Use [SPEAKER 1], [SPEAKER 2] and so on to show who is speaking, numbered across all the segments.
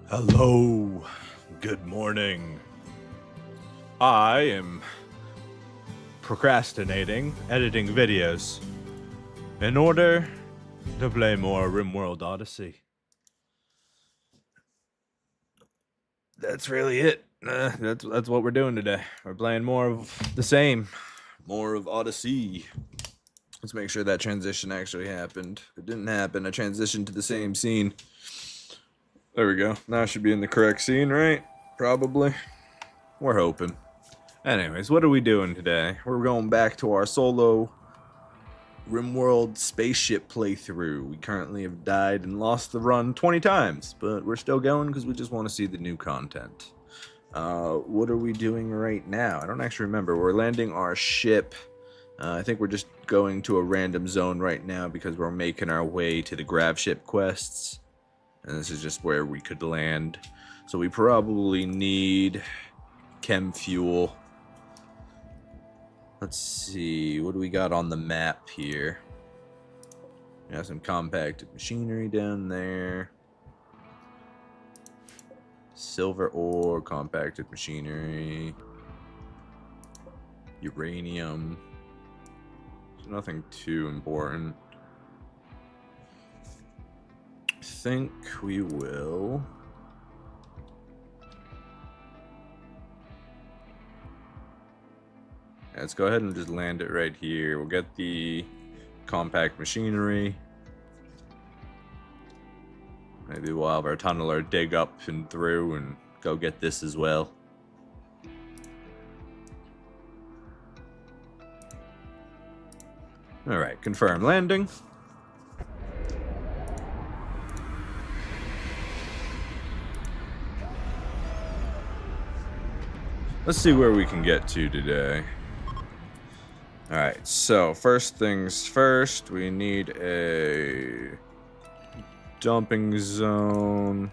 [SPEAKER 1] Hello, good morning. I am procrastinating editing videos in order to play more RimWorld Odyssey. That's really it. That's what we're doing today. We're playing more of the same, more of Odyssey. Let's make sure that transition actually happened. If it didn't happen, I transitioned to the same scene. There we go. Now I should be in the correct scene, right? Probably. We're hoping. Anyways, what are we doing today? We're going back to our solo RimWorld spaceship playthrough. We currently have died and lost the run 20 times, but we're still going because we just want to see the new content. What are we doing right now? I don't actually remember. We're landing our ship. I think we're just going to a random zone right now because we're making our way to the grab ship quests. And this is just where we could land. So we probably need chem fuel. Let's see, what do we got on the map here? We have some compacted machinery down there. Silver ore, compacted machinery. Uranium. There's nothing too important. I think we will... Let's go ahead and just land it right here. We'll get the compact machinery. Maybe we'll have our tunneler dig up and through and go get this as well. Alright, confirm landing. Let's see where we can get to today. Alright, so first things first, we need a dumping zone.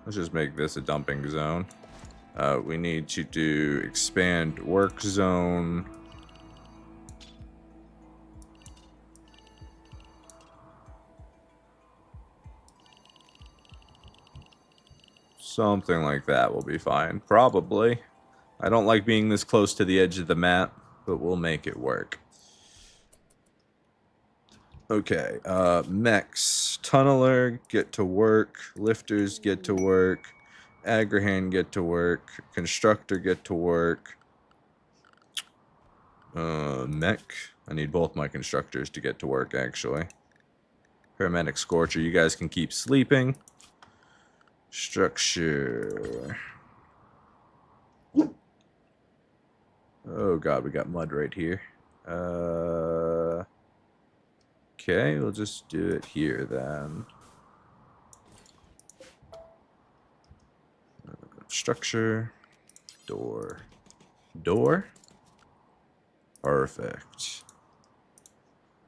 [SPEAKER 1] Let's just make this a dumping zone. We need to do expand work zone. Something like that will be fine, probably. I don't like being this close to the edge of the map, but we'll make it work. Okay, mechs. Tunneler, get to work. Lifters, get to work. Agrihand, get to work. Constructor, get to work. Mech. I need both my constructors to get to work, actually. Paramedic Scorcher, you guys can keep sleeping. Structure. Oh god, we got mud right here. Okay, we'll just do it here then. Structure. Door. Door? Perfect.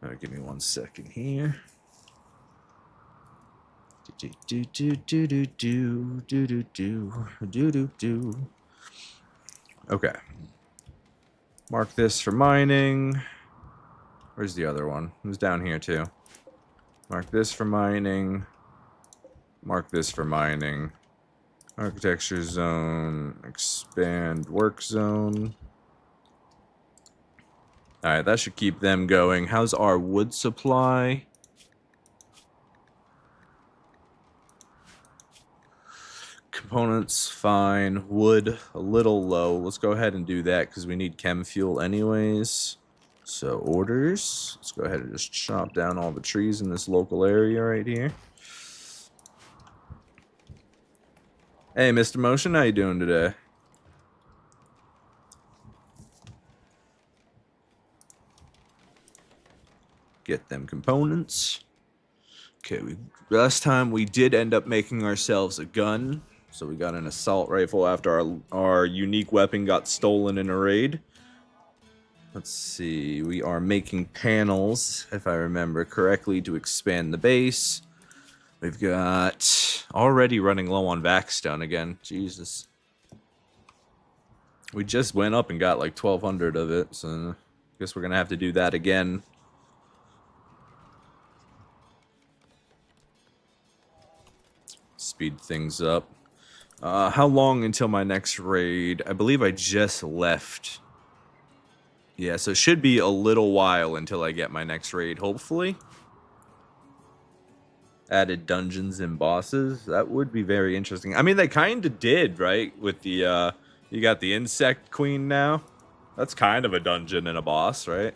[SPEAKER 1] Alright, give me 1 second here. Okay. Mark this for mining. Where's the other one? It was down here too. Mark this for mining. Mark this for mining. Architecture zone. Expand work zone. Alright, that should keep them going. How's our wood supply? Components, fine. Wood, a little low. Let's go ahead and do that because we need chem fuel anyways. So, orders. Let's go ahead and just chop down all the trees in this local area right here. Hey, Mr. Motion, how you doing today? Get them components. Okay, last time we did end up making ourselves a gun. So we got an assault rifle after our unique weapon got stolen in a raid. Let's see, we are making panels, if I remember correctly, to expand the base. We've got already running low on Vaxstone again. Jesus. We just went up and got like 1,200 of it, so I guess we're going to have to do that again. speed things up. How long until my next raid? I believe I just left. Yeah, so it should be a little while until I get my next raid, hopefully. Added dungeons and bosses. That would be very interesting. I mean, they kind of did, right? With the, you got the insect queen now. That's kind of a dungeon and a boss, right?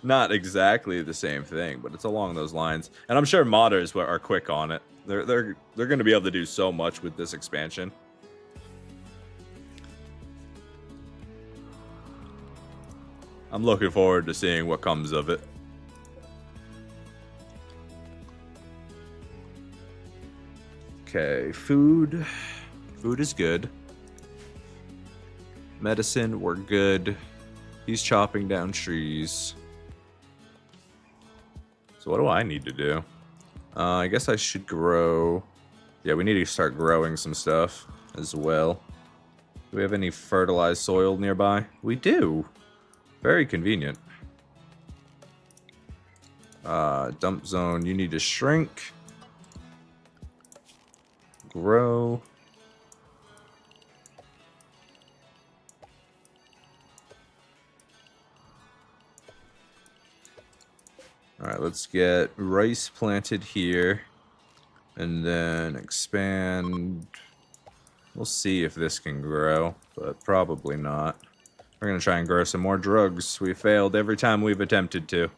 [SPEAKER 1] Not exactly the same thing, but it's along those lines. And I'm sure modders are quick on it. They're going to be able to do so much with this expansion. I'm looking forward to seeing what comes of it. Okay, food. Food is good. Medicine, we're good. He's chopping down trees. So what do I need to do? I guess I should grow. Yeah, we need to start growing some stuff as well. Do we have any fertilized soil nearby? We do. Very convenient. Dump zone, you need to shrink. Grow. Alright, let's get rice planted here. And then expand. We'll see if this can grow, but probably not. We're going to try and grow some more drugs. We failed every time we've attempted to.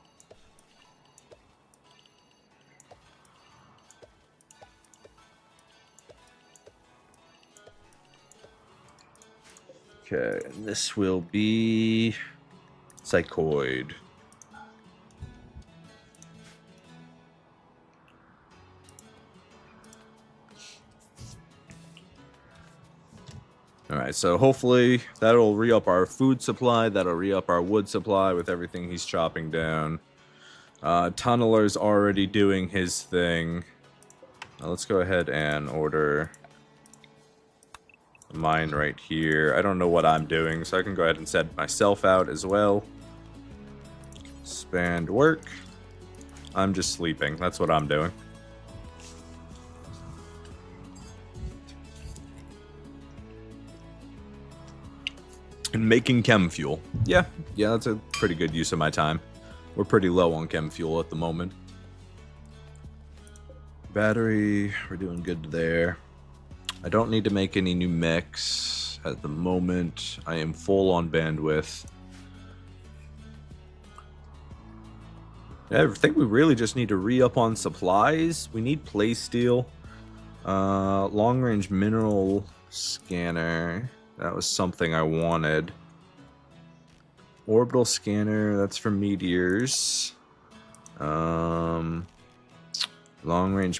[SPEAKER 1] Okay, and this will be psychoid. Alright, so hopefully that'll re-up our food supply, that'll re-up our wood supply with everything he's chopping down. Tunneler's already doing his thing. Now let's go ahead and order a mine right here. I don't know what I'm doing, so I can go ahead and set myself out as well. Expand work. I'm just sleeping, that's what I'm doing. And making chem fuel. Yeah, that's a pretty good use of my time. We're pretty low on chem fuel at the moment. Battery, we're doing good there. I don't need to make any new mechs at the moment. I am full on bandwidth. I think we really just need to re-up on supplies. We need playsteel. Long-range mineral scanner. That was something I wanted. Orbital scanner, that's for meteors. Long-range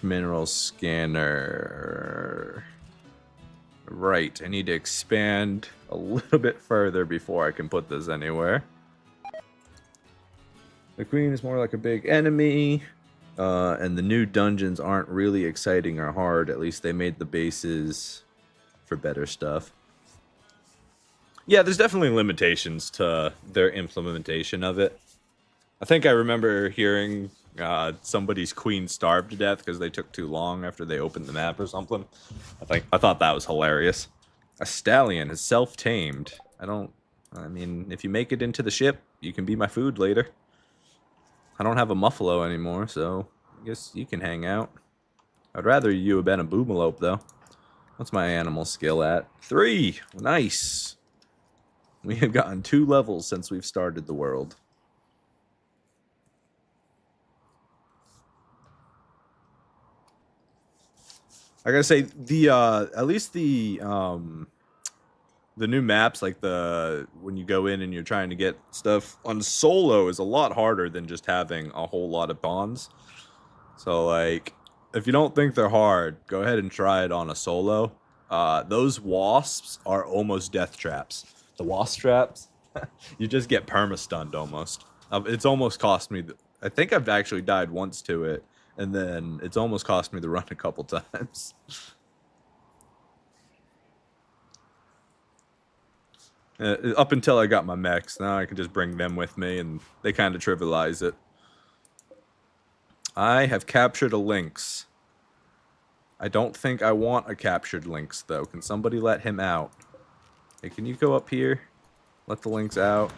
[SPEAKER 1] mineral scanner. Right, I need to expand a little bit further before I can put this anywhere. The queen is more like a big enemy. And the new dungeons aren't really exciting or hard. At least they made the bases for better stuff. Yeah, there's definitely limitations to their implementation of it. I think I remember hearing somebody's queen starved to death because they took too long after they opened the map or something. I thought that was hilarious. A stallion is self-tamed. I mean, if you make it into the ship, you can be my food later. I don't have a muffalo anymore, so I guess you can hang out. I'd rather you have been a boomalope, though. What's my animal skill at? 3! Nice! We have gotten 2 levels since we've started the world. I gotta say, at least the new maps, like when you go in and you're trying to get stuff on solo, is a lot harder than just having a whole lot of pawns. So, like, if you don't think they're hard, go ahead and try it on a solo. Those wasps are almost death traps. The wasp traps, you just get perma-stunned almost. It's almost cost me... I think I've actually died once to it, and then it's almost cost me the run a couple times. Up until I got my mechs, now I can just bring them with me, and they kind of trivialize it. I have captured a lynx. I don't think I want a captured lynx, though. Can somebody let him out? Hey, can you go up here? Let the lynx out.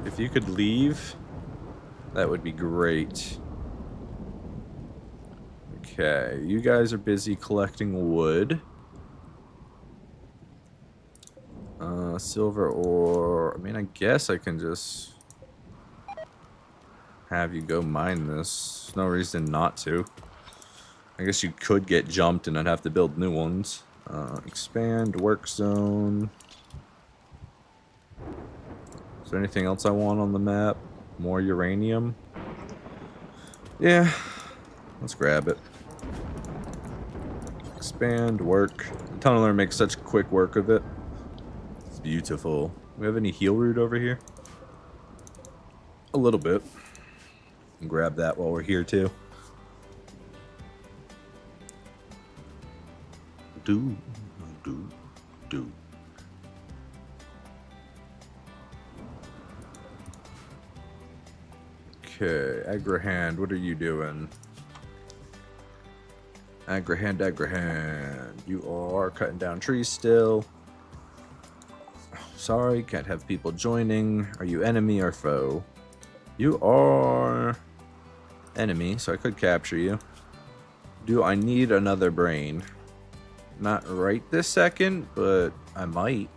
[SPEAKER 1] If you could leave, that would be great. Okay, you guys are busy collecting wood. Silver ore. I mean, I guess I can just have you go mine this. No reason not to. I guess you could get jumped and I'd have to build new ones. Expand work zone. Is there anything else I want on the map? More uranium? Yeah, let's grab it. Expand work. The tunneler makes such quick work of it. It's beautiful. Do we have any heal root over here? A little bit. And grab that while we're here too. Do. Okay, Agrahand, what are you doing? Agrahand. You are cutting down trees still. Sorry, can't have people joining. Are you enemy or foe? You are enemy, so I could capture you. Do I need another brain? Not right this second, but I might.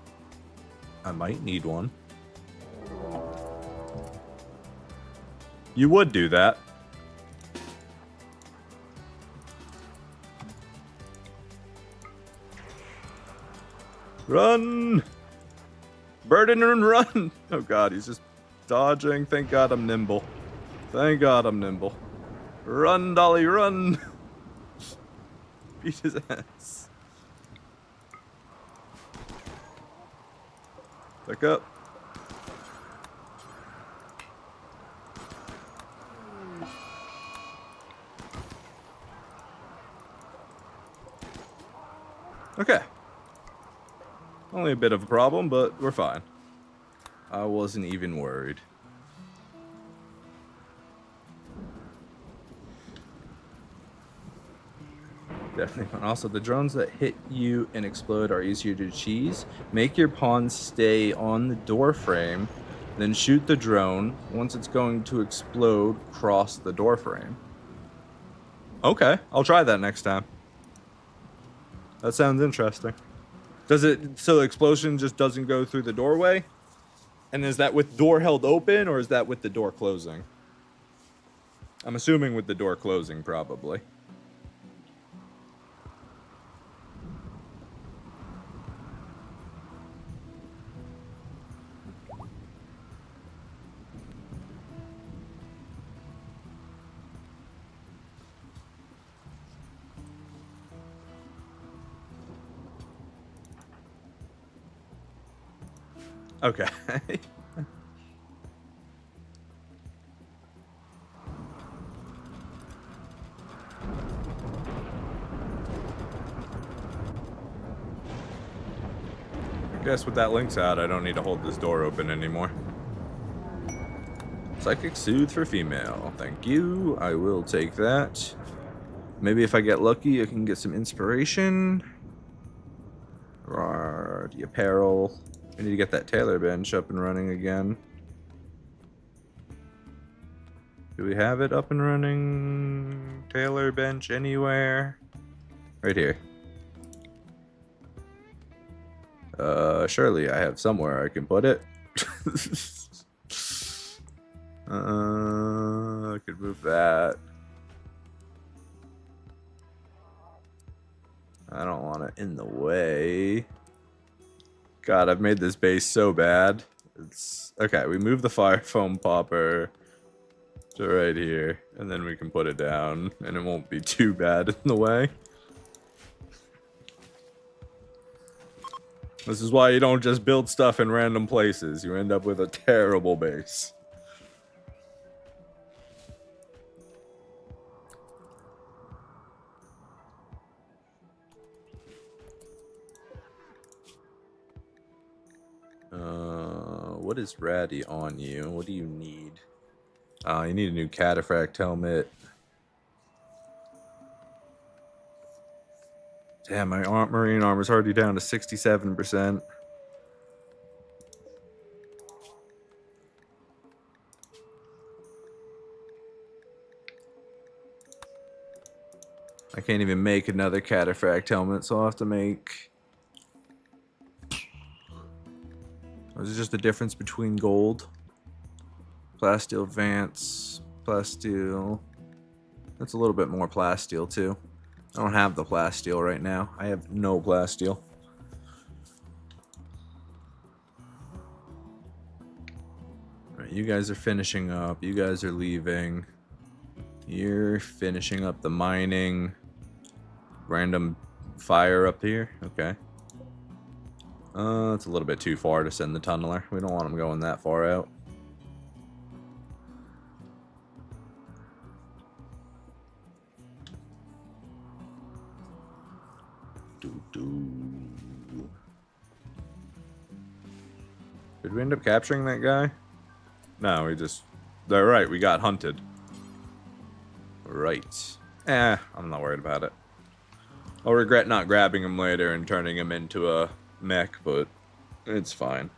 [SPEAKER 1] I might need one. You would do that. Run! Burden and run! Oh god, he's just dodging. Thank god I'm nimble. Thank god I'm nimble. Run, Dolly, run! Beat his ass. Back up. Okay. Only a bit of a problem, but we're fine. I wasn't even worried. Definitely fun. Also, the drones that hit you and explode are easier to cheese. Make your pawn stay on the door frame, then shoot the drone. Once it's going to explode, cross the door frame. Okay, I'll try that next time. That sounds interesting. Does it, so the explosion just doesn't go through the doorway? And is that with door held open, or is that with the door closing? I'm assuming with the door closing, probably. Okay. I guess with that link's out, I don't need to hold this door open anymore. Psychic Soothe for female. Thank you. I will take that. Maybe if I get lucky, I can get some inspiration. The apparel. I need to get that tailor bench up and running again. Do we have it up and running? Tailor bench anywhere? Right here. Surely I have somewhere I can put it. I could move that. I don't want it in the way. God, I've made this base so bad. It's okay. We move the fire foam popper to right here, and then we can put it down, and it won't be too bad in the way. This is why you don't just build stuff in random places. You end up with a terrible base. What is ratty on you? What do you need? You need a new cataphract helmet. Damn, my marine armor's already down to 67%. I can't even make another cataphract helmet, so I'll have to make... Is it just the difference between gold? Plasteel Advance, Plasteel... That's a little bit more Plasteel, too. I don't have the Plasteel right now. I have no Plasteel. Alright, you guys are finishing up. You guys are leaving. You're finishing up the mining. Random fire up here. Okay. It's a little bit too far to send the tunneler. We don't want him going that far out. Did we end up capturing that guy? No, we just... They're right, we got hunted. Right. I'm not worried about it. I'll regret not grabbing him later and turning him into a mech, but it's fine.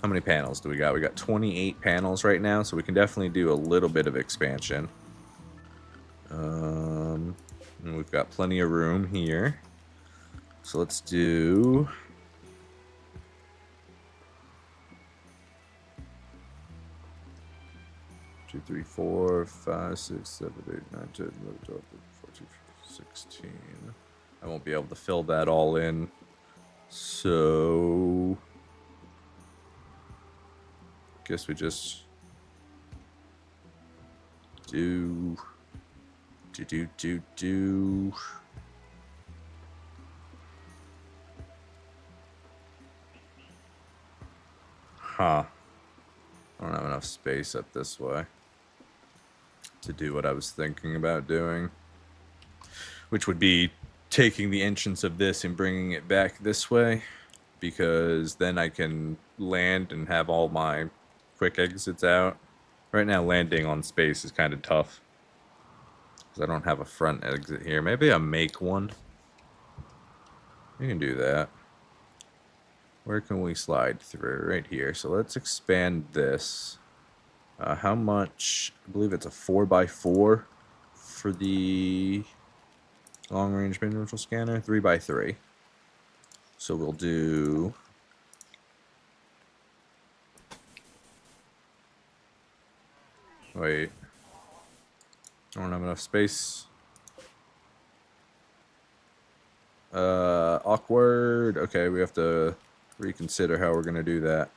[SPEAKER 1] How many panels do we got? We got 28 panels right now, so we can definitely do a little bit of expansion. And we've got plenty of room here. So let's do... 2, 3, 4, 5, 6, 7, 8, 9, 10, 11, 12, 13, 14, 15, 16. I won't be able to fill that all in. So... guess we just... do... Huh. I don't have enough space up this way to do what I was thinking about doing, which would be taking the entrance of this and bringing it back this way, because then I can land and have all my quick exits out. Right now landing on space is kind of tough because I don't have a front exit here. Maybe I'll make one. You can do that. Where can we slide through? Right here. So let's expand this. How much? I believe it's a 4x4 for the long-range mid-neutral scanner. 3x3. So we'll do... Wait. I don't have enough space. Awkward. Okay, we have to reconsider how we're going to do that.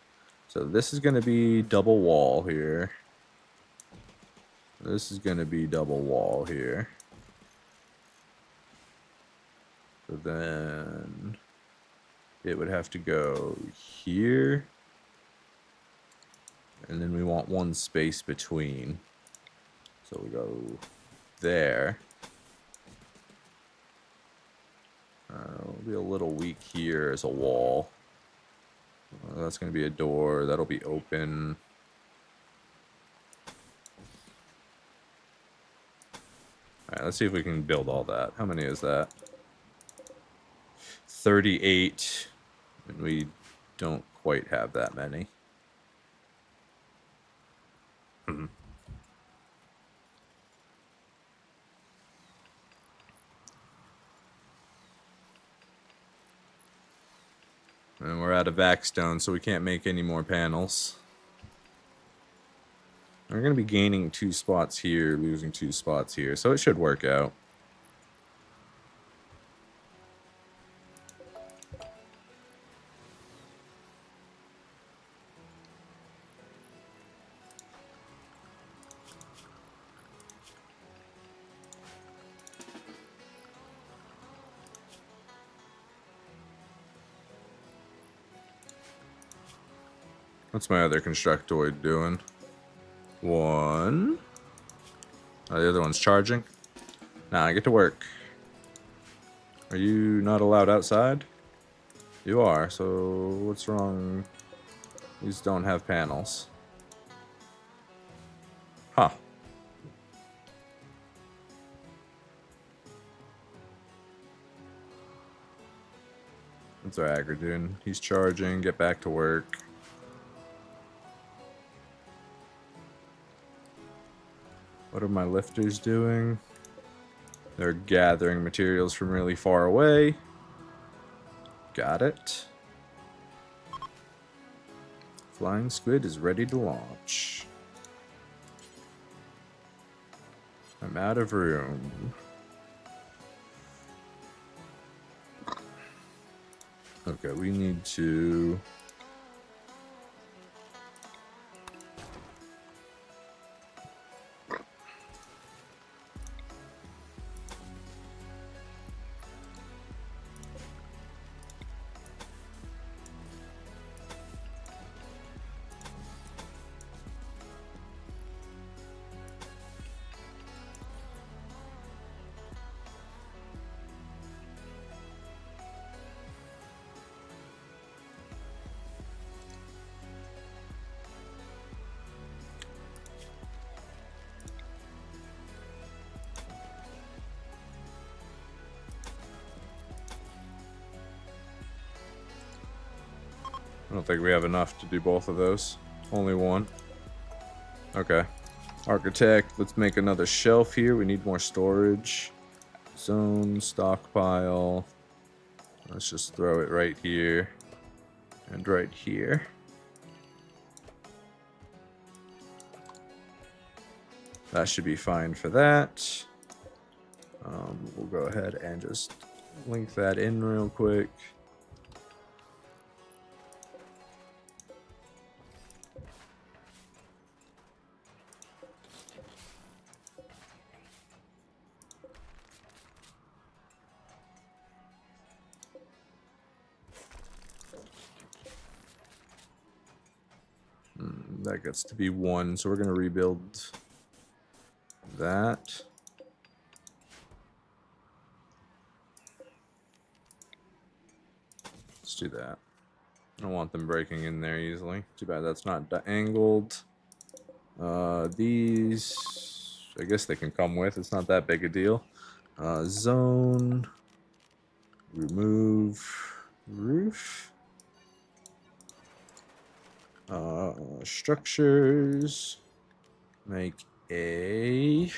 [SPEAKER 1] So this is going to be double wall here. This is going to be double wall here. So then it would have to go here. And then we want one space between. So we go there. It'll be a little weak here as a wall. That's going to be a door. That'll be open. Alright, let's see if we can build all that. How many is that? 38. And we don't quite have that many. And we're out of vac-stone, so we can't make any more panels. We're going to be gaining 2 spots here, losing 2 spots here, so it should work out. What's my other constructoid doing? 1. Oh, the other one's charging. Nah, get to work. Are you not allowed outside? You are, so what's wrong? These don't have panels. Huh. What's our agri doing? He's charging. Get back to work. What are my lifters doing? They're gathering materials from really far away. Got it. Flying squid is ready to launch. I'm out of room. Okay, we need to... I don't think we have enough to do both of those. Only one. Okay. Architect, let's make another shelf here. We need more storage. Zone, stockpile. Let's just throw it right here. And right here. That should be fine for that. We'll go ahead and just link that in real quick. That gets to be 1, so we're going to rebuild that. Let's do that. I don't want them breaking in there easily. Too bad that's not angled. These, I guess they can come with. It's not that big a deal. Zone. Remove roof. Structures. Make a...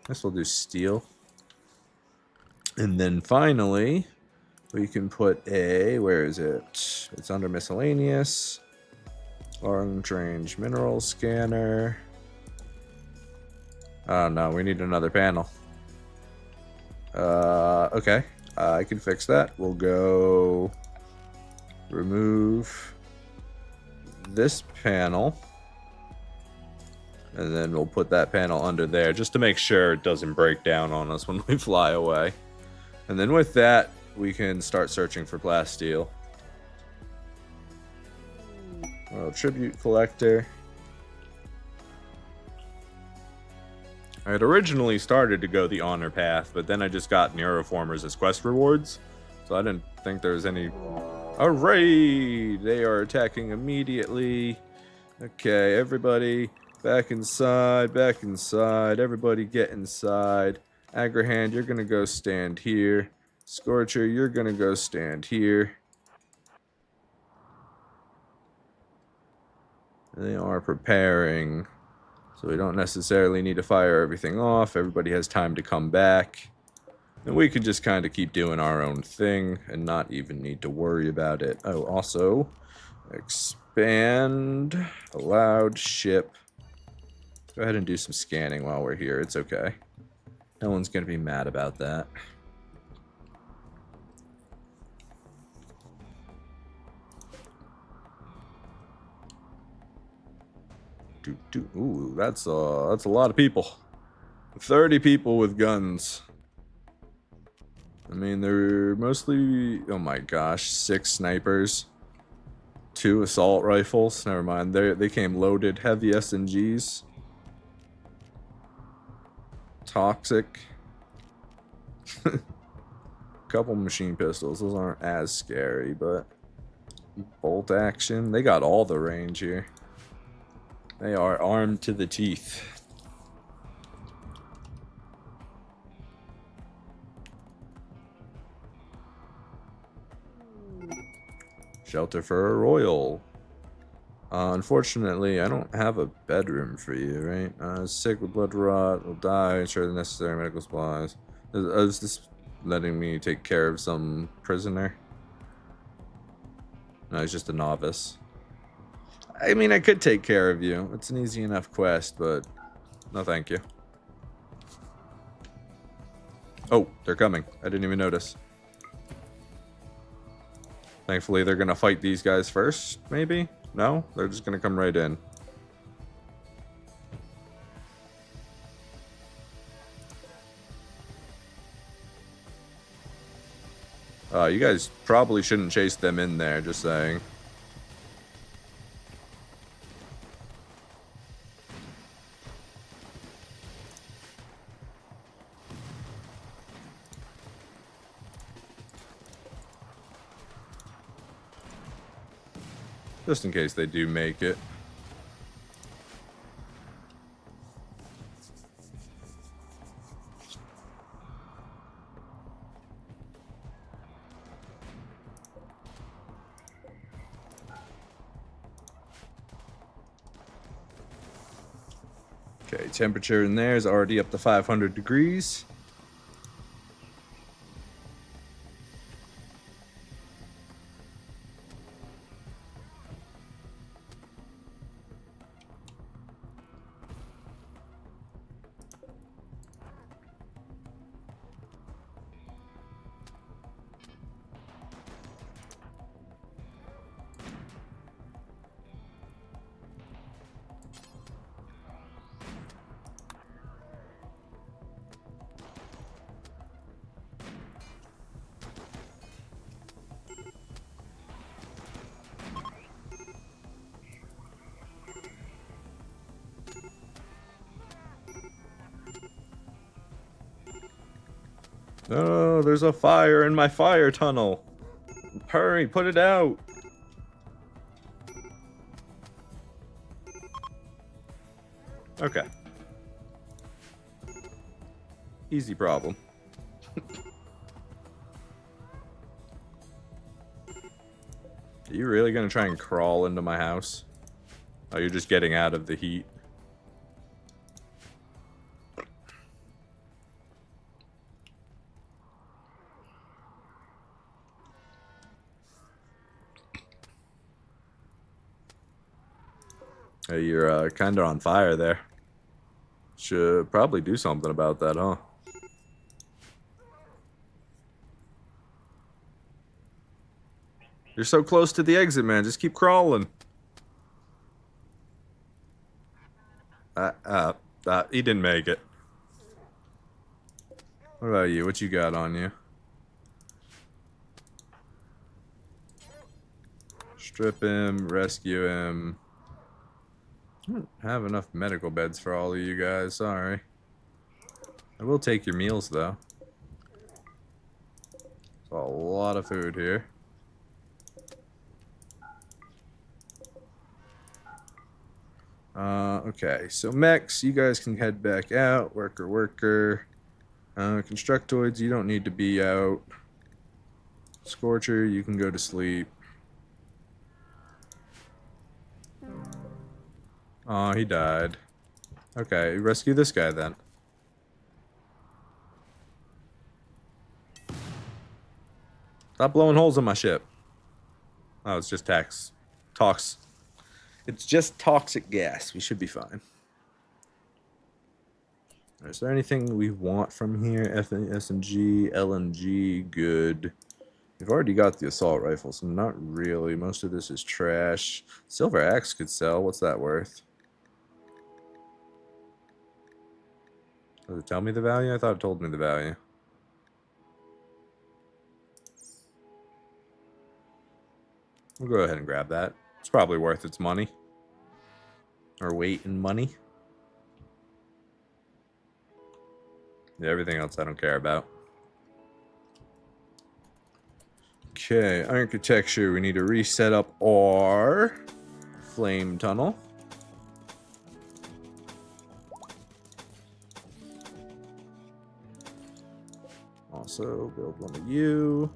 [SPEAKER 1] This will do steel. And then finally, we can put a... Where is it? It's under miscellaneous. Long range mineral scanner. Oh no, we need another panel. Okay. I can fix that. We'll go... Remove this panel, and then we'll put that panel under there just to make sure it doesn't break down on us when we fly away. And then with that, we can start searching for plasteel. Well, tribute collector. I had originally started to go the honor path, but then I just got neuroformers as quest rewards, so I didn't think there was any... A raid! They are attacking immediately. Okay, everybody back inside, back inside. Everybody get inside. Agrahand, you're gonna go stand here. Scorcher, you're gonna go stand here. They are preparing. So we don't necessarily need to fire everything off. Everybody has time to come back. And we can just kind of keep doing our own thing and not even need to worry about it. Oh, also, expand, allowed, ship. Go ahead and do some scanning while we're here. It's okay. No one's going to be mad about that. Ooh, that's a lot of people. 30 people with guns. I mean, they're mostly, oh my gosh, 6 snipers, 2 assault rifles. Never mind, they came loaded. Heavy SMGs. Toxic. Couple machine pistols. Those aren't as scary, but bolt action. They got all the range here. They are armed to the teeth. Shelter for a royal. Unfortunately, I don't have a bedroom for you, right? Sick with blood rot, will die, ensure the necessary medical supplies. Is this letting me take care of some prisoner? No, he's just a novice. I mean, I could take care of you. It's an easy enough quest, but no thank you. Oh, they're coming. I didn't even notice. Thankfully, they're gonna fight these guys first, maybe? No? They're just gonna come right in. You guys probably shouldn't chase them in there, just saying. Just in case they do make it. Okay, temperature in there is already up to 500 degrees. Oh, there's a fire in my fire tunnel. Hurry, put it out. Okay. Easy problem. Are you really gonna try and crawl into my house? Oh, you're just getting out of the heat. Hey, you're kind of on fire there. Should probably do something about that, huh? You're so close to the exit, man. Just keep crawling. He didn't make it. What about you? What you got on you? Strip him, rescue him. I don't have enough medical beds for all of you guys, sorry. I will take your meals, though. There's a lot of food here. Okay, so mechs, you guys can head back out. Worker. Constructoids, you don't need to be out. Scorcher, you can go to sleep. Oh, he died. Okay, rescue this guy then. Stop blowing holes in my ship. Oh, it's just It's just toxic gas. We should be fine. Is there anything we want from here? SMG, LMG, good. We've already got the assault rifle, so not really. Most of this is trash. Silver axe could sell. What's that worth? Does it tell me the value? I thought it told me the value. We'll go ahead and grab that. It's probably worth its money. Or weight in money. Yeah, everything else I don't care about. Okay, architecture. We need to reset up our flame tunnel. Also, build one of you.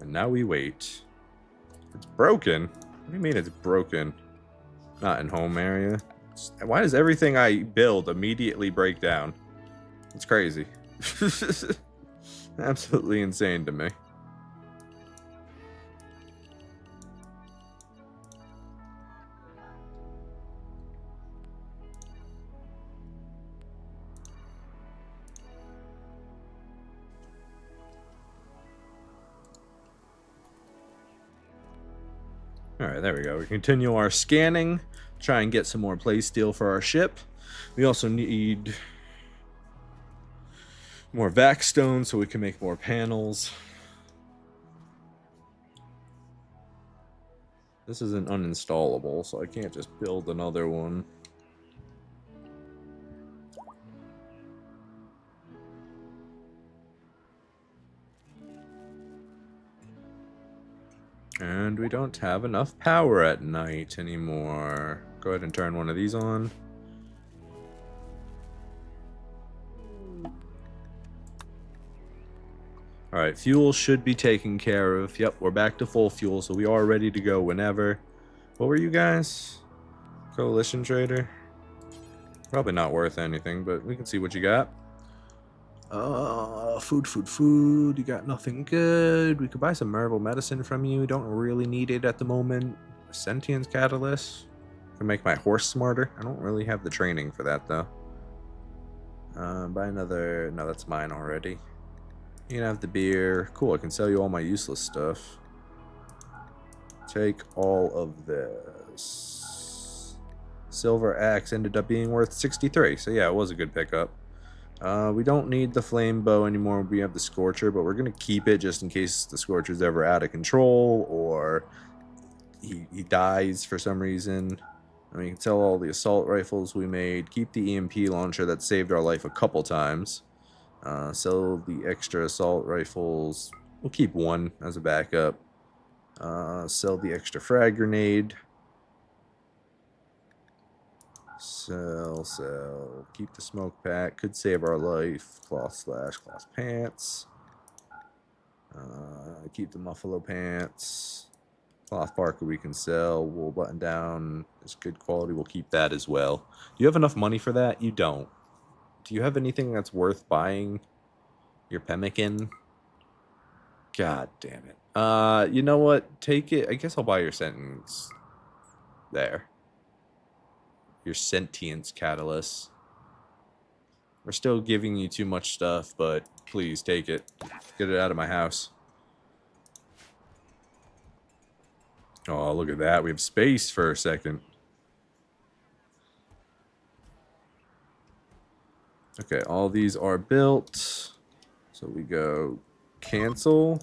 [SPEAKER 1] And now we wait. It's broken? What do you mean it's broken? Not in home area. Why does everything I build immediately break down? It's crazy. Absolutely insane to me. Alright, there we go. We continue our scanning. Try and get some more playsteel for our ship. We also need more vac stone so we can make more panels. This isn't uninstallable, so I can't just build another one. And we don't have enough power at night anymore. Go ahead and turn one of these on. Alright, fuel should be taken care of. Yep, we're back to full fuel, so we are ready to go whenever. What were you guys? Coalition trader? Probably not worth anything, but we can see what you got. Food. You got nothing good. We could buy some herbal medicine from you. Don't really need it at the moment. A sentience catalyst. Can make my horse smarter. I don't really have the training for that, though. Buy another... No, that's mine already. You can have the beer. Cool, I can sell you all my useless stuff. Take all of this. Silver axe ended up being worth 63. So yeah, it was a good pickup. We don't need the flame bow anymore. We have the scorcher, but we're going to keep it just in case the scorcher's ever out of control or he dies for some reason. I mean, you can sell all the assault rifles we made. Keep the EMP launcher that saved our life a couple times. Sell the extra assault rifles. We'll keep one as a backup. Sell the extra frag grenade. Sell. Keep the smoke pack. Could save our life. Cloth pants. Keep the muffalo pants. Cloth parka we can sell. Wool button down is good quality. We'll keep that as well. Do you have enough money for that? You don't. Do you have anything that's worth buying? Your pemmican? God damn it. You know what? Take it. I guess I'll buy your sentence. There. Your sentience catalyst. We're still giving you too much stuff, but please take it. Get it out of my house. Oh, look at that. We have space for a second. Okay, all these are built. So we go cancel.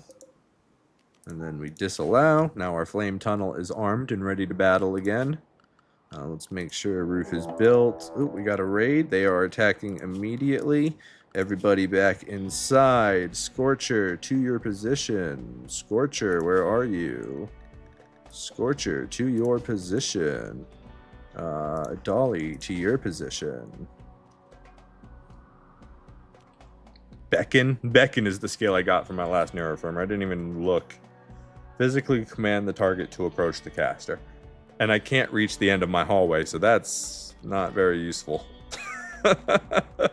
[SPEAKER 1] And then we disallow. Now our flame tunnel is armed and ready to battle again. Let's make sure roof is built. Ooh, we got a raid. They are attacking immediately. Everybody back inside. Scorcher, to your position. Scorcher, where are you? Scorcher, to your position. Dolly, to your position. Beckon? Beckon is the skill I got from my last neuroformer. I didn't even look. Physically command the target to approach the caster. And I can't reach the end of my hallway, so that's not very useful. Like,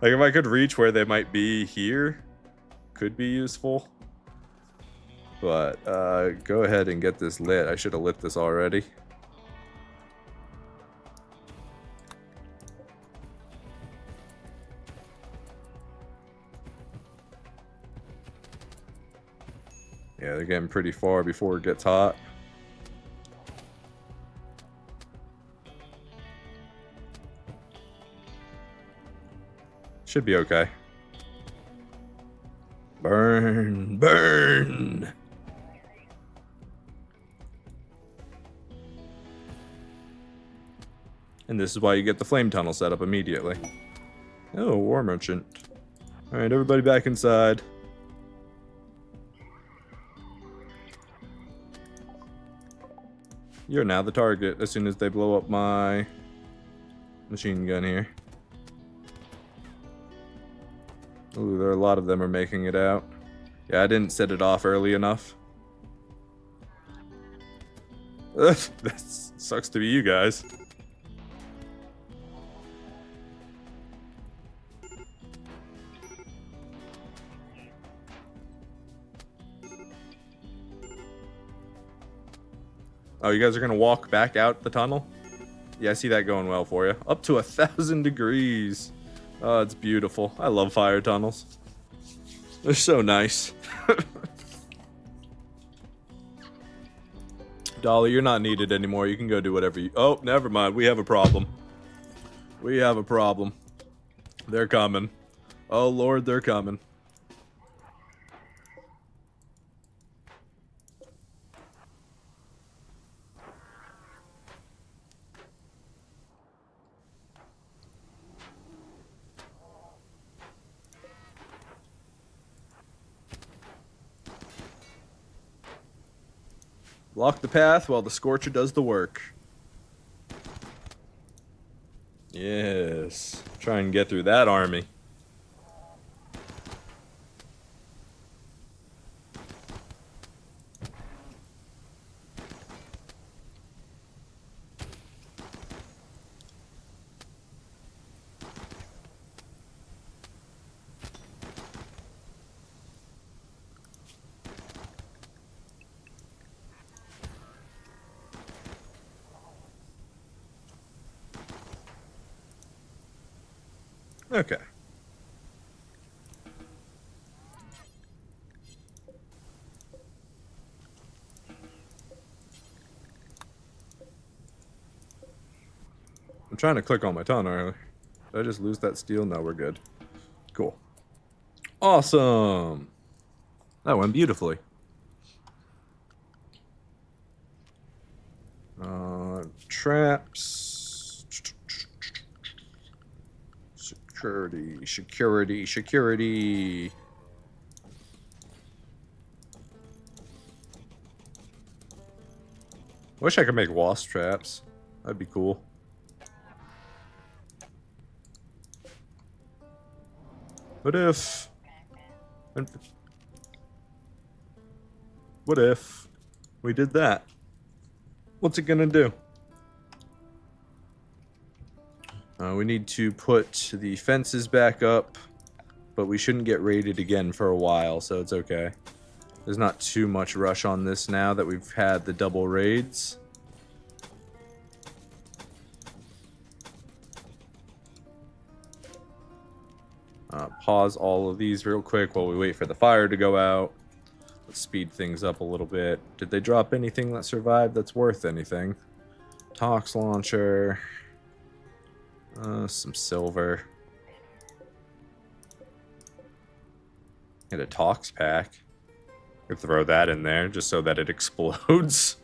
[SPEAKER 1] if I could reach where they might be here, could be useful. But, go ahead and get this lit. I should have lit this already. Yeah, they're getting pretty far before it gets hot. Should be okay. Burn, burn. And this is why you get the flame tunnel set up immediately. Oh, war merchant. All right, everybody back inside. You're now the target as soon as they blow up my machine gun here. Ooh, there are a lot of them are making it out. Yeah, I didn't set it off early enough. That sucks to be you guys. Oh, you guys are gonna walk back out the tunnel? Yeah, I see that going well for you. Up to 1,000 degrees. Oh, it's beautiful. I love fire tunnels. They're so nice. Dolly, you're not needed anymore. You can go do whatever you... Oh, never mind. We have a problem. We have a problem. They're coming. Oh, Lord, they're coming. Block the path while the Scorcher does the work. Yes. Try and get through that army. Okay. I'm trying to click on my ton earlier. Did I just lose that steel? No, we're good. Cool. Awesome. That went beautifully. Traps. Security. Wish I could make wasp traps. That'd be cool. What if we did that? What's it gonna do? We need to put the fences back up, but we shouldn't get raided again for a while, so it's okay. There's not too much rush on this now that we've had the double raids. Pause all of these real quick while we wait for the fire to go out. Let's speed things up a little bit. Did they drop anything that survived that's worth anything? Tox launcher. Some silver. And a tox pack. Could throw that in there just so that it explodes.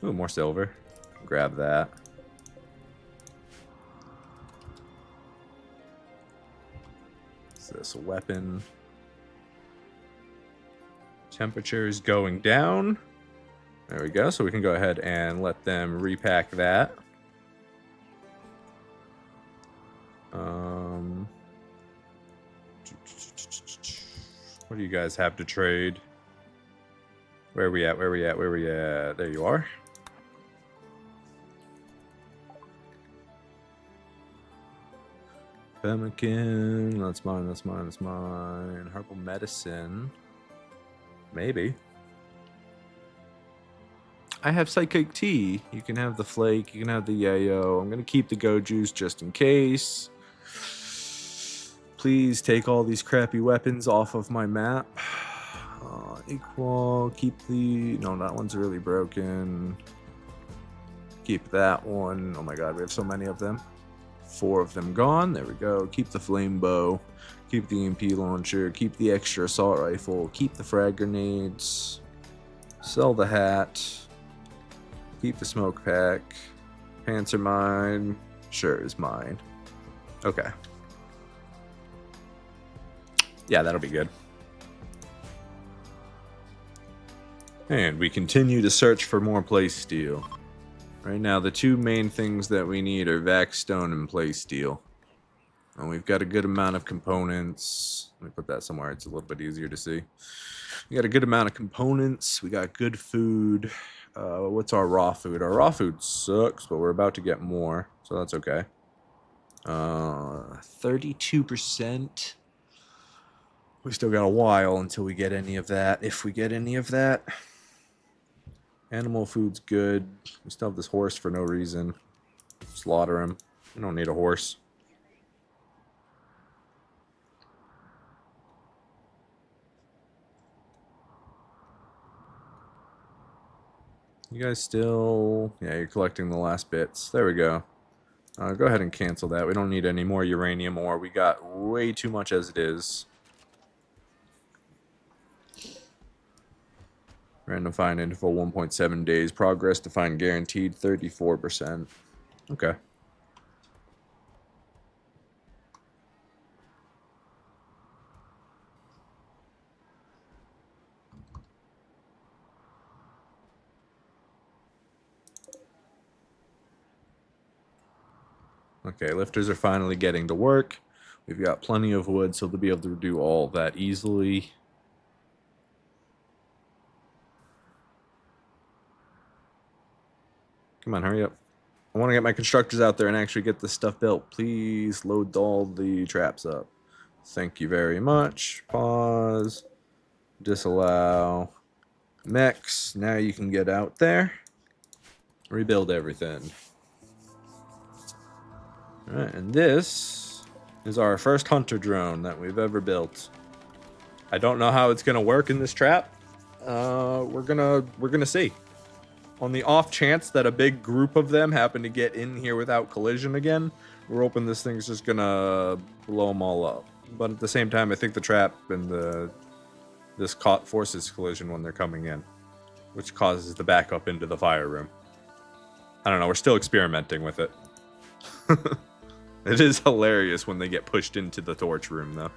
[SPEAKER 1] Ooh, more silver. Grab that. Is this a weapon? Temperature is going down. There we go. So we can go ahead and let them repack that. What do you guys have to trade? Where are we at? There you are. Pemmican. That's mine. Herbal medicine. Maybe. I have psychic tea. You can have the flake. You can have the yayo. I'm going to keep the go juice just in case. Please take all these crappy weapons off of my map. Equal. Keep the... No, that one's really broken. Keep that one. Oh my god, we have so many of them. 4 of them gone. There we go. Keep the flame bow. Keep the EMP launcher. Keep the extra assault rifle. Keep the frag grenades. Sell the hat. Keep the smoke pack. Pants are mine. Shirt is mine. Okay. Yeah, that'll be good. And we continue to search for more playsteel. Right now, the 2 main things that we need are vac-stone and playsteel. And we've got a good amount of components. Let me put that somewhere it's a little bit easier to see. We got a good amount of components. We got good food. What's our raw food? Our raw food sucks, but we're about to get more, so that's okay. 32%. We still got a while until we get any of that, if we get any of that. Animal food's good. We still have this horse for no reason. Slaughter him. We don't need a horse. You guys still... Yeah, you're collecting the last bits. There we go. Go ahead and cancel that. We don't need any more uranium ore. We got way too much as it is. Random find interval 1.7 days. Progress to find guaranteed 34%. Okay. Okay, lifters are finally getting to work. We've got plenty of wood, so they'll be able to do all that easily. Come on, hurry up. I want to get my constructors out there and actually get this stuff built. Please load all the traps up. Thank you very much. Pause. Disallow. Mechs. Now you can get out there. Rebuild everything. Alright, and this is our first hunter drone that we've ever built. I don't know how it's gonna work in this trap. We're gonna see. On the off chance that a big group of them happen to get in here without collision again, we're hoping this thing's just gonna blow them all up. But at the same time, I think the trap and this forces collision when they're coming in, which causes the backup into the fire room. I don't know. We're still experimenting with it. It is hilarious when they get pushed into the torch room, though.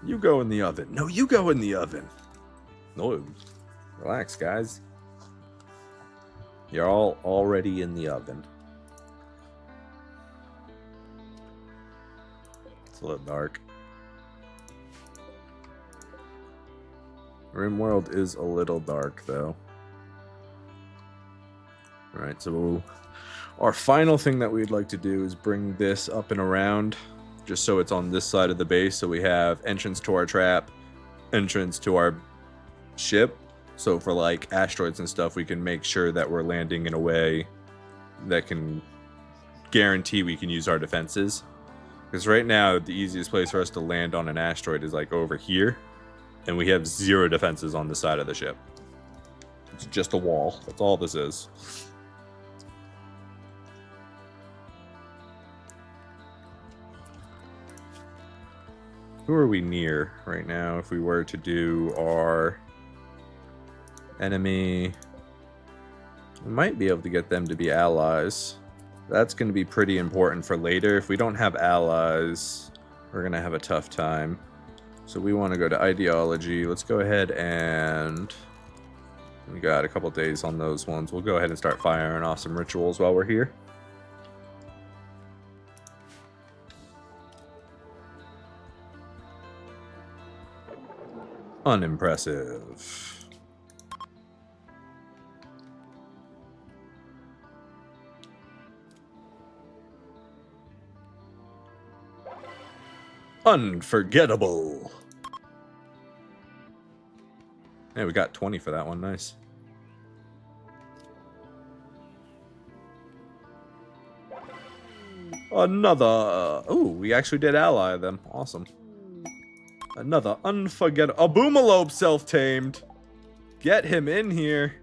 [SPEAKER 1] You go in the oven. No, you go in the oven. No, relax, guys. You're all already in the oven. It's a little dark. RimWorld is a little dark, though. Alright, so our final thing that we'd like to do is bring this up and around, just so it's on this side of the base, so we have entrance to our trap, entrance to our ship. So for like asteroids and stuff, we can make sure that we're landing in a way that can guarantee we can use our defenses. Because right now, the easiest place for us to land on an asteroid is like over here, and we have 0 defenses on the side of the ship. It's just a wall. That's all this is. Who are we near right now if we were to do our enemy? We might be able to get them to be allies. That's going to be pretty important for later. If we don't have allies, we're going to have a tough time. So we want to go to ideology. Let's go ahead and... We got a couple days on those ones. We'll go ahead and start firing off some rituals while we're here. Unimpressive. Unforgettable. Hey, we got 20 for that one. Nice. Another. Ooh, we actually did ally them. Awesome. Another unforgettable. A Boomalope self-tamed. Get him in here.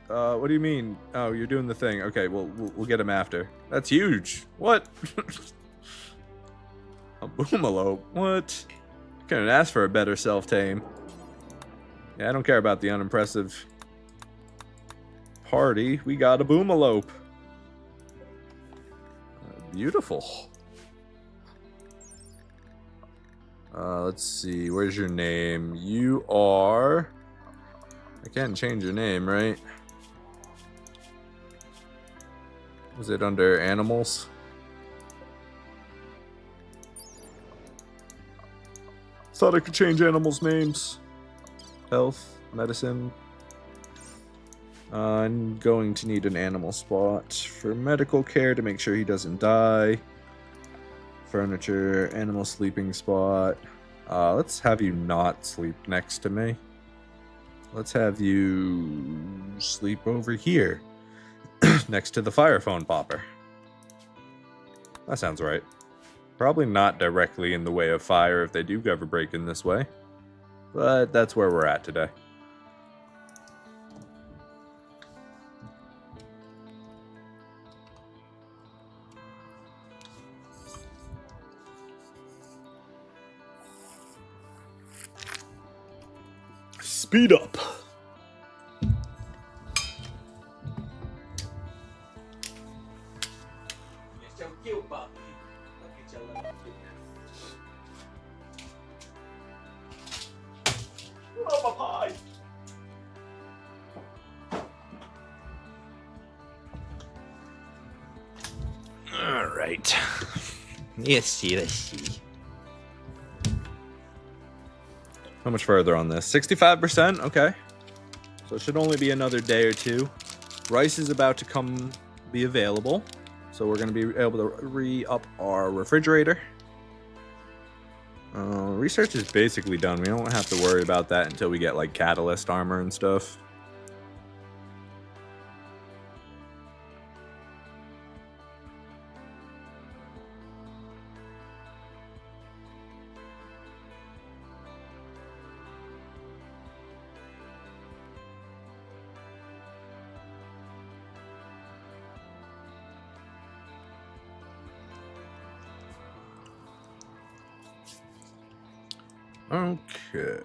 [SPEAKER 1] What do you mean? Oh, you're doing the thing. Okay, we'll get him after. That's huge. What? A Boomalope? What? Couldn't ask for a better self-tame. Yeah, I don't care about the unimpressive party. We got a Boomalope. Beautiful. Let's see. Where's your name? You are... I can't change your name, right? Was it under animals? Thought I could change animals' names. Health. medicine. I'm going to need an animal spot for medical care to make sure he doesn't die. Furniture, animal sleeping spot. Let's have you not sleep next to me. Let's have you sleep over here, next to the fire phone popper. That sounds right. Probably not directly in the way of fire if they do ever break in this way, but that's where we're at today. Speed up.
[SPEAKER 2] You're so cute, puppy. Look at your little cuteness. Oh, my pie.
[SPEAKER 1] All right. Let's see. How much further on this? 65%? Okay. So it should only be another day or two. Rice is about to be available. So we're going to be able to re-up our refrigerator. Research is basically done. We don't have to worry about that until we get like catalyst armor and stuff. Okay.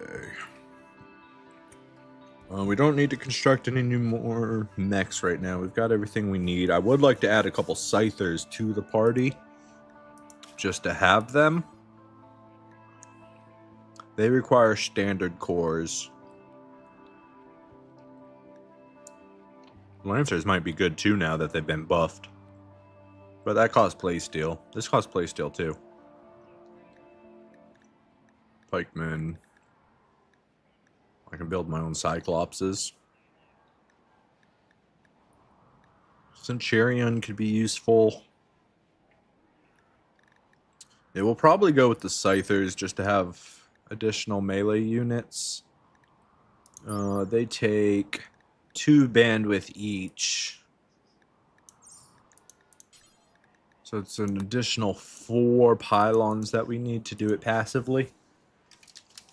[SPEAKER 1] We don't need to construct any new more mechs right now. We've got everything we need. I would like to add a couple scythers to the party, just to have them. They require standard cores. Lancers might be good too now that they've been buffed. But that costs playsteel. This costs playsteel too. Pikemen. I can build my own Cyclopses. Centurion could be useful. It will probably go with the Scythers just to have additional melee units. They take 2 bandwidth each. So it's an additional 4 pylons that we need to do it passively.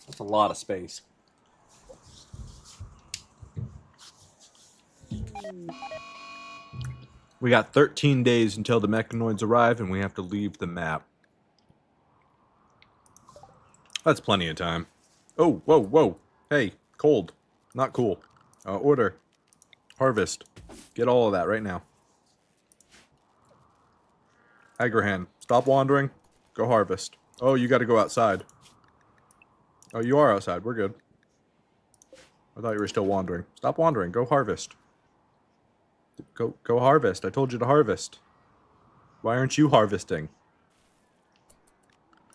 [SPEAKER 1] That's a lot of space. We got 13 days until the mechanoids arrive, and we have to leave the map. That's plenty of time. Oh, whoa, whoa. Hey, cold. Not cool. Order. Harvest. Get all of that right now. Agrahan, stop wandering. Go harvest. Oh, you got to go outside. Oh, you are outside. We're good. I thought you were still wandering. Stop wandering. Go harvest. Go harvest. I told you to harvest. Why aren't you harvesting?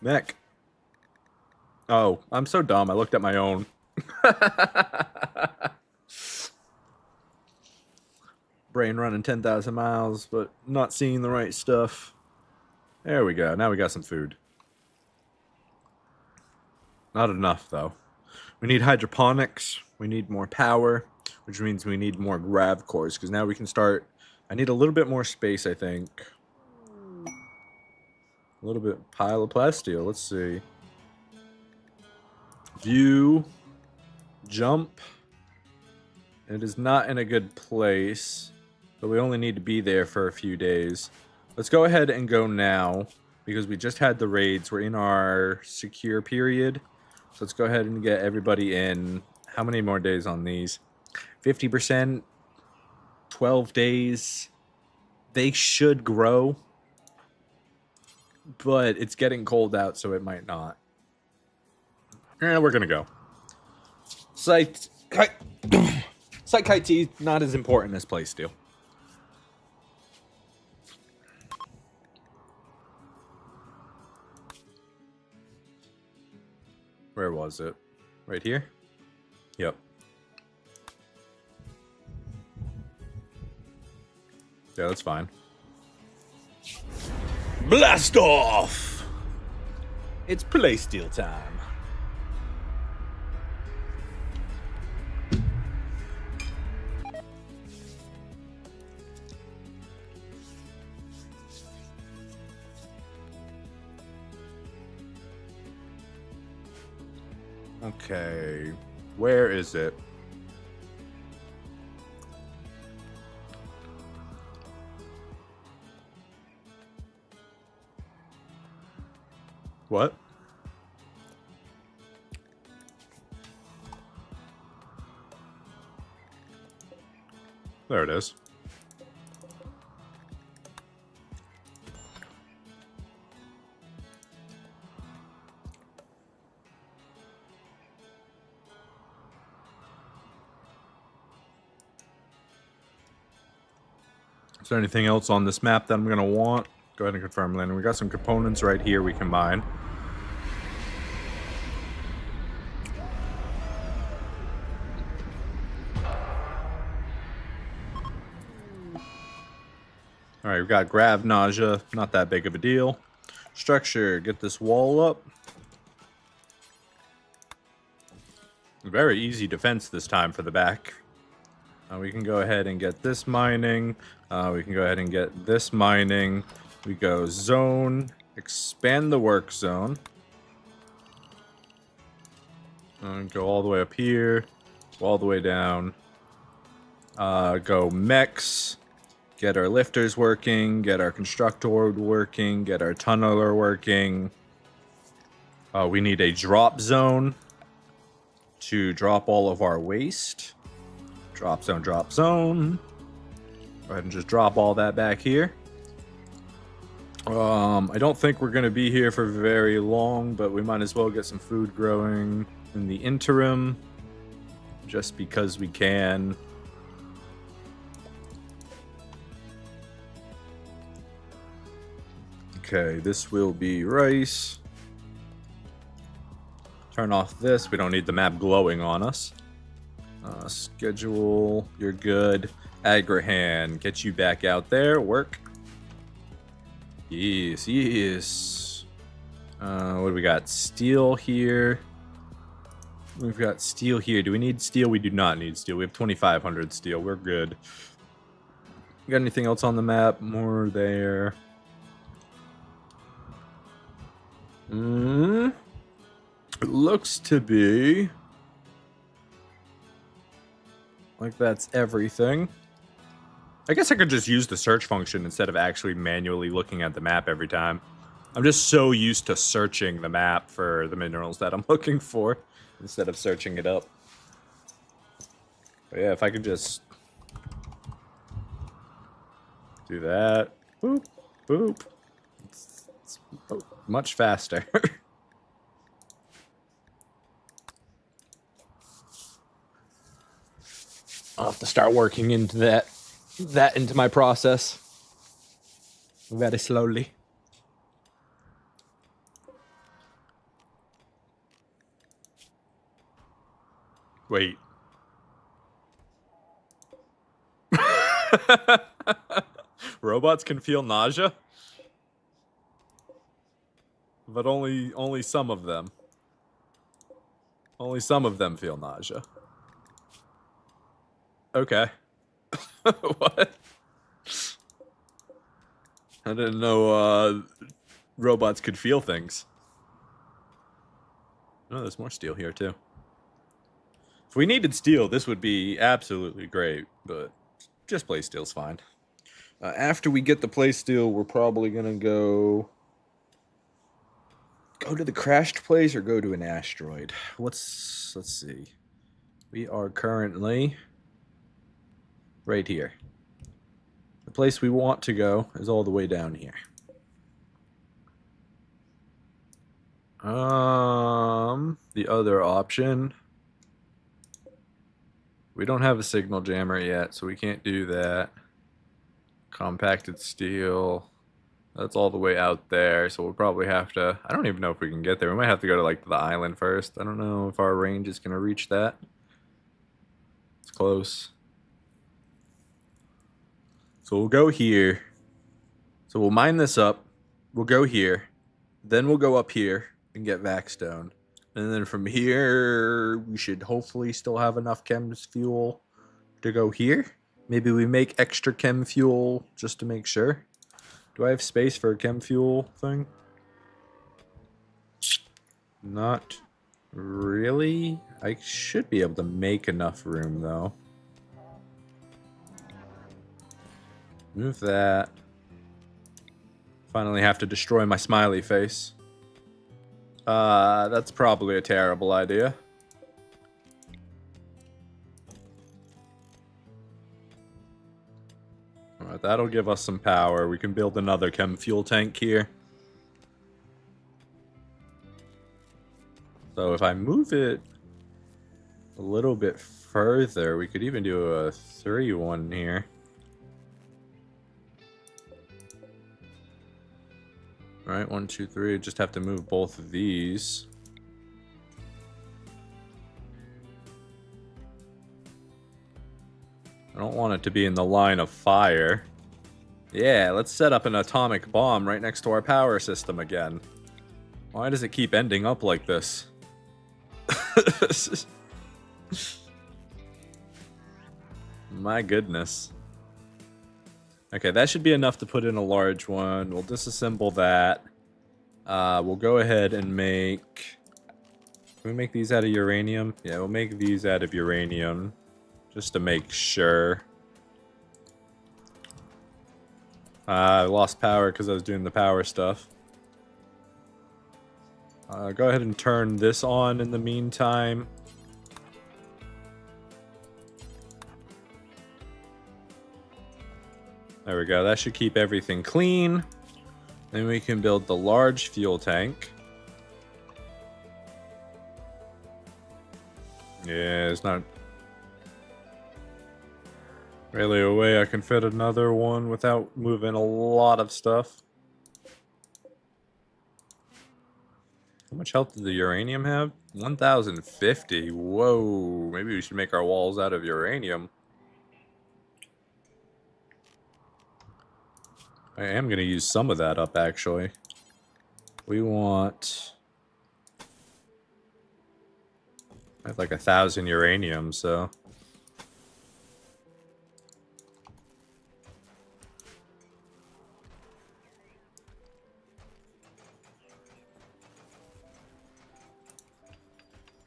[SPEAKER 1] Mech. Oh, I'm so dumb. I looked at my own. Brain running 10,000 miles, but not seeing the right stuff. There we go. Now we got some food. Not enough, though. We need hydroponics. We need more power, which means we need more grav cores, because now we can start... I need a little bit more space, I think. A little bit pile of plasteel. Let's see. View. Jump. It is not in a good place, but we only need to be there for a few days. Let's go ahead and go now, because we just had the raids. We're in our secure period. So let's go ahead and get everybody in. How many more days on these? 50%, 12 days. They should grow, but it's getting cold out, so it might not. We're gonna go. Site kite tea, not as important as playsteel. Where was it? Right here? Yep. Yeah, that's fine. Blast off! It's playsteel time. Okay, where is it? What? There it is. Is there anything else on this map that I'm going to want? Go ahead and confirm landing. We got some components right here we can mine. Alright, we've got grav nausea. Not that big of a deal. Structure. Get this wall up. Very easy defense this time for the back. We can go ahead and get this mining. We can go ahead and get this mining. We go zone. Expand the work zone. Go all the way up here. All the way down. Go mechs. Get our lifters working. Get our constructor working. Get our tunneler working. We need a drop zone to drop all of our waste. Drop zone, drop zone. Go ahead and just drop all that back here. I don't think we're going to be here for very long, but we might as well get some food growing in the interim. Just because we can. Okay, this will be rice. Turn off this. We don't need the map glowing on us. Schedule. You're good. Agrahan. Get you back out there. Work. Yes, yes. What do we got? Steel here. We've got steel here. Do we need steel? We do not need steel. We have 2,500 steel. We're good. Got anything else on the map? More there. It looks to be like that's everything. I guess I could just use the search function instead of actually manually looking at the map every time. I'm just so used to searching the map for the minerals that I'm looking for instead of searching it up. But yeah, if I could just do that. Boop, boop. It's much faster. I'll have to start working into that into my process very slowly. Wait. Robots can feel nausea? But only some of them. Only some of them feel nausea. Okay. What? I didn't know robots could feel things. Oh, there's more steel here too. If we needed steel, this would be absolutely great, but just play steel's fine. After we get the play steel, we're probably gonna go to the crashed place or go to an asteroid. Let's see. We are currently right here. The place we want to go is all the way down here. The other option. We don't have a signal jammer yet, so we can't do that. Compacted steel. That's all the way out there, so we'll probably have to... I don't even know if we can get there. We might have to go to, like, the island first. I don't know if our range is going to reach that. It's close. So we'll go here. So we'll mine this up. We'll go here. Then we'll go up here and get Vaxstone. And then from here, we should hopefully still have enough chem fuel to go here. Maybe we make extra chem fuel just to make sure. Do I have space for a chem fuel thing? Not really. I should be able to make enough room though. Move that. Finally have to destroy my smiley face. That's probably a terrible idea. Alright, that'll give us some power. We can build another chem fuel tank here. So if I move it a little bit further, we could even do a 3-1 here. Alright, 1, 2, 3. Just have to move both of these. I don't want it to be in the line of fire. Yeah, let's set up an atomic bomb right next to our power system again. Why does it keep ending up like this? My goodness. Okay, that should be enough to put in a large one. We'll disassemble that. We'll go ahead and make... Can we make these out of uranium? Yeah, we'll make these out of uranium. Just to make sure. I lost power because I was doing the power stuff. Go ahead and turn this on in the meantime. There we go. That should keep everything clean. Then we can build the large fuel tank. Yeah, it's not really a way I can fit another one without moving a lot of stuff. How much health did the uranium have? 1050. Whoa. Maybe we should make our walls out of uranium. I am going to use some of that up, actually. We want... I have like 1,000 uranium, so...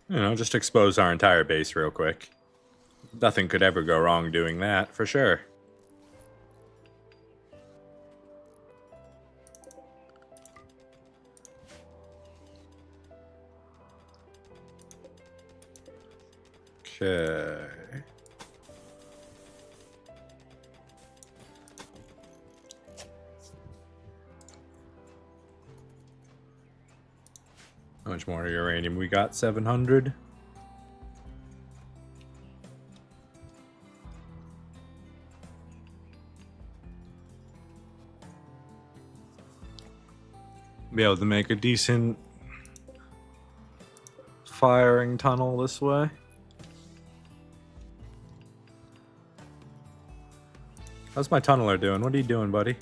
[SPEAKER 1] You know, just expose our entire base real quick. Nothing could ever go wrong doing that, for sure. Okay. How much more uranium we got? 700. Be able to make a decent firing tunnel this way. How's my tunneler doing? What are you doing, buddy?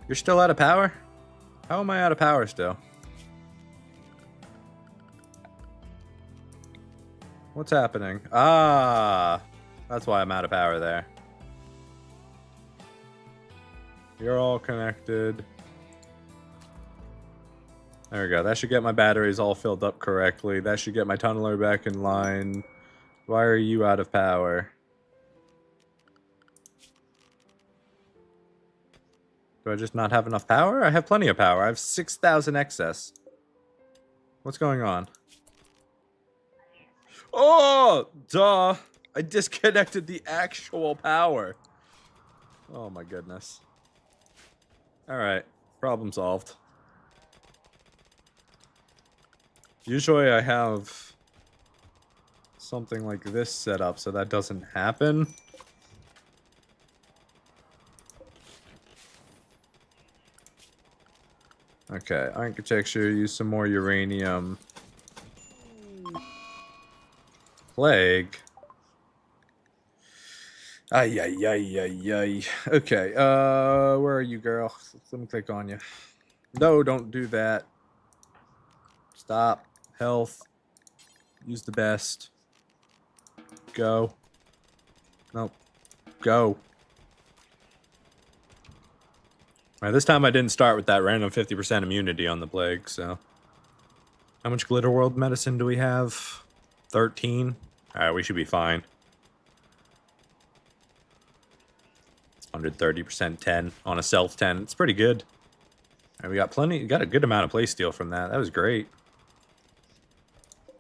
[SPEAKER 1] You're still out of power? How am I out of power still? What's happening? Ah, that's why I'm out of power there. You're all connected. There we go. That should get my batteries all filled up correctly. That should get my tunneler back in line. Why are you out of power? Do I just not have enough power? I have plenty of power. I have 6,000 excess. What's going on? Oh, duh. I disconnected the actual power. Oh my goodness. Alright, problem solved. Usually I have something like this set up so that doesn't happen. Okay, architecture, use some more uranium. Plague. Ay, ay, ay, ay, ay. Okay, where are you, girl? Let me click on you. No, don't do that. Stop. Health. Use the best. Go. Nope. Go. Alright, this time I didn't start with that random 50% immunity on the plague, so. How much Glitter World medicine do we have? 13? Alright, we should be fine. 130% 10 on a self 10. It's pretty good. And we got got a good amount of playsteel from that. That was great.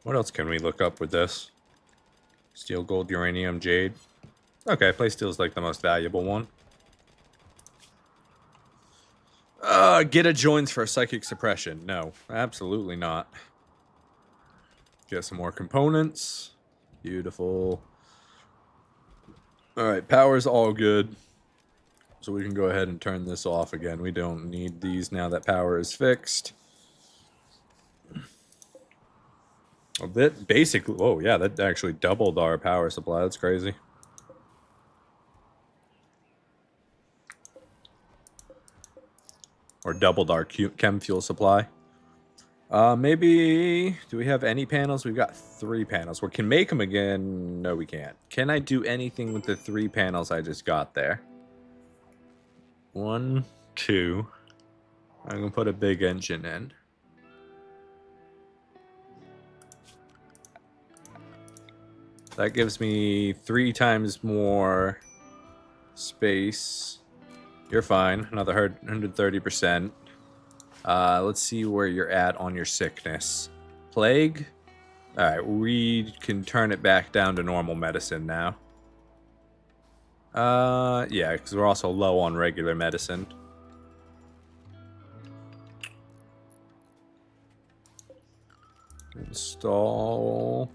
[SPEAKER 1] What else can we look up with this? Steel, gold, uranium, jade. Okay, playsteel is like the most valuable one. Get a joins for psychic suppression. No, absolutely not. Get some more components. Beautiful. Alright, power's all good. So we can go ahead and turn this off again. We don't need these now that power is fixed. A bit basically. Oh yeah, that actually doubled our power supply. That's crazy. Or doubled our chem fuel supply. Maybe. Do we have any panels? We've got 3 panels. We can make them again. No, we can't. Can I do anything with the 3 panels I just got there? 1, 2. I'm gonna put a big engine in. That gives me 3 times more space. You're fine. Another 130%. Let's see where you're at on your sickness. Plague? Alright, we can turn it back down to normal medicine now. Yeah, because we're also low on regular medicine. Install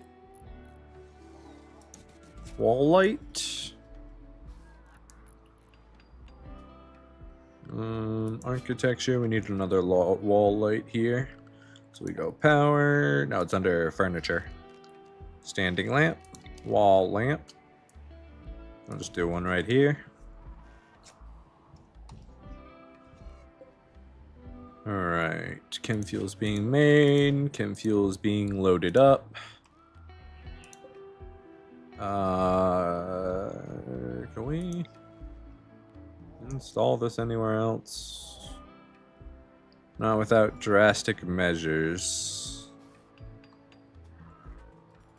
[SPEAKER 1] wall light. Architecture, we need another wall light here. So we go power. Now it's under furniture. Standing lamp, wall lamp. I'll just do one right here. Alright, chem fuel's being made. Chem fuel's being loaded up. Can we install this anywhere else? Not without drastic measures.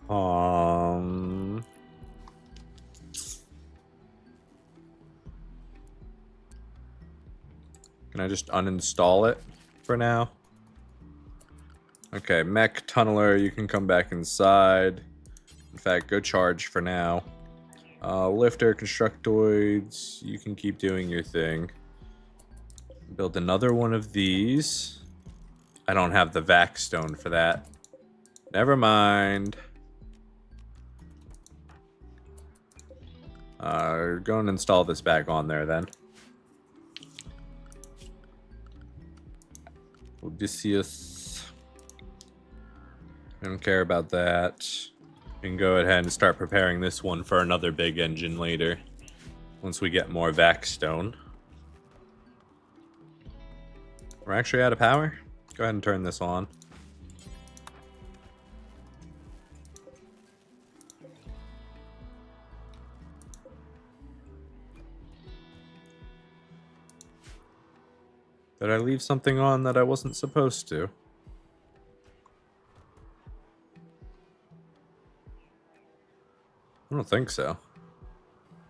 [SPEAKER 1] Can I just uninstall it for now? Okay, mech tunneler, you can come back inside. In fact, go charge for now. Lifter, constructoids, you can keep doing your thing. Build another one of these. I don't have the vac stone for that. Never mind. Go and install this back on there then. Odysseus. I don't care about that. We can go ahead and start preparing this one for another big engine later. Once we get more vac stone. We're actually out of power? Go ahead and turn this on. Did I leave something on that I wasn't supposed to? I don't think so.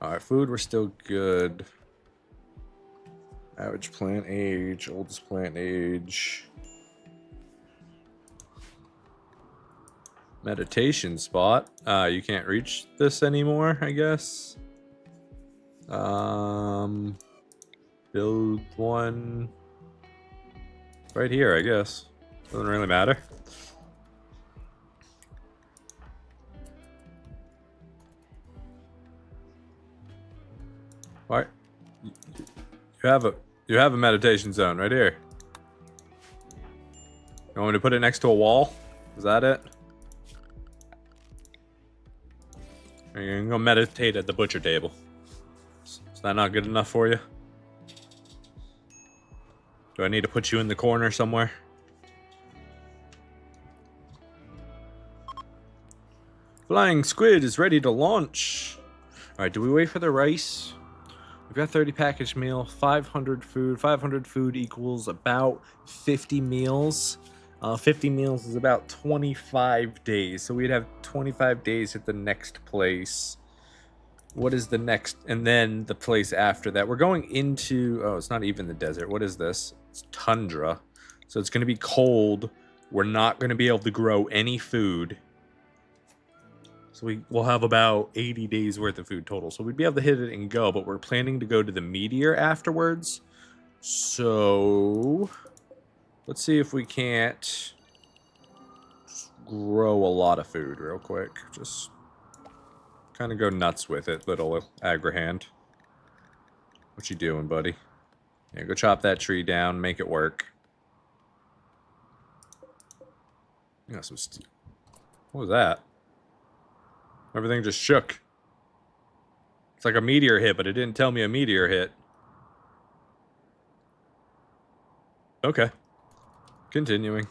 [SPEAKER 1] Alright, food, we're still good. Average plant age, oldest plant age. Meditation spot. You can't reach this anymore, I guess. Build one right here, I guess. Doesn't really matter. What? You have a meditation zone right here. You want me to put it next to a wall? Is that it? Or you can go meditate at the butcher table. that not good enough for you? Do I need to put you in the corner somewhere? Flying squid is ready to launch. All right, do we wait for the rice? We've got 30 package meal, 500 food. 500 food equals about 50 meals. 50 meals is about 25 days. So we'd have 25 days at the next place. What is the next? And then the place after that. We're going into... Oh, it's not even the desert. What is this? It's tundra. So it's going to be cold. We're not going to be able to grow any food. So we'll have about 80 days worth of food total. So we'd be able to hit it and go, but we're planning to go to the meteor afterwards. So let's see if we can't grow a lot of food real quick. Just kind of go nuts with it, little Agrahand. What you doing, buddy? Yeah, go chop that tree down, make it work. You got some what was that? Everything just shook. It's like a meteor hit, but it didn't tell me a meteor hit. Okay. Continuing.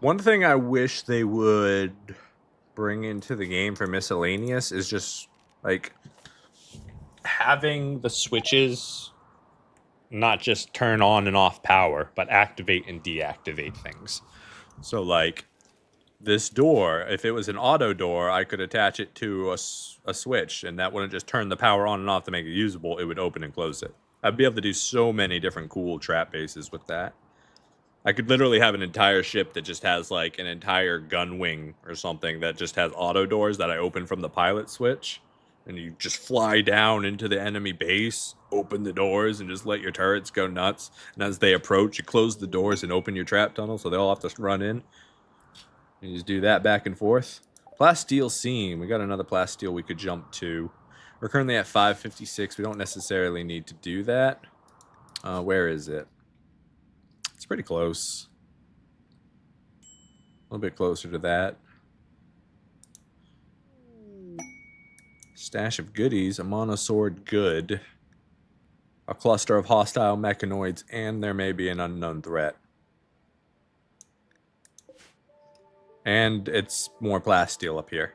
[SPEAKER 1] One thing I wish they would bring into the game for miscellaneous is just, like, having the switches not just turn on and off power, but activate and deactivate things. So, like, this door, if it was an auto door, I could attach it to a switch, and that wouldn't just turn the power on and off to make it usable. It would open and close it. I'd be able to do so many different cool trap bases with that. I could literally have an entire ship that just has, like, an entire gun wing or something that just has auto doors that I open from the pilot switch. And you just fly down into the enemy base, open the doors, and just let your turrets go nuts. And as they approach, you close the doors and open your trap tunnel, so they all have to run in. You just do that back and forth. Plasteel Seam. We got another Plasteel we could jump to. We're currently at 556. We don't necessarily need to do that. Where is it? It's pretty close. A little bit closer to that. Stash of goodies, a monosword good, a cluster of hostile mechanoids, and there may be an unknown threat. And it's more plasteel up here.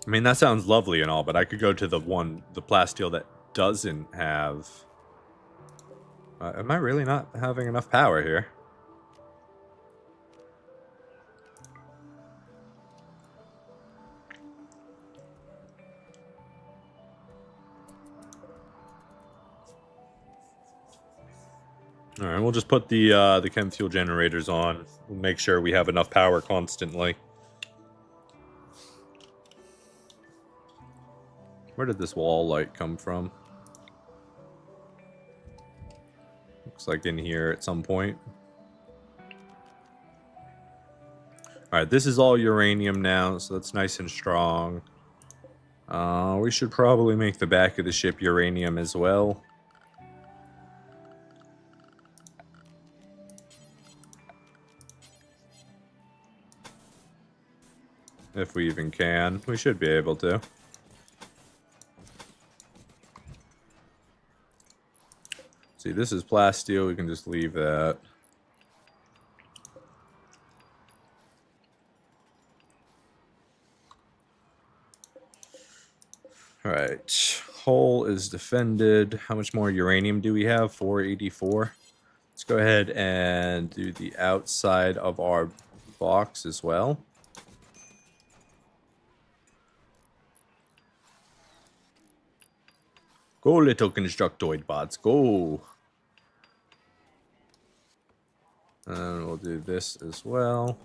[SPEAKER 1] I mean, that sounds lovely and all, but I could go to the plasteel that doesn't have... am I really not having enough power here? All right, we'll just put the chem fuel generators on. We'll make sure we have enough power constantly. Where did this wall light come from? Looks like in here at some point. All right, this is all uranium now, so that's nice and strong. We should probably make the back of the ship uranium as well. If we even can. We should be able to. See, this is plasteel. We can just leave that. Alright. Hull is defended. How much more uranium do we have? 484. Let's go ahead and do the outside of our box as well. Go, little constructoid bots, go! And we'll do this as well.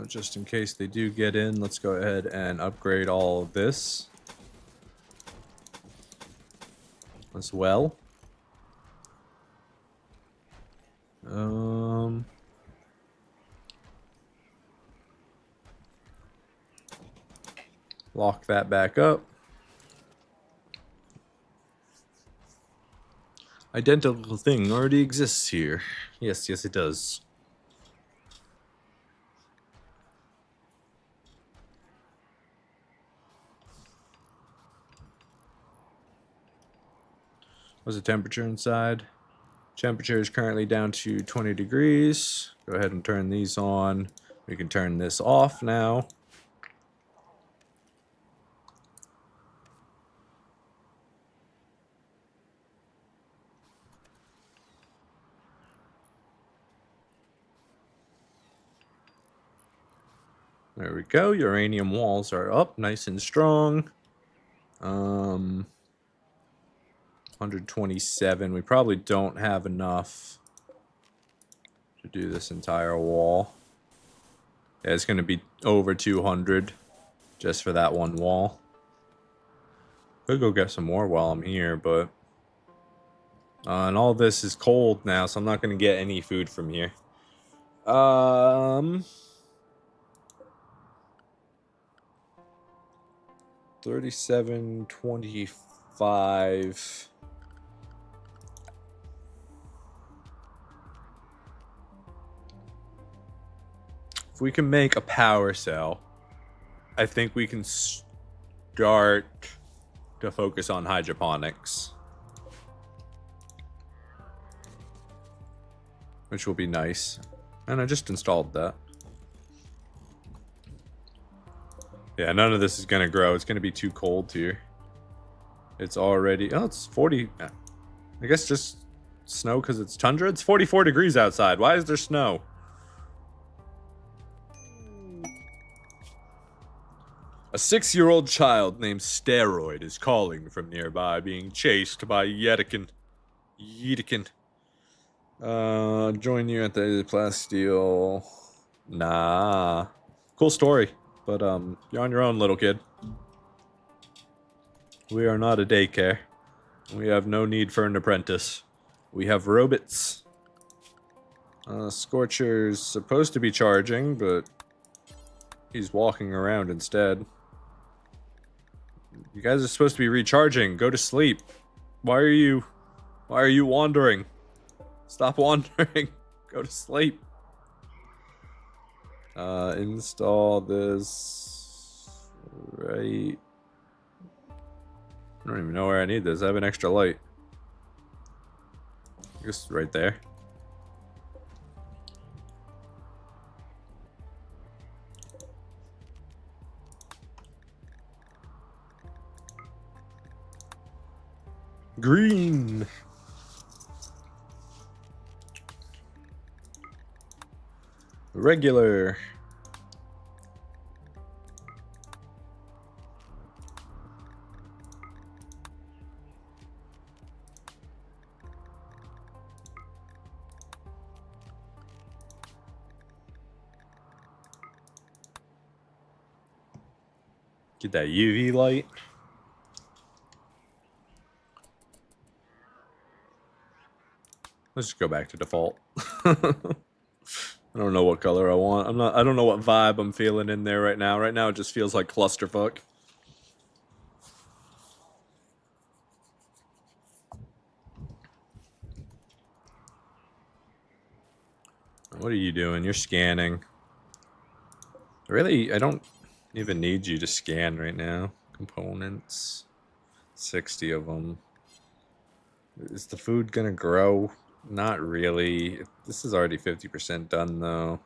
[SPEAKER 1] Just in case they do get in, let's go ahead and upgrade all of this as well. Lock that back up. Identical thing already exists here. Yes, yes, it does. What's the temperature inside? Temperature is currently down to 20 degrees. Go ahead and turn these on. We can turn this off now. There we go. Uranium walls are up, nice and strong. 127. We probably don't have enough to do this entire wall. Yeah, it's going to be over 200 just for that one wall. Could go get some more while I'm here, but... and all this is cold now, so I'm not going to get any food from here. 37.25. If we can make a power cell, I think we can start to focus on hydroponics, which will be nice. And I just installed that. Yeah, none of this is going to grow. It's going to be too cold here. It's already... Oh, it's 40... I guess just snow because it's tundra. It's 44 degrees outside. Why is there snow? A 6-year-old child named Steroid is calling from nearby, being chased by Yedekin. Join you at the Plasteel. Nah. Cool story. But, you're on your own, little kid. We are not a daycare. We have no need for an apprentice. We have robots. Scorcher's supposed to be charging, but he's walking around instead. You guys are supposed to be recharging. Go to sleep. Why are you wandering? Stop wandering. Go to sleep. Install this right. I don't even know where I need this. I have an extra light. Just right there. Green. Regular. Get that UV light. Let's just go back to default. I don't know what color I want. I don't know what vibe I'm feeling in there right now. Right now it just feels like clusterfuck. What are you doing? You're scanning. Really, I don't even need you to scan right now. Components. 60 of them. Is the food gonna grow? Not really. This is already 50% done, though.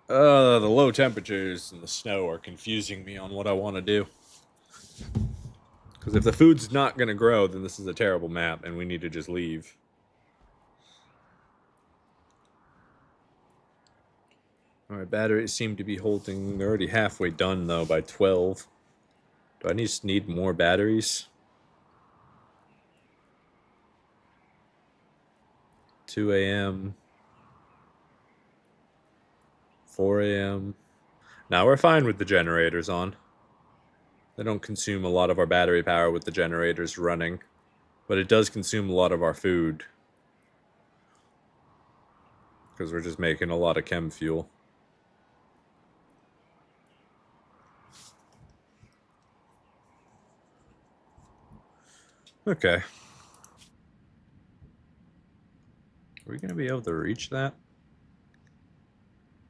[SPEAKER 1] The low temperatures and the snow are confusing me on what I want to do. Because if the food's not going to grow, then this is a terrible map, and we need to just leave. Alright, batteries seem to be holding... They're already halfway done, though, by 12. Do I just need more batteries? 2 a.m. 4 a.m. Now we're fine with the generators on. They don't consume a lot of our battery power with the generators running. But it does consume a lot of our food. because we're just making a lot of chem fuel. Okay. Are we going to be able to reach that?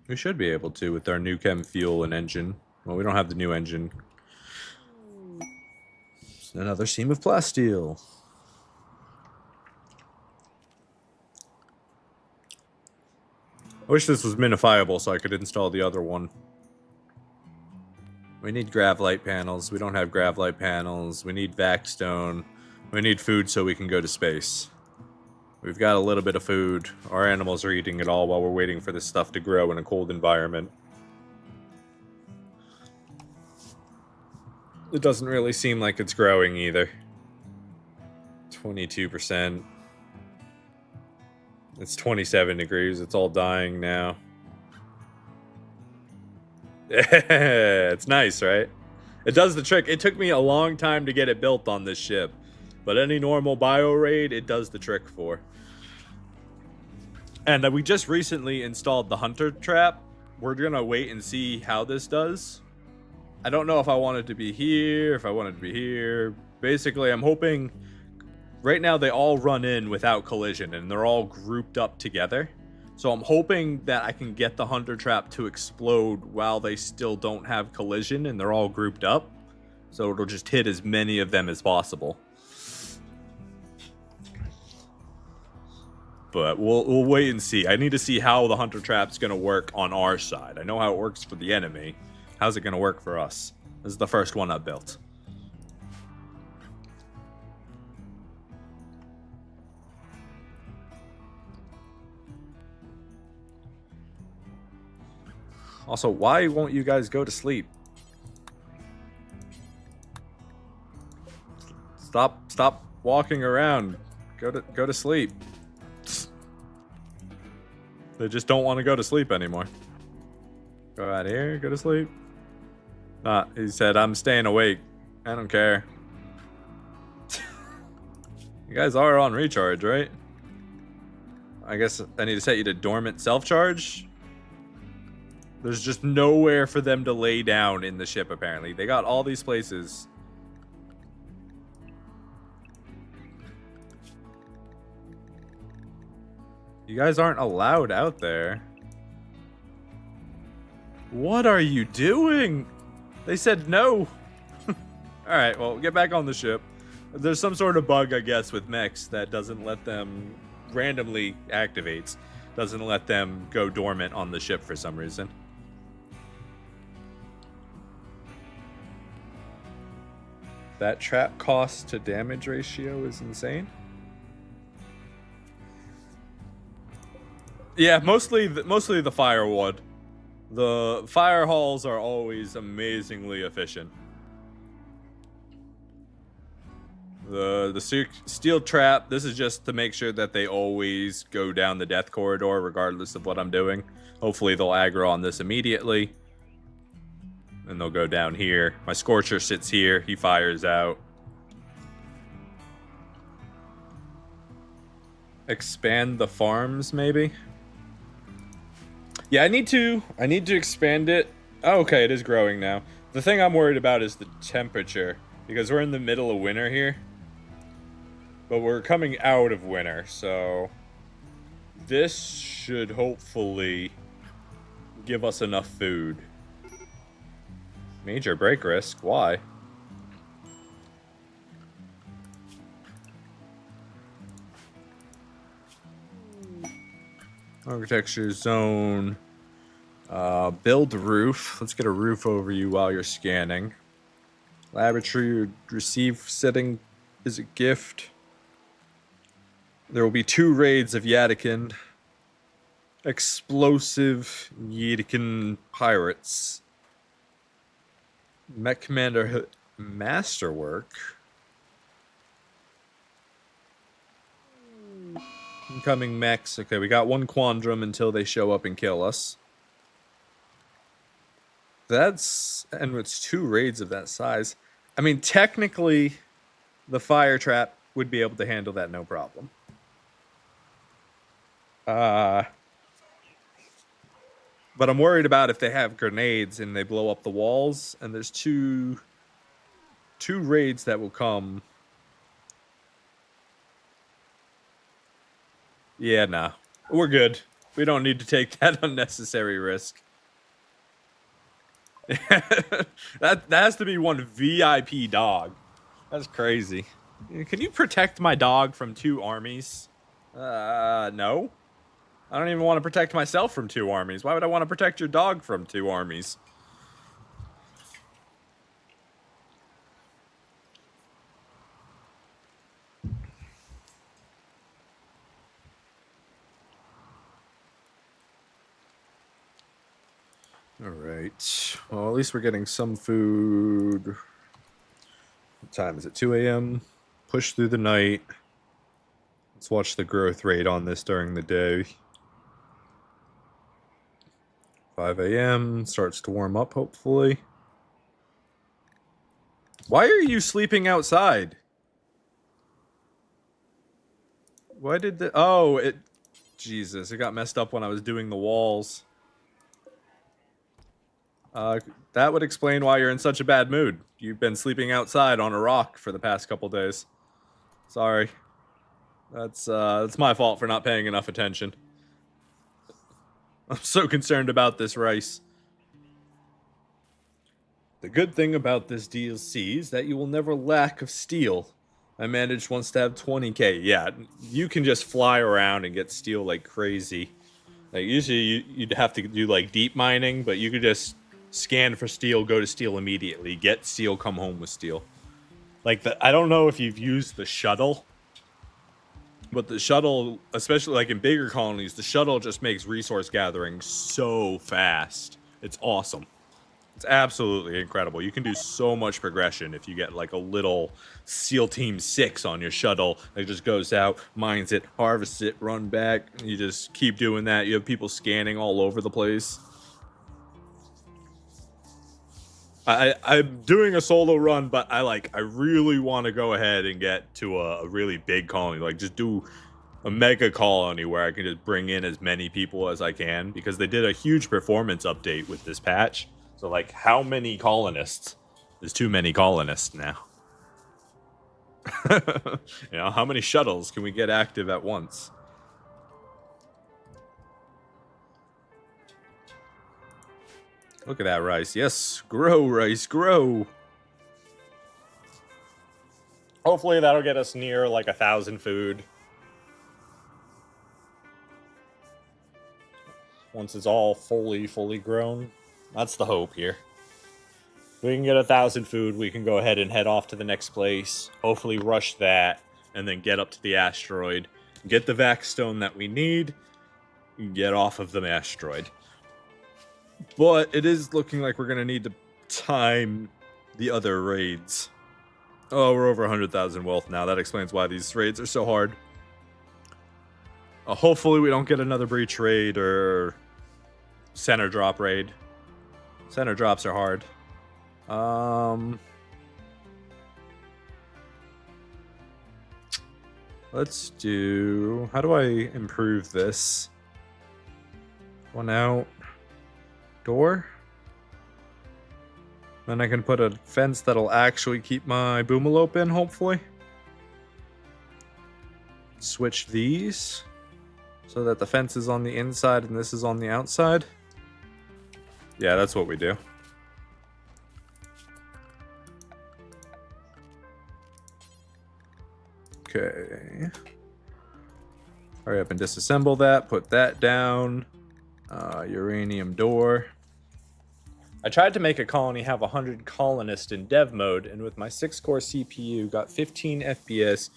[SPEAKER 1] We should be able to with our new chem fuel and engine. Well, we don't have the new engine. Another seam of plasteel. I wish this was minifiable so I could install the other one. We need gravlite panels. We don't have gravlite panels. We need vac stone. We need food so we can go to space. We've got a little bit of food. Our animals are eating it all while we're waiting for this stuff to grow in a cold environment. It doesn't really seem like it's growing either. 22%. It's 27 degrees. It's all dying now. It's nice, right? It does the trick. It took me a long time to get it built on this ship. But any normal bio raid, it does the trick for. And we just recently installed the hunter trap. We're going to wait and see how this does. I don't know if I want it to be here, if I want it to be here. Basically, I'm hoping... Right now, they all run in without collision, and they're all grouped up together. So I'm hoping that I can get the hunter trap to explode while they still don't have collision, and they're all grouped up. So it'll just hit as many of them as possible. But we'll wait and see. I need to see how the hunter trap's going to work on our side. I know how it works for the enemy. How's it going to work for us? This is the first one I built. Also, why won't you guys go to sleep? Stop walking around. Go to sleep. They just don't want to go to sleep anymore. Go out here, go to sleep. Nah, he said, I'm staying awake. I don't care. You guys are on recharge, right? I guess I need to set you to dormant self-charge. There's just nowhere for them to lay down in the ship, apparently. They got all these places. You guys aren't allowed out there. What are you doing? They said no. Alright, well, get back on the ship. There's some sort of bug, I guess, with mechs that doesn't let them... randomly activates. Doesn't let them go dormant on the ship for some reason. That trap cost to damage ratio is insane. Yeah, mostly the firewood. The fire halls are always amazingly efficient. The steel trap, this is just to make sure that they always go down the death corridor regardless of what I'm doing. Hopefully they'll aggro on this immediately. And they'll go down here. My Scorcher sits here. He fires out. Expand the farms, maybe? Yeah, I need to expand it. Oh, okay, it is growing now. The thing I'm worried about is the temperature. Because we're in the middle of winter here. But we're coming out of winter, so... This should hopefully give us enough food. Major break risk? Why? Architecture zone. Build roof. Let's get a roof over you while you're scanning. Laboratory receive setting is a gift. There will be 2 raids of Yadikin. Explosive Yadikin pirates. Mech Commander Masterwork. Incoming mechs. Okay, we got 1 quandrum until they show up and kill us. That's... and it's 2 raids of that size. I mean, technically, the fire trap would be able to handle that no problem. But I'm worried about if they have grenades and they blow up the walls. And there's two raids that will come. Yeah, nah. We're good. We don't need to take that unnecessary risk. that has to be one VIP dog. That's crazy. Can you protect my dog from 2 armies? No. I don't even want to protect myself from 2 armies. Why would I want to protect your dog from 2 armies? All right. Well, at least we're getting some food. What time is it? 2 a.m. Push through the night. Let's watch the growth rate on this during the day. 5 a.m. Starts to warm up, hopefully. Why are you sleeping outside? Why did the... Oh, it... Jesus, it got messed up when I was doing the walls. That would explain why you're in such a bad mood. You've been sleeping outside on a rock for the past couple days. Sorry. That's my fault for not paying enough attention. I'm so concerned about this rice. The good thing about this DLC is that you will never lack of steel. I managed once to have 20k. Yeah, you can just fly around and get steel like crazy. Like usually you'd have to do like deep mining, but you could just scan for steel, go to steel immediately, get steel, come home with steel. Like I don't know if you've used the shuttle, but the shuttle, especially like in bigger colonies, the shuttle just makes resource gathering so fast. It's awesome. It's absolutely incredible. You can do so much progression if you get like a little SEAL Team 6 on your shuttle that just goes out, mines it, harvests it, run back. You just keep doing that. You have people scanning all over the place. I'm doing a solo run, but I really want to go ahead and get to a really big colony. Like just do a mega colony where I can just bring in as many people as I can, because they did a huge performance update with this patch. So, like, how many colonists? There's too many colonists now. You know, how many shuttles can we get active at once? Look at that rice. Yes, grow, rice, grow. Hopefully that'll get us near, like, 1,000 food. Once it's all fully grown. That's the hope here. If we can get 1,000 food, we can go ahead and head off to the next place. Hopefully rush that, and then get up to the asteroid. Get the Vac Stone that we need, and get off of the asteroid. But it is looking like we're going to need to time the other raids. Oh, we're over 100,000 wealth now. That explains why these raids are so hard. Hopefully we don't get another breach raid or center drop raid. Center drops are hard. Let's do... How do I improve this? One out. Door. Then I can put a fence that'll actually keep my boomalope in, hopefully. Switch these so that the fence is on the inside and this is on the outside. Yeah, that's what we do. Okay. Hurry up and disassemble that. Put that down. Uranium door. I tried to make a colony have 100 colonists in dev mode, and with my 6-core CPU, got 15 FPS,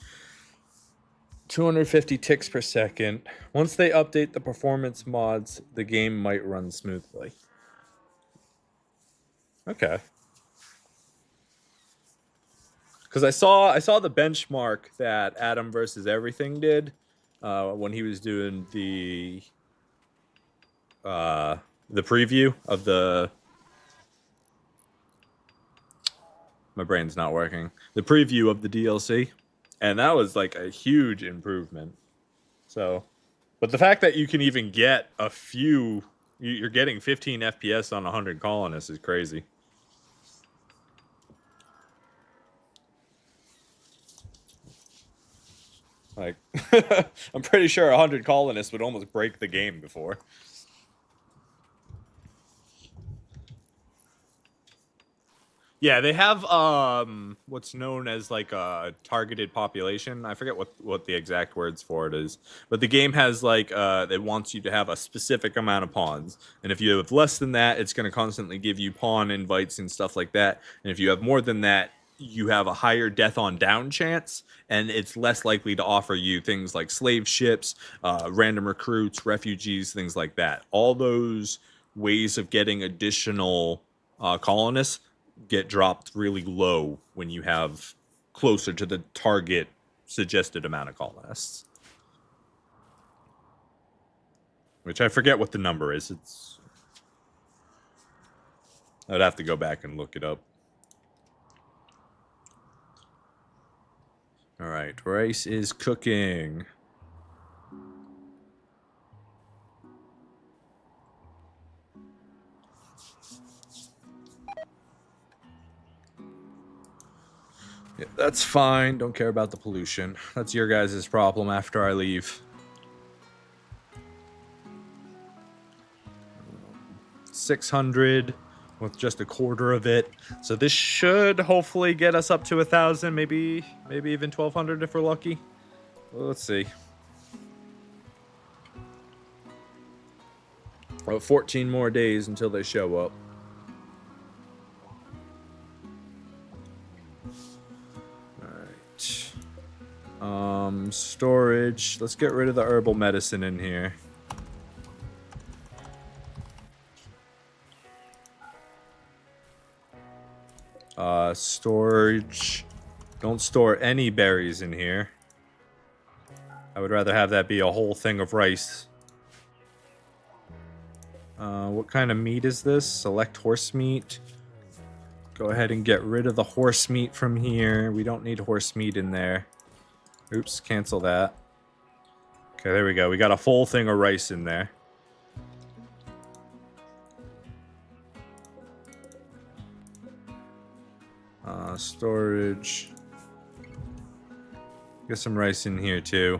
[SPEAKER 1] 250 ticks per second. Once they update the performance mods, the game might run smoothly. Okay. Because I saw the benchmark that Adam versus Everything did when he was doing the preview of the... My brain's not working. The preview of the DLC. And that was like a huge improvement. So, but the fact that you can even get a few, You're getting 15 FPS on 100 colonists is crazy. Like, I'm pretty sure 100 colonists would almost break the game before. Yeah, they have what's known as like a targeted population. I forget what the exact words for it is, but the game has like it wants you to have a specific amount of pawns, and if you have less than that, it's going to constantly give you pawn invites and stuff like that. And if you have more than that, you have a higher death on down chance, and it's less likely to offer you things like slave ships, random recruits, refugees, things like that. All those ways of getting additional colonists get dropped really low when you have closer to the target suggested amount of colonists. Which I forget what the number is. I'd have to go back and look it up. All right, rice is cooking. Yeah, that's fine. Don't care about the pollution. That's your guys' problem after I leave. 600 with just a quarter of it. So this should hopefully get us up to 1,000, maybe even 1,200 if we're lucky. Well, let's see. 14 more days until they show up. Storage. Let's get rid of the herbal medicine in here. Storage. Don't store any berries in here. I would rather have that be a whole thing of rice. What kind of meat is this? Select horse meat. Go ahead and get rid of the horse meat from here. We don't need horse meat in there. Oops, cancel that. Okay, there we go. We got a full thing of rice in there. Storage. Get some rice in here too.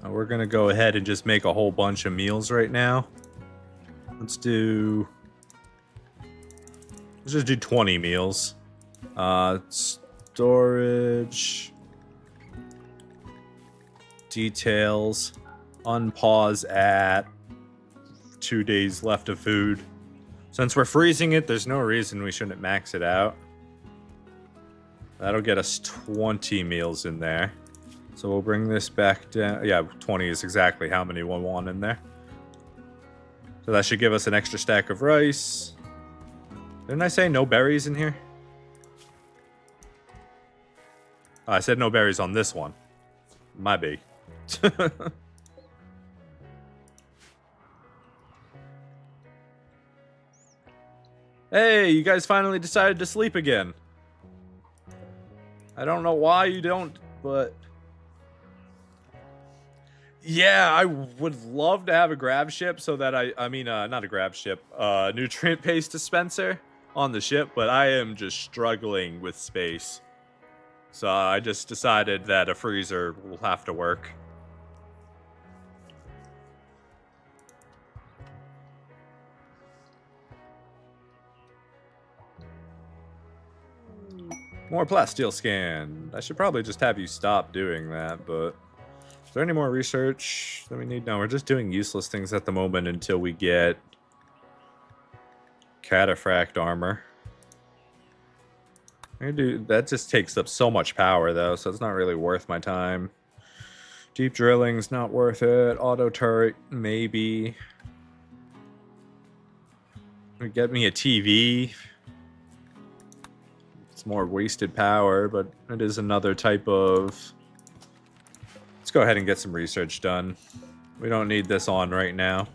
[SPEAKER 1] We're gonna go ahead and just make a whole bunch of meals right now. Let's just do 20 meals. Storage. Details. Unpause at 2 days left of food. Since we're freezing it, there's no reason we shouldn't max it out. That'll get us 20 meals in there. So we'll bring this back down. Yeah, 20 is exactly how many we'll want in there. So that should give us an extra stack of rice. Didn't I say no berries in here? Oh, I said no berries on this one. My bad. Hey, you guys finally decided to sleep again. I don't know why you don't, but... Yeah, I would love to have a grab ship so that not a grab ship, nutrient paste dispenser on the ship, but I am just struggling with space. So I just decided that a freezer will have to work. More plasteel scan. I should probably just have you stop doing that, but... Is there any more research that we need? No, we're just doing useless things at the moment until we get... Cataphract armor. That just takes up so much power, though, so it's not really worth my time. Deep drilling's not worth it. Auto turret, maybe. Get me a TV. It's more wasted power, but it is another type of... Let's go ahead and get some research done. We don't need this on right now.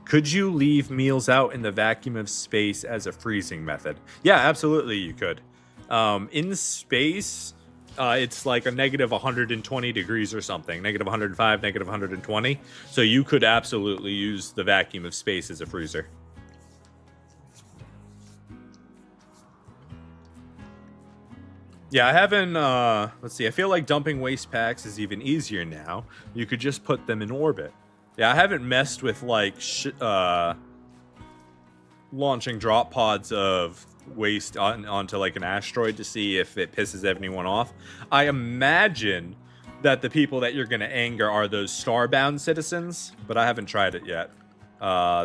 [SPEAKER 1] Could you leave meals out in the vacuum of space as a freezing method? Yeah, absolutely you could. In space, It's like a negative 120 degrees or something, negative 105, negative 120. So you could absolutely use the vacuum of space as a freezer. Yeah, I haven't, let's see, I feel like dumping waste packs is even easier now. You could just put them in orbit. Yeah, I haven't messed with, like, launching drop pods of waste onto, like, an asteroid to see if it pisses anyone off. I imagine that the people that you're going to anger are those starbound citizens, but I haven't tried it yet.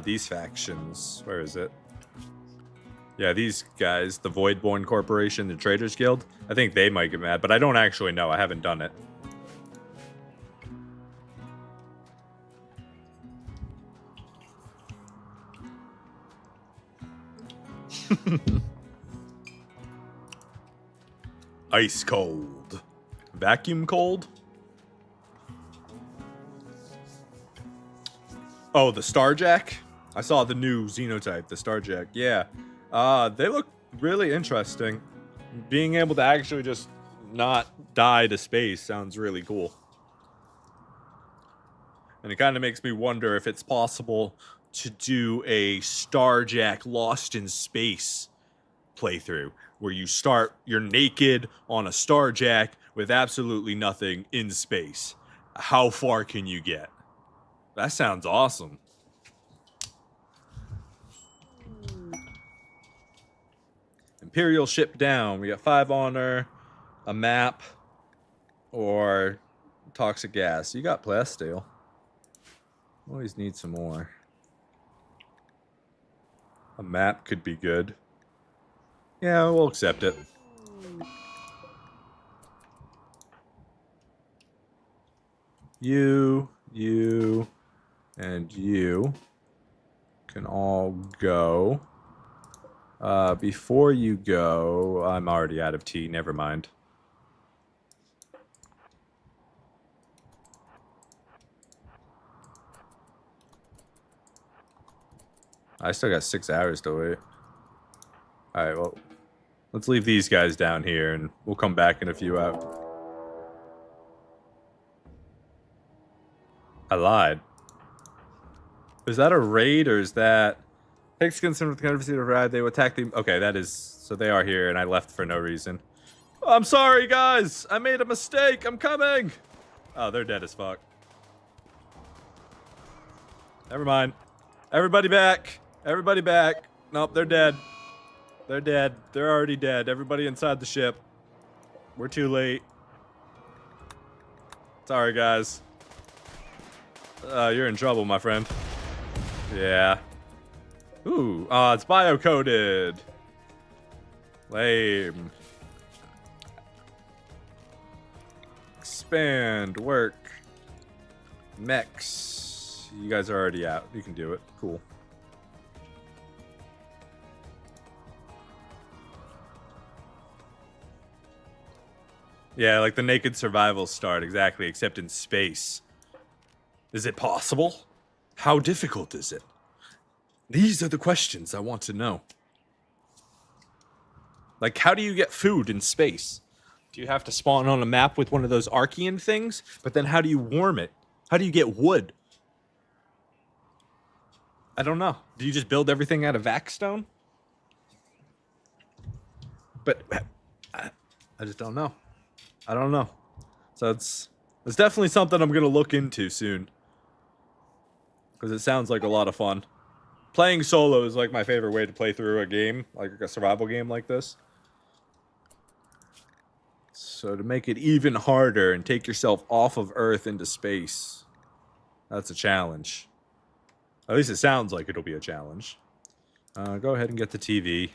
[SPEAKER 1] These factions, where is it? Yeah, these guys, the Voidborn Corporation, the Traders Guild, I think they might get mad, but I don't actually know. I haven't done it. Ice cold. Vacuum cold? Oh, the Starjack? I saw the new Xenotype, the Starjack. Yeah. They look really interesting. Being able to actually just not die to space sounds really cool. And it kind of makes me wonder if it's possible to do a Starjack Lost in Space playthrough, where you're naked on a Starjack with absolutely nothing in space. How far can you get? That sounds awesome. Imperial ship down. We got 5 honor, a map, or toxic gas. You got plasteel. Always need some more. A map could be good. Yeah, we'll accept it. You, and you can all go. Before you go, I'm already out of tea, never mind. I still got 6 hours to wait. Alright, well, let's leave these guys down here, and we'll come back in a few hours. I lied. Is that a raid, or is that... Takes concern with the courtesy to ride, they will attack the... Okay, that is... So they are here, and I left for no reason. Oh, I'm sorry, guys! I made a mistake! I'm coming! Oh, they're dead as fuck. Never mind. Everybody back! Everybody back! Nope, they're dead. They're dead. They're already dead. Everybody inside the ship. We're too late. Sorry, guys. You're in trouble, my friend. Yeah. Ooh, it's bio-coded. Lame. Expand, work. Mechs. You guys are already out. You can do it. Cool. Yeah, like the naked survival start, exactly, except in space. Is it possible? How difficult is it? These are the questions I want to know. Like, how do you get food in space? Do you have to spawn on a map with one of those Archean things? But then how do you warm it? How do you get wood? I don't know. Do you just build everything out of vac-stone? But I just don't know. I don't know. So it's definitely something I'm going to look into soon. Because it sounds like a lot of fun. Playing solo is like my favorite way to play through a game, like a survival game like this. So to make it even harder and take yourself off of Earth into space, that's a challenge. At least it sounds like it'll be a challenge. Go ahead and get the TV.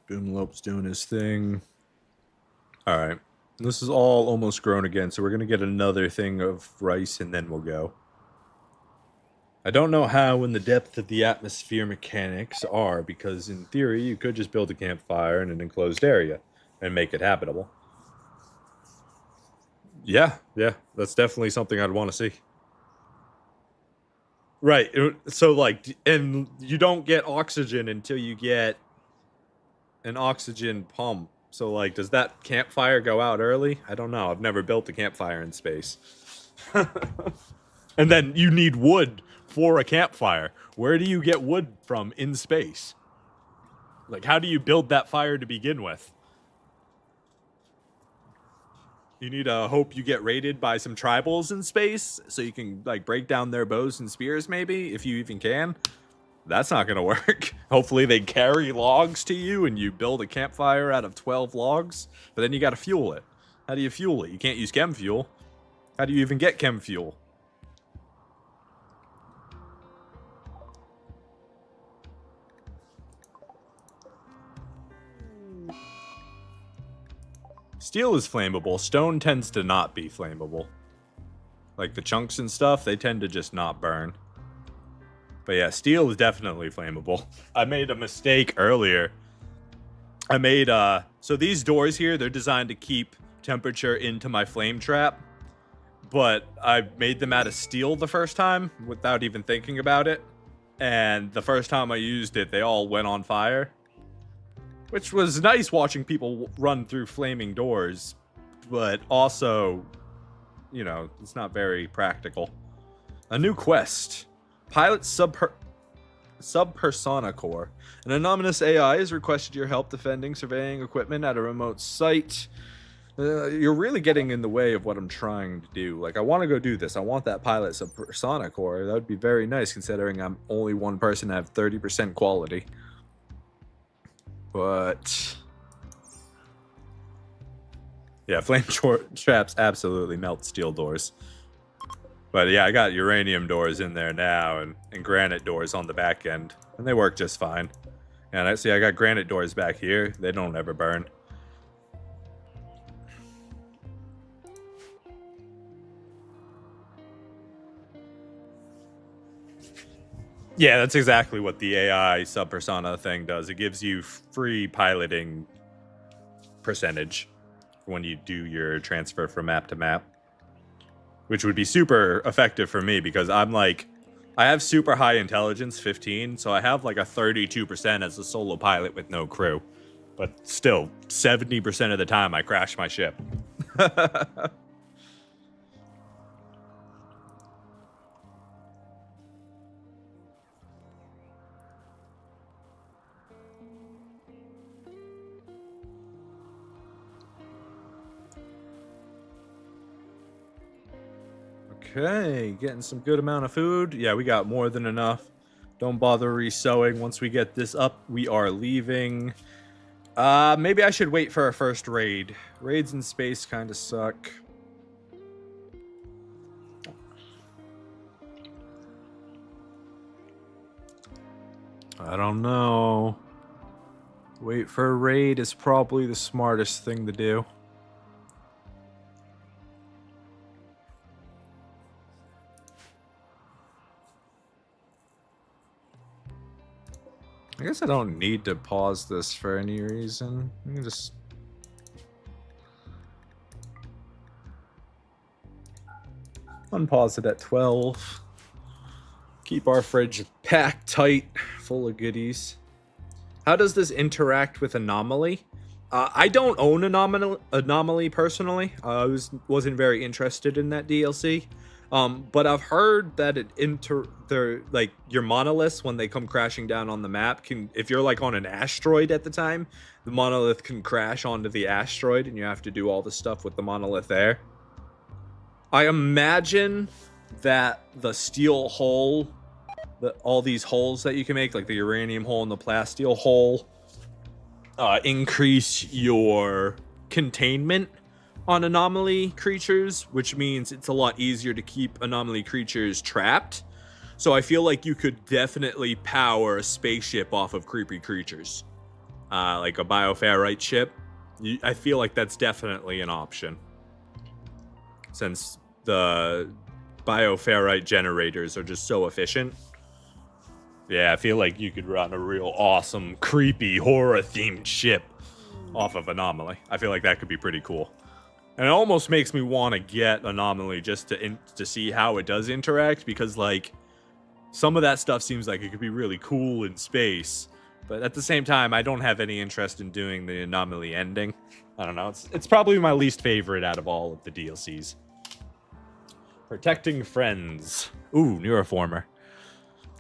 [SPEAKER 1] Boomlope's doing his thing. Alright. This is all almost grown again, so we're going to get another thing of rice and then we'll go. I don't know how in the depth of the atmosphere mechanics are, because in theory you could just build a campfire in an enclosed area and make it habitable. Yeah, that's definitely something I'd want to see. Right. So like, and you don't get oxygen until you get an oxygen pump. So like, does that campfire go out early? I don't know. I've never built a campfire in space. And then you need wood for a campfire. Where do you get wood from in space? Like, how do you build that fire to begin with? You need to hope you get raided by some tribals in space so you can like break down their bows and spears, maybe, if you even can. That's not gonna work. Hopefully they carry logs to you and you build a campfire out of 12 logs, but then you gotta fuel it. How do you fuel it? You can't use chem fuel. How do you even get chem fuel? Steel is flammable. Stone tends to not be flammable. Like the chunks and stuff, they tend to just not burn. But yeah, steel is definitely flammable. I made a mistake earlier. I made, so these doors here, they're designed to keep temperature into my flame trap. But I made them out of steel the first time without even thinking about it. And the first time I used it, they all went on fire. Which was nice watching people run through flaming doors. But also, you know, it's not very practical. A new quest. Pilot Subpersona Core. An anonymous AI has requested your help defending surveying equipment at a remote site. You're really getting in the way of what I'm trying to do. Like, I want to go do this. I want that Pilot Subpersona Core. That would be very nice, considering I'm only one person and have 30% quality. But yeah, flame traps absolutely melt steel doors. But yeah, I got uranium doors in there now and granite doors on the back end, and they work just fine. And I see I got granite doors back here. They don't ever burn. Yeah, that's exactly what the AI Subpersona thing does. It gives you free piloting percentage when you do your transfer from map to map. Which would be super effective for me because I'm like, I have super high intelligence, 15, so I have like a 32% as a solo pilot with no crew. But still, 70% of the time I crash my ship. Okay, getting some good amount of food. Yeah, we got more than enough. Don't bother resewing. Once we get this up, we are leaving. Maybe I should wait for our first raid. Raids in space kind of suck. I don't know. Wait for a raid is probably the smartest thing to do. I guess I don't need to pause this for any reason. I can just... unpause it at 12. Keep our fridge packed tight, full of goodies. How does this interact with Anomaly? I don't own Anomaly personally. I wasn't very interested in that DLC. But I've heard that like your monoliths, when they come crashing down on the map, if you're like on an asteroid at the time, the monolith can crash onto the asteroid and you have to do all the stuff with the monolith there. I imagine that the steel hole, all these holes that you can make, like the uranium hole and the plasteel hole, increase your containment on anomaly creatures, which means it's a lot easier to keep anomaly creatures trapped. So I feel like you could definitely power a spaceship off of creepy creatures, like a bioferrite ship. I feel like that's definitely an option, since the bioferrite generators are just so efficient. Yeah, I feel like you could run a real awesome, creepy, horror-themed ship off of Anomaly. I feel like that could be pretty cool. And it almost makes me want to get Anomaly just to see how it does interact, because, like, some of that stuff seems like it could be really cool in space. But at the same time, I don't have any interest in doing the Anomaly ending. I don't know. It's probably my least favorite out of all of the DLCs. Protecting friends. Ooh, Neuroformer.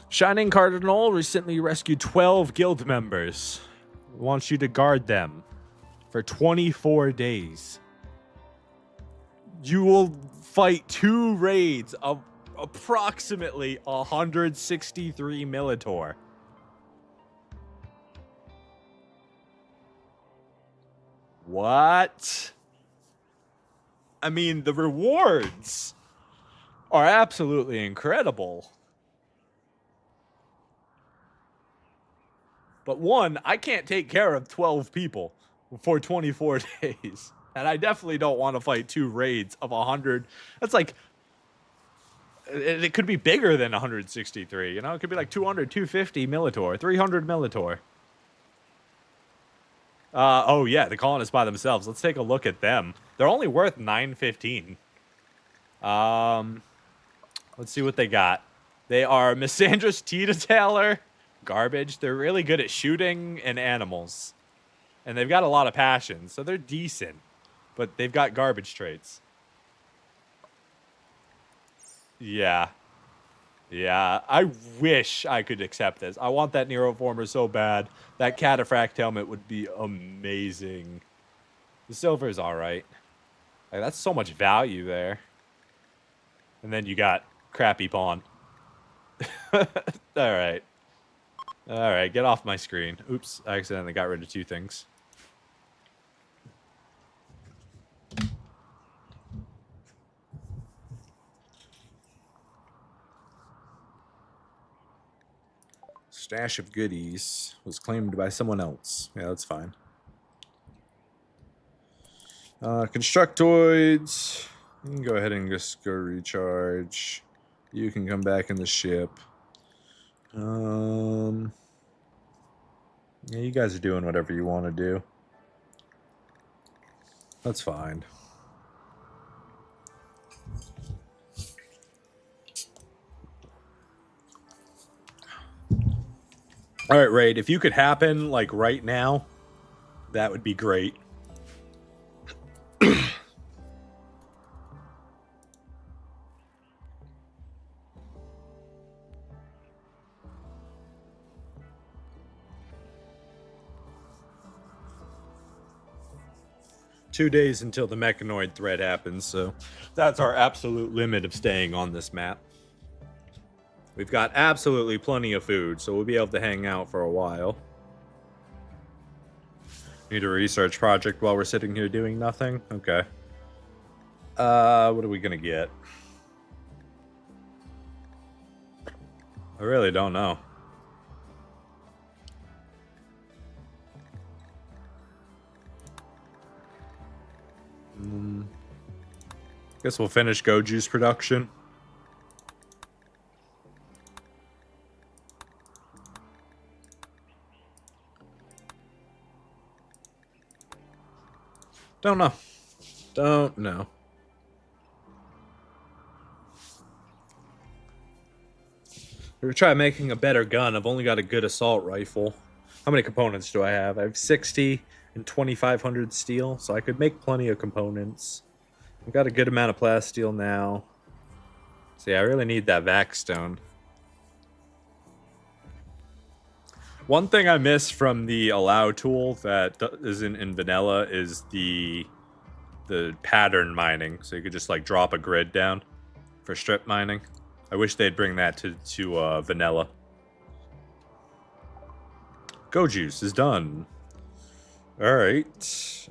[SPEAKER 1] Shining Cardinal recently rescued 12 guild members. Wants you to guard them for 24 days. You will fight 2 raids of approximately 163 Militor. What? I mean, the rewards are absolutely incredible. But one, I can't take care of 12 people for 24 days. And I definitely don't want to fight 2 raids of 100. That's like, it could be bigger than 163, you know? It could be like 200, 250 Militor, 300 Militor. Oh yeah, the colonists by themselves. Let's take a look at them. They're only worth 915. Let's see what they got. They are Misandrous Teetotailer. Garbage. They're really good at shooting and animals. And they've got a lot of passion, so they're decent. But they've got garbage traits. Yeah. Yeah, I wish I could accept this. I want that Neuroformer so bad. That Cataphract helmet would be amazing. The silver is alright. Like, that's so much value there. And then you got crappy pawn. Alright. Alright, get off my screen. Oops, I accidentally got rid of 2 things. Stash of goodies was claimed by someone else. Yeah, that's fine. Constructoids. You can go ahead and just go recharge. You can come back in the ship. Yeah, you guys are doing whatever you want to do. That's fine. Alright, Raid, if you could happen, like, right now, that would be great. Two days until the mechanoid threat happens, so that's our absolute limit of staying on this map. We've got absolutely plenty of food, so we'll be able to hang out for a while. Need a research project while we're sitting here doing nothing? Okay. What are we gonna get? I really don't know. Guess we'll finish Goju's production. Don't know. Don't know. We're gonna try making a better gun. I've only got a good assault rifle. How many components do I have? I have 60 and 2,500 steel, so I could make plenty of components. I've got a good amount of plasteel now. So yeah, I really need that vac stone. One thing I miss from the allow tool that isn't in vanilla is the pattern mining. So you could just like drop a grid down for strip mining. I wish they'd bring that to vanilla. Go juice is done. All right.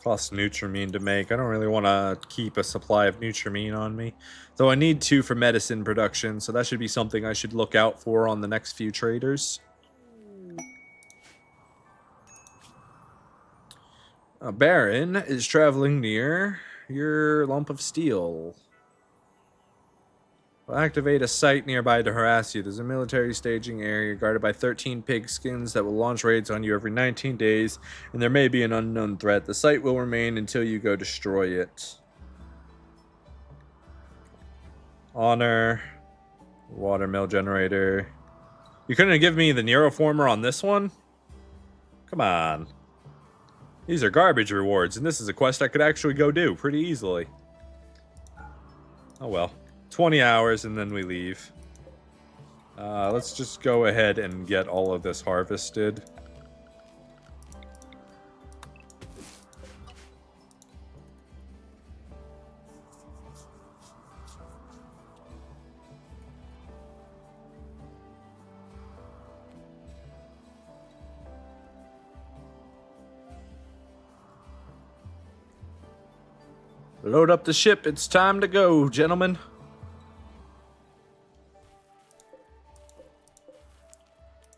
[SPEAKER 1] Costs Nutramine to make. I don't really want to keep a supply of Nutramine on me. Though I need 2 for medicine production, so that should be something I should look out for on the next few traders. A baron is traveling near your lump of steel. We'll activate a site nearby to harass you. There's a military staging area guarded by 13 pigskins that will launch raids on you every 19 days, and there may be an unknown threat. The site will remain until you go destroy it. Honor. Watermill generator. You couldn't give me the Neuroformer on this one? Come on. These are garbage rewards, and this is a quest I could actually go do pretty easily. Oh well. 20 hours and then we leave. Let's just go ahead and get all of this harvested. Load up the ship. It's time to go, gentlemen.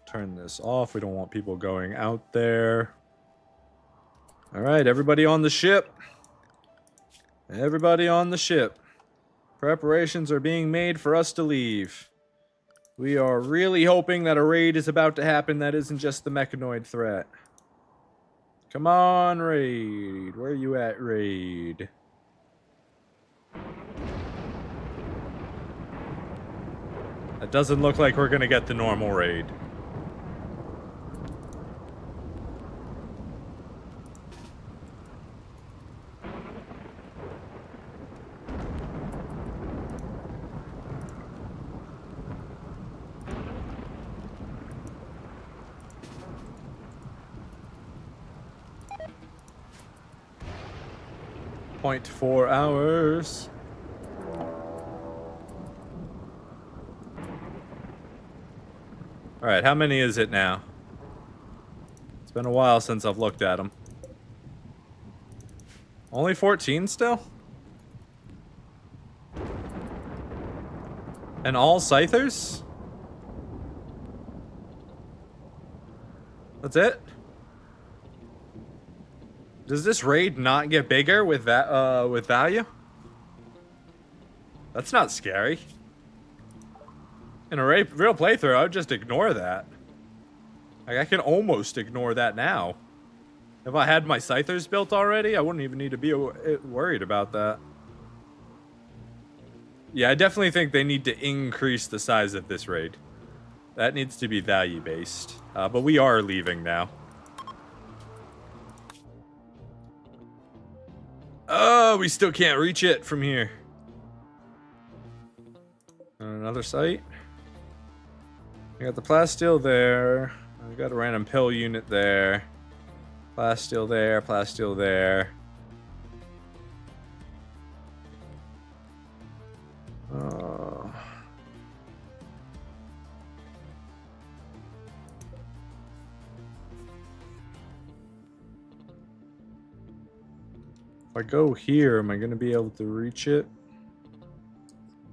[SPEAKER 1] Turn this off. We don't want people going out there. All right, everybody on the ship. Everybody on the ship. Preparations are being made for us to leave. We are really hoping that a raid is about to happen that isn't just the mechanoid threat. Come on, raid. Where are you at, raid? It doesn't look like we're gonna get the normal raid. .4 hours. Alright, how many is it now? It's been a while since I've looked at them. Only 14 still? And all scythers? That's it? Does this raid not get bigger with that with value? That's not scary. In a real playthrough, I would just ignore that. Like, I can almost ignore that now. If I had my scythers built already, I wouldn't even need to be worried about that. Yeah, I definitely think they need to increase the size of this raid. That needs to be value-based. But we are leaving now. Oh, we still can't reach it from here. Another site. I got the plasteel there. I got a random pill unit there. Plasteel there, plasteel there. If I go here, am I going to be able to reach it?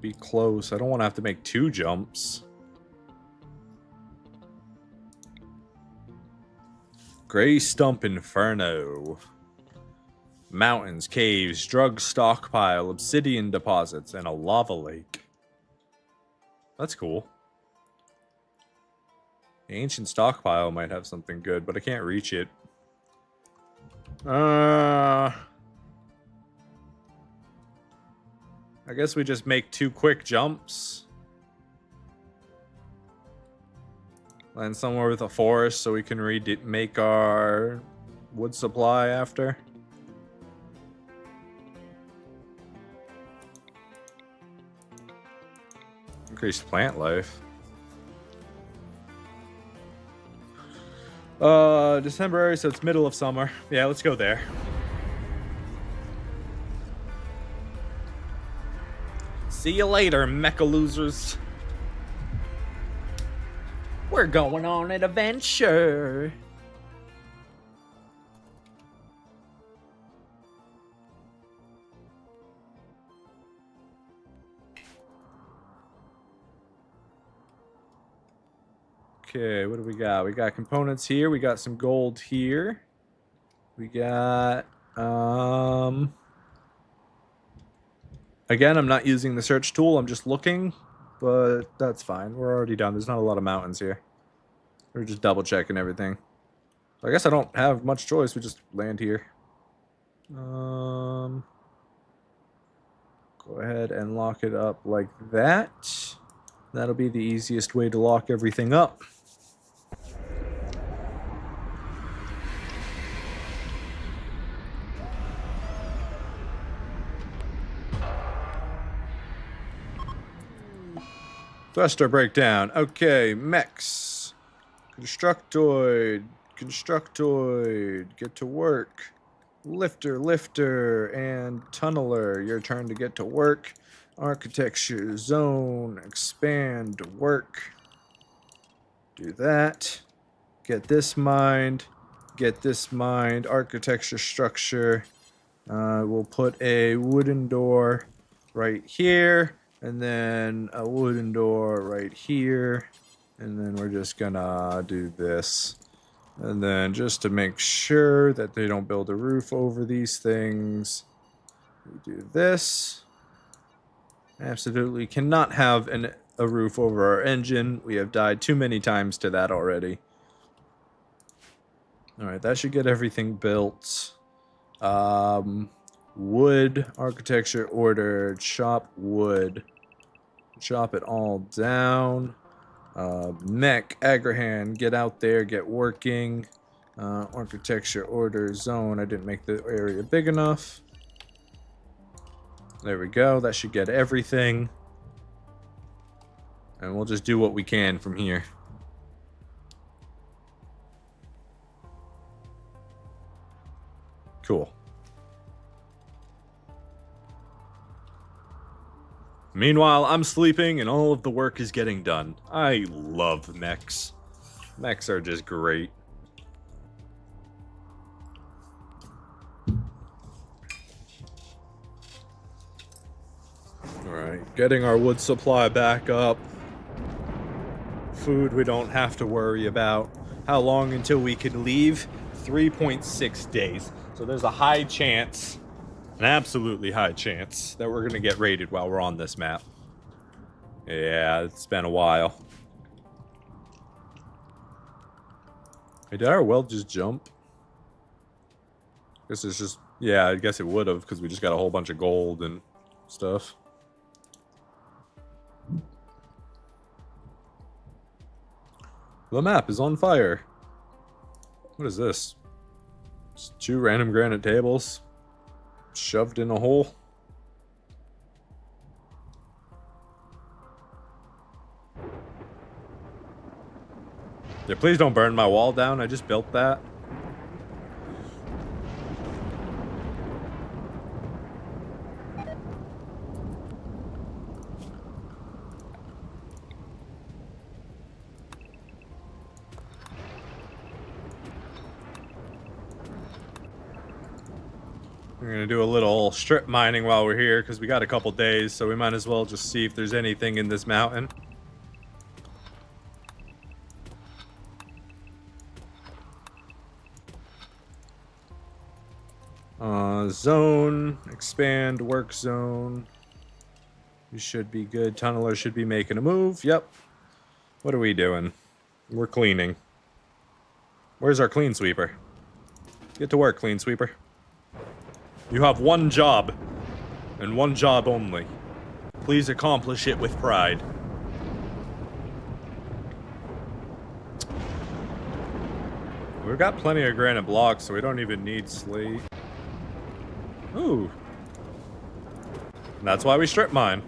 [SPEAKER 1] Be close. I don't want to have to make 2 jumps. Gray Stump Inferno. Mountains, caves, drug stockpile, obsidian deposits, and a lava lake. That's cool. The ancient stockpile might have something good, but I can't reach it. I guess we just make 2 quick jumps. Land somewhere with a forest so we can make our wood supply after. Increased plant life. December, so it's middle of summer. Yeah, let's go there. See you later, mecha losers. We're going on an adventure. Okay, what do we got? We got components here. We got some gold here. We got, again, I'm not using the search tool. I'm just looking, but that's fine. We're already done. There's not a lot of mountains here. We're just double checking everything. I guess I don't have much choice. We just land here. Go ahead and lock it up like that. That'll be the easiest way to lock everything up. Thruster breakdown. Okay, mechs. Constructoid. Constructoid. Get to work. Lifter, and tunneler. Your turn to get to work. Architecture, zone, expand, work. Do that. Get this mined. Get this mined. Architecture, structure. We'll put a wooden door right here. And then a wooden door right here. And then we're just gonna do this. And then just to make sure that they don't build a roof over these things, we do this. Absolutely cannot have a roof over our engine. We have died too many times to that already. Alright, that should get everything built. Wood, architecture, order, chop wood. Chop it all down. Mech, Agrahan, get out there, get working. Architecture, order, zone. I didn't make the area big enough. There we go. That should get everything. And we'll just do what we can from here. Cool. Meanwhile, I'm sleeping and all of the work is getting done. I love mechs. Mechs are just great. Alright, getting our wood supply back up. Food we don't have to worry about. How long until we can leave? 3.6 days. So there's a high chance, an absolutely high chance, that we're gonna get raided while we're on this map. Yeah, it's been a while. Hey, did our well just jump? Guess it's just, yeah, I guess it would have, because we just got a whole bunch of gold and stuff. The map is on fire. What is this? Just 2 random granite tables shoved in a hole. Yeah, please don't burn my wall down. I just built that. We're gonna do a little strip mining while we're here because we got a couple days, so we might as well just see if there's anything in this mountain. Zone, expand, work zone. We should be good. Tunneler should be making a move. Yep. What are we doing? We're cleaning. Where's our clean sweeper? Get to work, clean sweeper. You have one job, and one job only. Please accomplish it with pride. We've got plenty of granite blocks, so we don't even need slate. Ooh. And that's why we strip mine.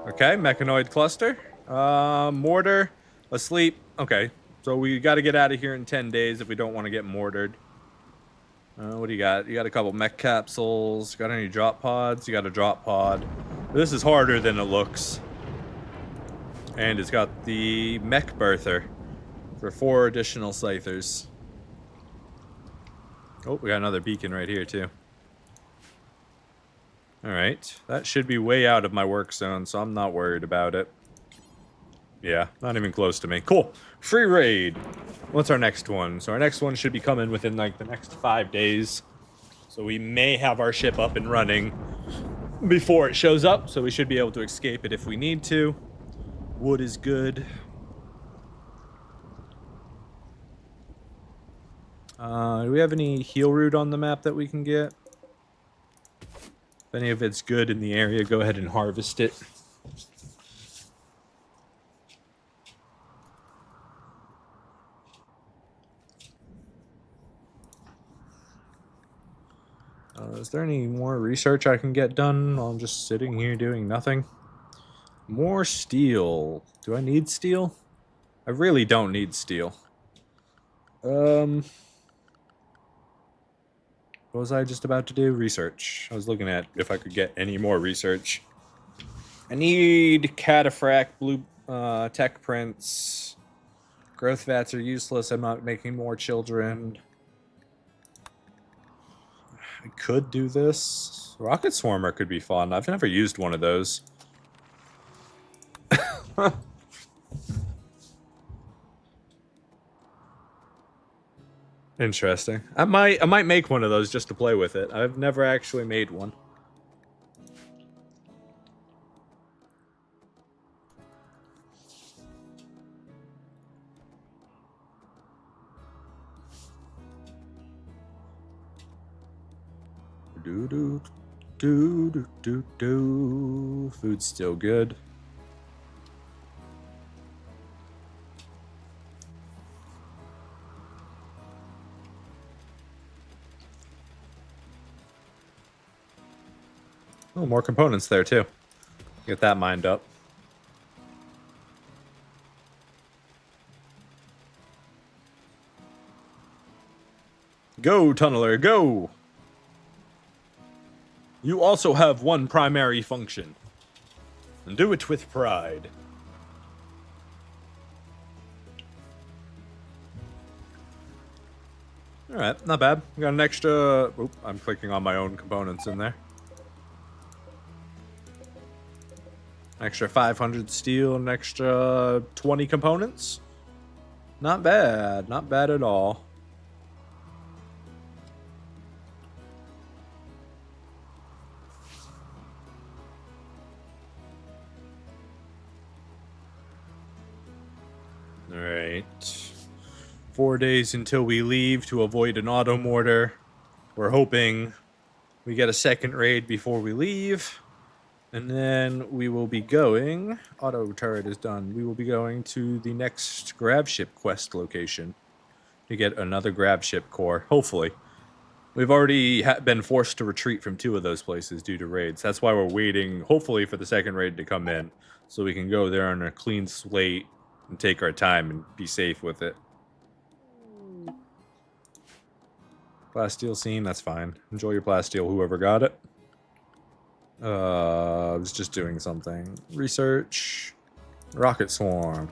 [SPEAKER 1] Okay, mechanoid cluster. Mortar, asleep. Okay, so we got to get out of here in 10 days if we don't want to get mortared. What do you got? You got a couple mech capsules. Got any drop pods? You got a drop pod. This is harder than it looks. And it's got the mech birther for 4 additional scythers. Oh, we got another beacon right here too. Alright, that should be way out of my work zone, so I'm not worried about it. Yeah, not even close to me. Cool. Free raid. What's our next one? So our next one should be coming within like the next 5 days. So we may have our ship up and running before it shows up. So we should be able to escape it if we need to. Wood is good. Do we have any heal root on the map that we can get? If any of it's good in the area, go ahead and harvest it. Is there any more research I can get done while I'm just sitting here doing nothing? More steel. Do I need steel? I really don't need steel. What was I just about to do? Research. I was looking at if I could get any more research. I need cataphract, blue tech prints. Growth vats are useless. I'm not making more children. I could do this. Rocket Swarmer could be fun. I've never used one of those. Interesting. I might make one of those just to play with it. I've never actually made one. Do. Food's still good. Oh, more components there too. Get that mined up. Go, tunneler, go! You also have one primary function. And do it with pride. Alright, not bad. We got an extra... Oop, I'm clicking on my own components in there. Extra 500 steel, an extra 20 components. Not bad. Not bad at all. Alright. 4 days until we leave to avoid an auto mortar. We're hoping we get a second raid before we leave. And then we will be going... Auto turret is done. We will be going to the next grab ship quest location to get another grab ship core. Hopefully. We've already been forced to retreat from 2 of those places due to raids. That's why we're waiting, hopefully, for the second raid to come in. So we can go there on a clean slate and take our time and be safe with it. Plasteel scene, that's fine. Enjoy your plasteel, whoever got it. I was just doing something. Research. Rocket Swarm.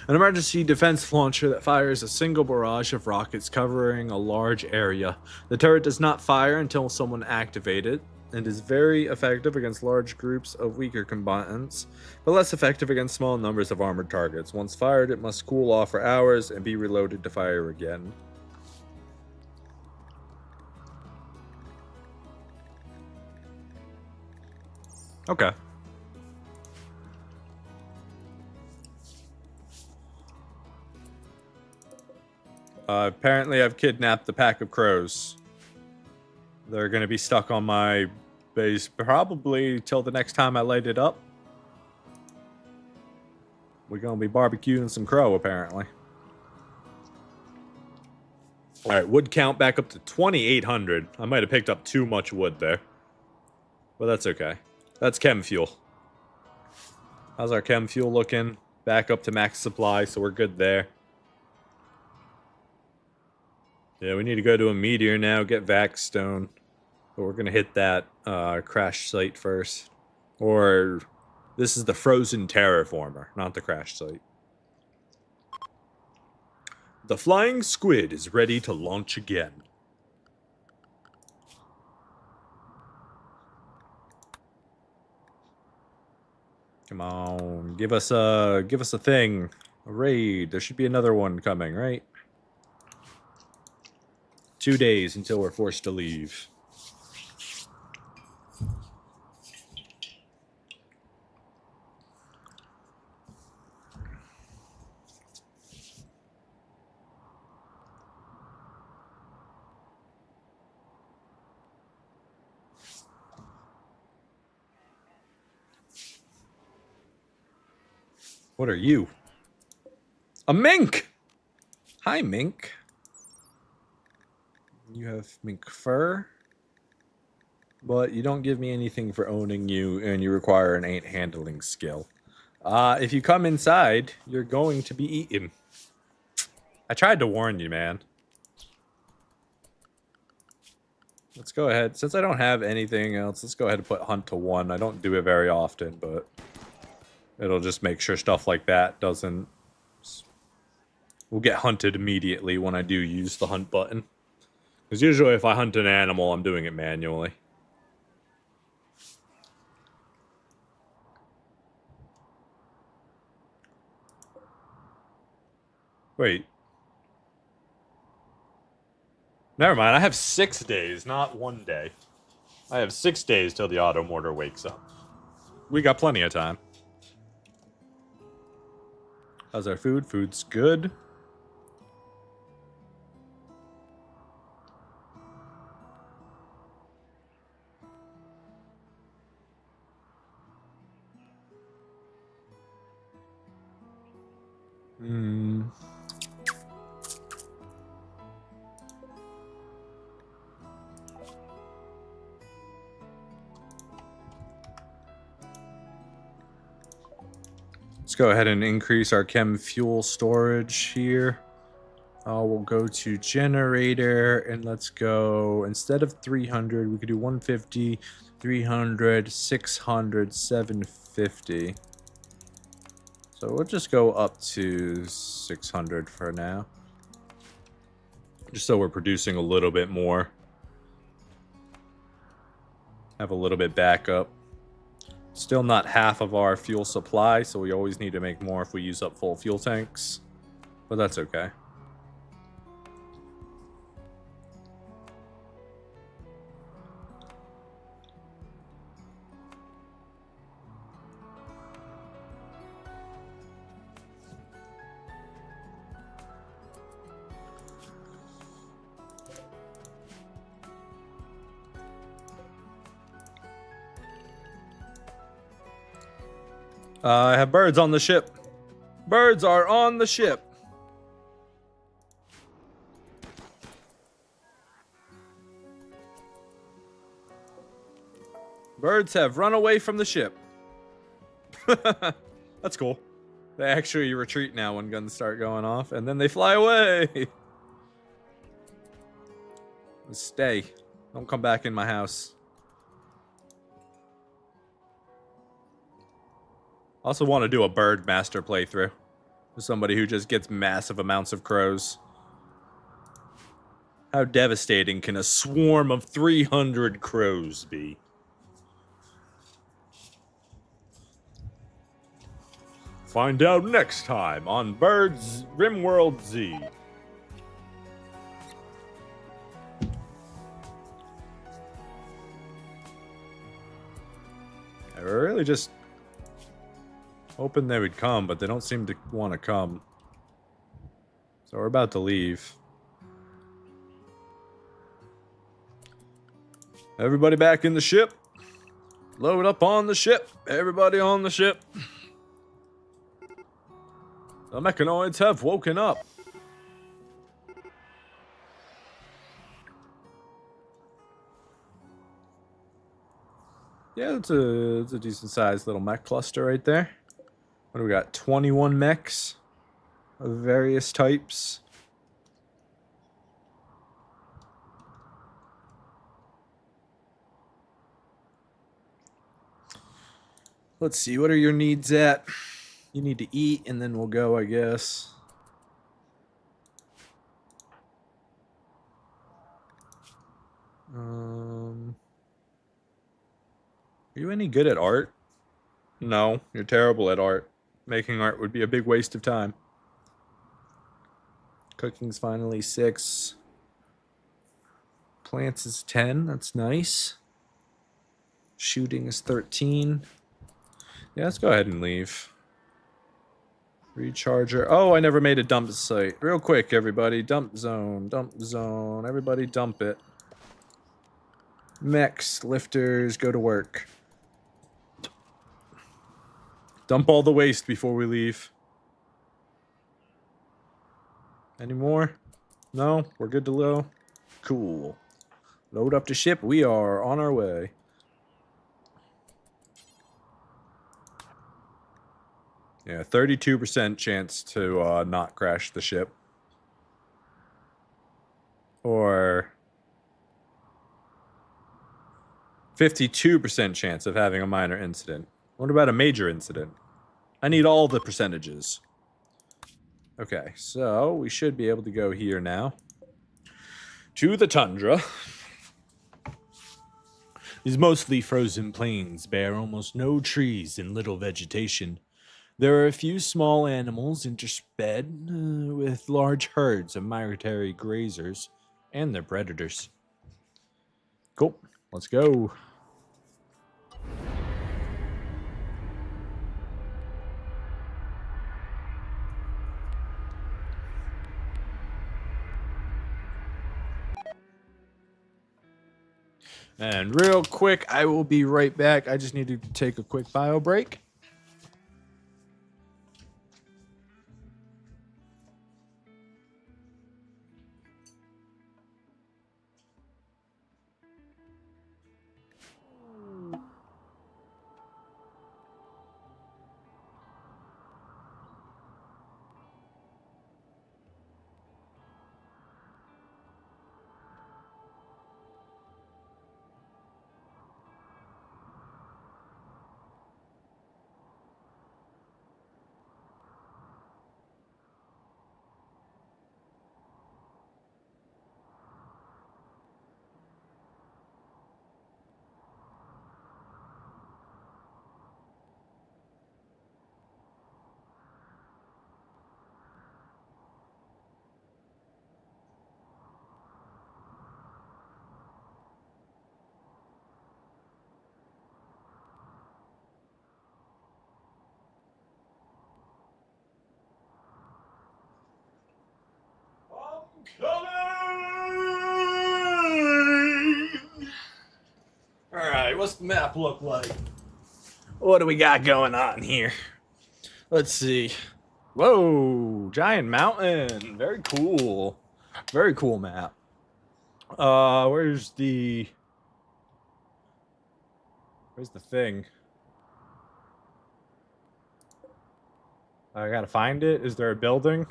[SPEAKER 1] An emergency defense launcher that fires a single barrage of rockets covering a large area. The turret does not fire until someone activates it, and is very effective against large groups of weaker combatants, but less effective against small numbers of armored targets. Once fired, it must cool off for hours and be reloaded to fire again. Okay. Apparently I've kidnapped the pack of crows. They're going to be stuck on my base probably till the next time I light it up. We're going to be barbecuing some crow, apparently. Alright, wood count back up to 2,800. I might have picked up too much wood there. But that's okay. That's chem fuel. How's our chem fuel looking? Back up to max supply, so we're good there. Yeah, we need to go to a meteor now, get Vax Stone. But we're going to hit that crash site first. Or this is the frozen terraformer, not the crash site. The flying squid is ready to launch again. Come on, give us a thing, a raid. There should be another one coming, right? 2 days until we're forced to leave. What are you? A mink! Hi, mink. You have mink fur, but you don't give me anything for owning you, and you require an 8 handling skill. If you come inside, you're going to be eaten. I tried to warn you, man. Let's go ahead. Since I don't have anything else, let's go ahead and put hunt to 1. I don't do it very often, but it'll just make sure stuff like that doesn't... We'll get hunted immediately when I do use the hunt button. Because usually if I hunt an animal, I'm doing it manually. Wait. Never mind, I have 6 days, not 1 day. I have 6 days till the auto mortar wakes up. We got plenty of time. How's our food? Food's good. Let's go ahead and increase our chem fuel storage here. We'll go to generator, and let's go, instead of 300, we could do 150, 300, 600, 750. So we'll just go up to 600 for now. Just so we're producing a little bit more. Have a little bit backup. Still not half of our fuel supply, so we always need to make more if we use up full fuel tanks. But that's okay. I have birds on the ship. Birds are on the ship. Birds have run away from the ship. That's cool. They actually retreat now when guns start going off, and then they fly away. Stay. Don't come back in my house. I also want to do a bird master playthrough with somebody who just gets massive amounts of crows. How devastating can a swarm of 300 crows be? Find out next time on Birds RimWorld Z. I really just hoping they would come, but they don't seem to want to come. So we're about to leave. Everybody back in the ship. Load up on the ship. Everybody on the ship. The mechanoids have woken up. Yeah, it's a decent sized little mech cluster right there. What do we got? 21 mechs of various types. Let's see, what are your needs at? You need to eat, and then we'll go, I guess. Are you any good at art? No, you're terrible at art. Making art would be a big waste of time. Cooking's finally 6. Plants is 10. That's nice. Shooting is 13. Yeah, let's go ahead and leave. Recharger. Oh, I never made a dump site. Real quick, everybody. Dump zone. Dump zone. Everybody dump it. Mechs, lifters, go to work. Dump all the waste before we leave. Any more? No? We're good to go? Cool. Load up the ship. We are on our way. Yeah, 32% chance to not crash the ship. Or 52% chance of having a minor incident. What about a major incident? I need all the percentages. Okay, so we should be able to go here now. To the tundra. These mostly frozen plains bear almost no trees and little vegetation. There are a few small animals intersped with large herds of migratory grazers and their predators. Cool, let's go. And real quick, I will be right back. I just need to take a quick bio break. Alright, what's the map look like? What do we got going on here? Let's see. Whoa, giant mountain. Very cool. Very cool map. Where's the thing? I gotta find it. Is there a building?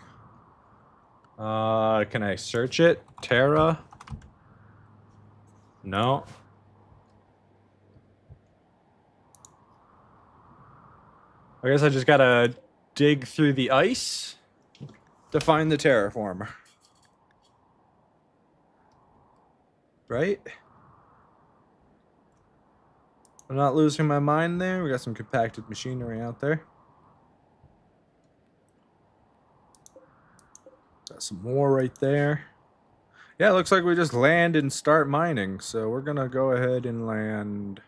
[SPEAKER 1] Can I search it? Terra? No. I guess I just gotta dig through the ice to find the terraformer. Right? I'm not losing my mind there. We got some compacted machinery out there. Got some more right there. Yeah, it looks like we just land and start mining. So we're gonna go ahead and land.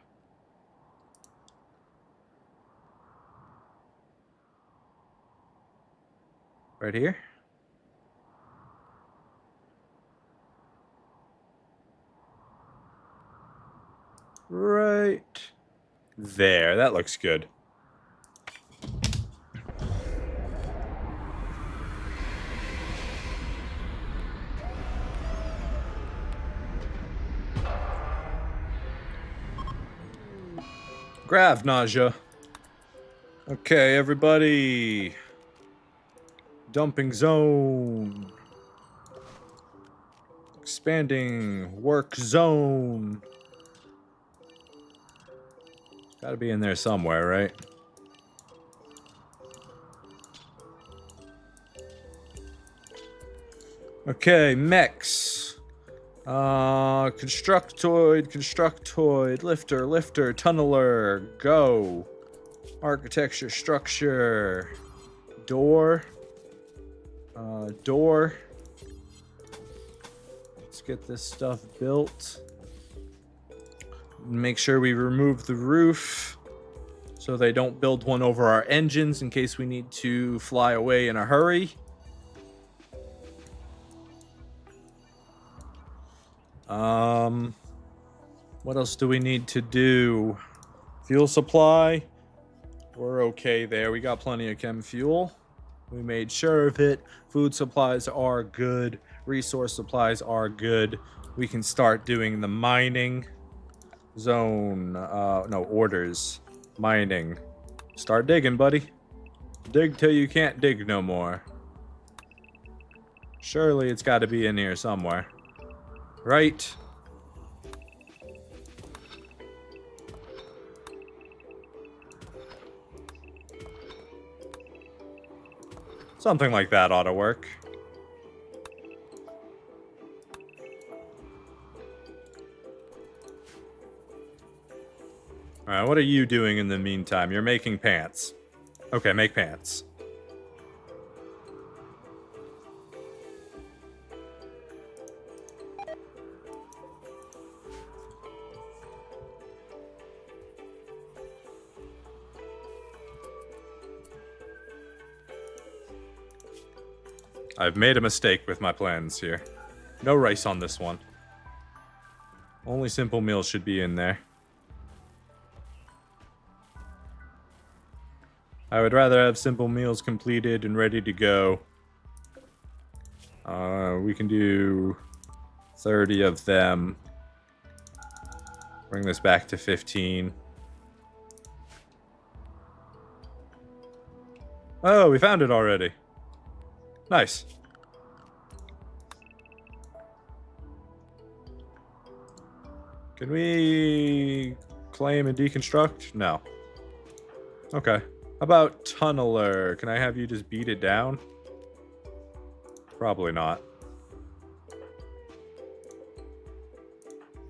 [SPEAKER 1] Right here. Right there. That looks good. Grav nausea. Okay, everybody. Dumping zone. Expanding work zone. Gotta be in there somewhere, right? Okay, mechs. Constructoid, lifter, tunneler, go. Architecture, structure, door, door. Let's get this stuff built. Make sure we remove the roof so they don't build one over our engines in case we need to fly away in a hurry. What else do we need to do? Fuel supply. We're okay there. We got plenty of chem fuel. We made sure of it. Food supplies are good. Resource supplies are good. We can start doing the mining. Zone. No, orders. Mining. Start digging, buddy. Dig till you can't dig no more. Surely it's got to be in here somewhere. Right? Something like that ought to work. Alright, what are you doing in the meantime? You're making pants. Okay, make pants. I've made a mistake with my plans here. No rice on this one. Only simple meals should be in there. I would rather have simple meals completed and ready to go. We can do 30 of them. Bring this back to 15. Oh, we found it already. Nice. Can we claim and deconstruct? No. Okay. How about tunneler? Can I have you just beat it down? Probably not.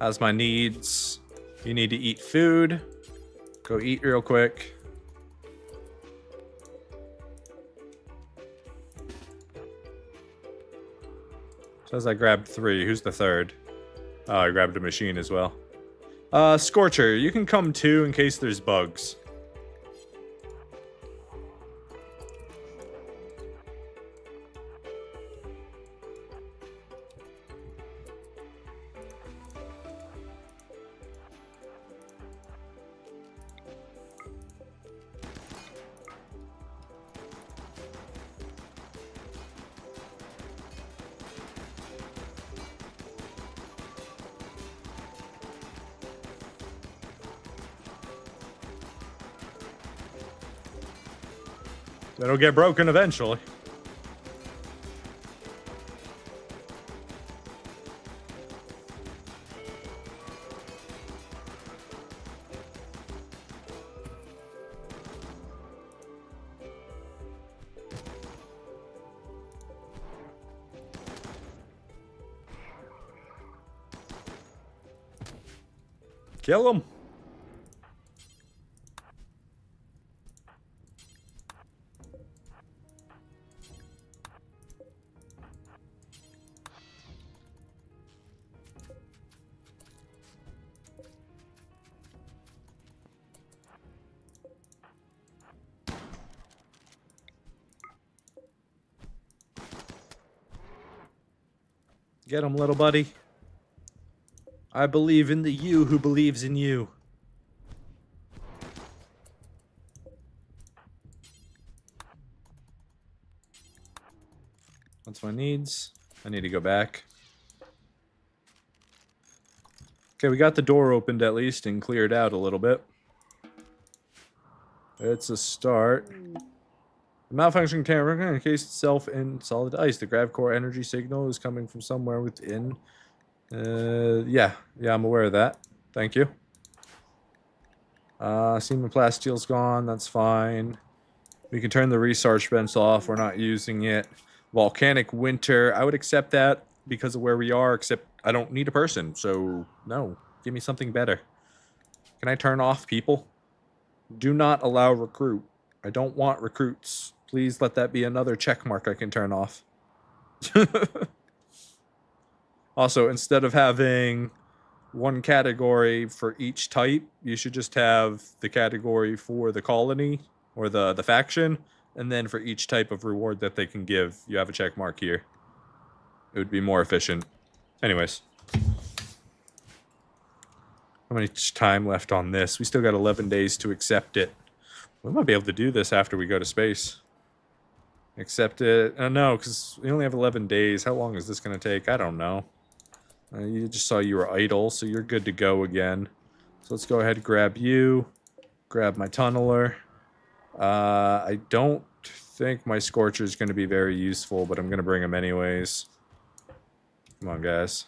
[SPEAKER 1] How's my needs? You need to eat food. Go eat real quick. Says I grabbed 3. Who's the third? Oh, I grabbed a machine as well. Scorcher, you can come too in case there's bugs. It'll get broken eventually. Kill him. Get him, little buddy. I believe in the you who believes in you. What's my needs? I need to go back. Okay, we got the door opened at least and cleared out a little bit. It's a start. The malfunctioning camera encased itself in solid ice. The grav core energy signal is coming from somewhere within. Yeah, I'm aware of that. Thank you. Semen plastile's gone. That's fine. We can turn the recharge bench off. We're not using it. Volcanic winter. I would accept that because of where we are, except I don't need a person. So, no. Give me something better. Can I turn off people? Do not allow recruit. I don't want recruits. Please let that be another check mark I can turn off. Also, instead of having one category for each type, you should just have the category for the colony or the faction, and then for each type of reward that they can give, you have a check mark here. It would be more efficient. Anyways. How much time left on this? We still got 11 days to accept it. We might be able to do this after we go to space. Accept it. No, because we only have 11 days. How long is this going to take? I don't know. You just saw you were idle, so you're good to go again. So let's go ahead and grab you. Grab my tunneler. I don't think my Scorcher is going to be very useful, but I'm going to bring him anyways. Come on, guys.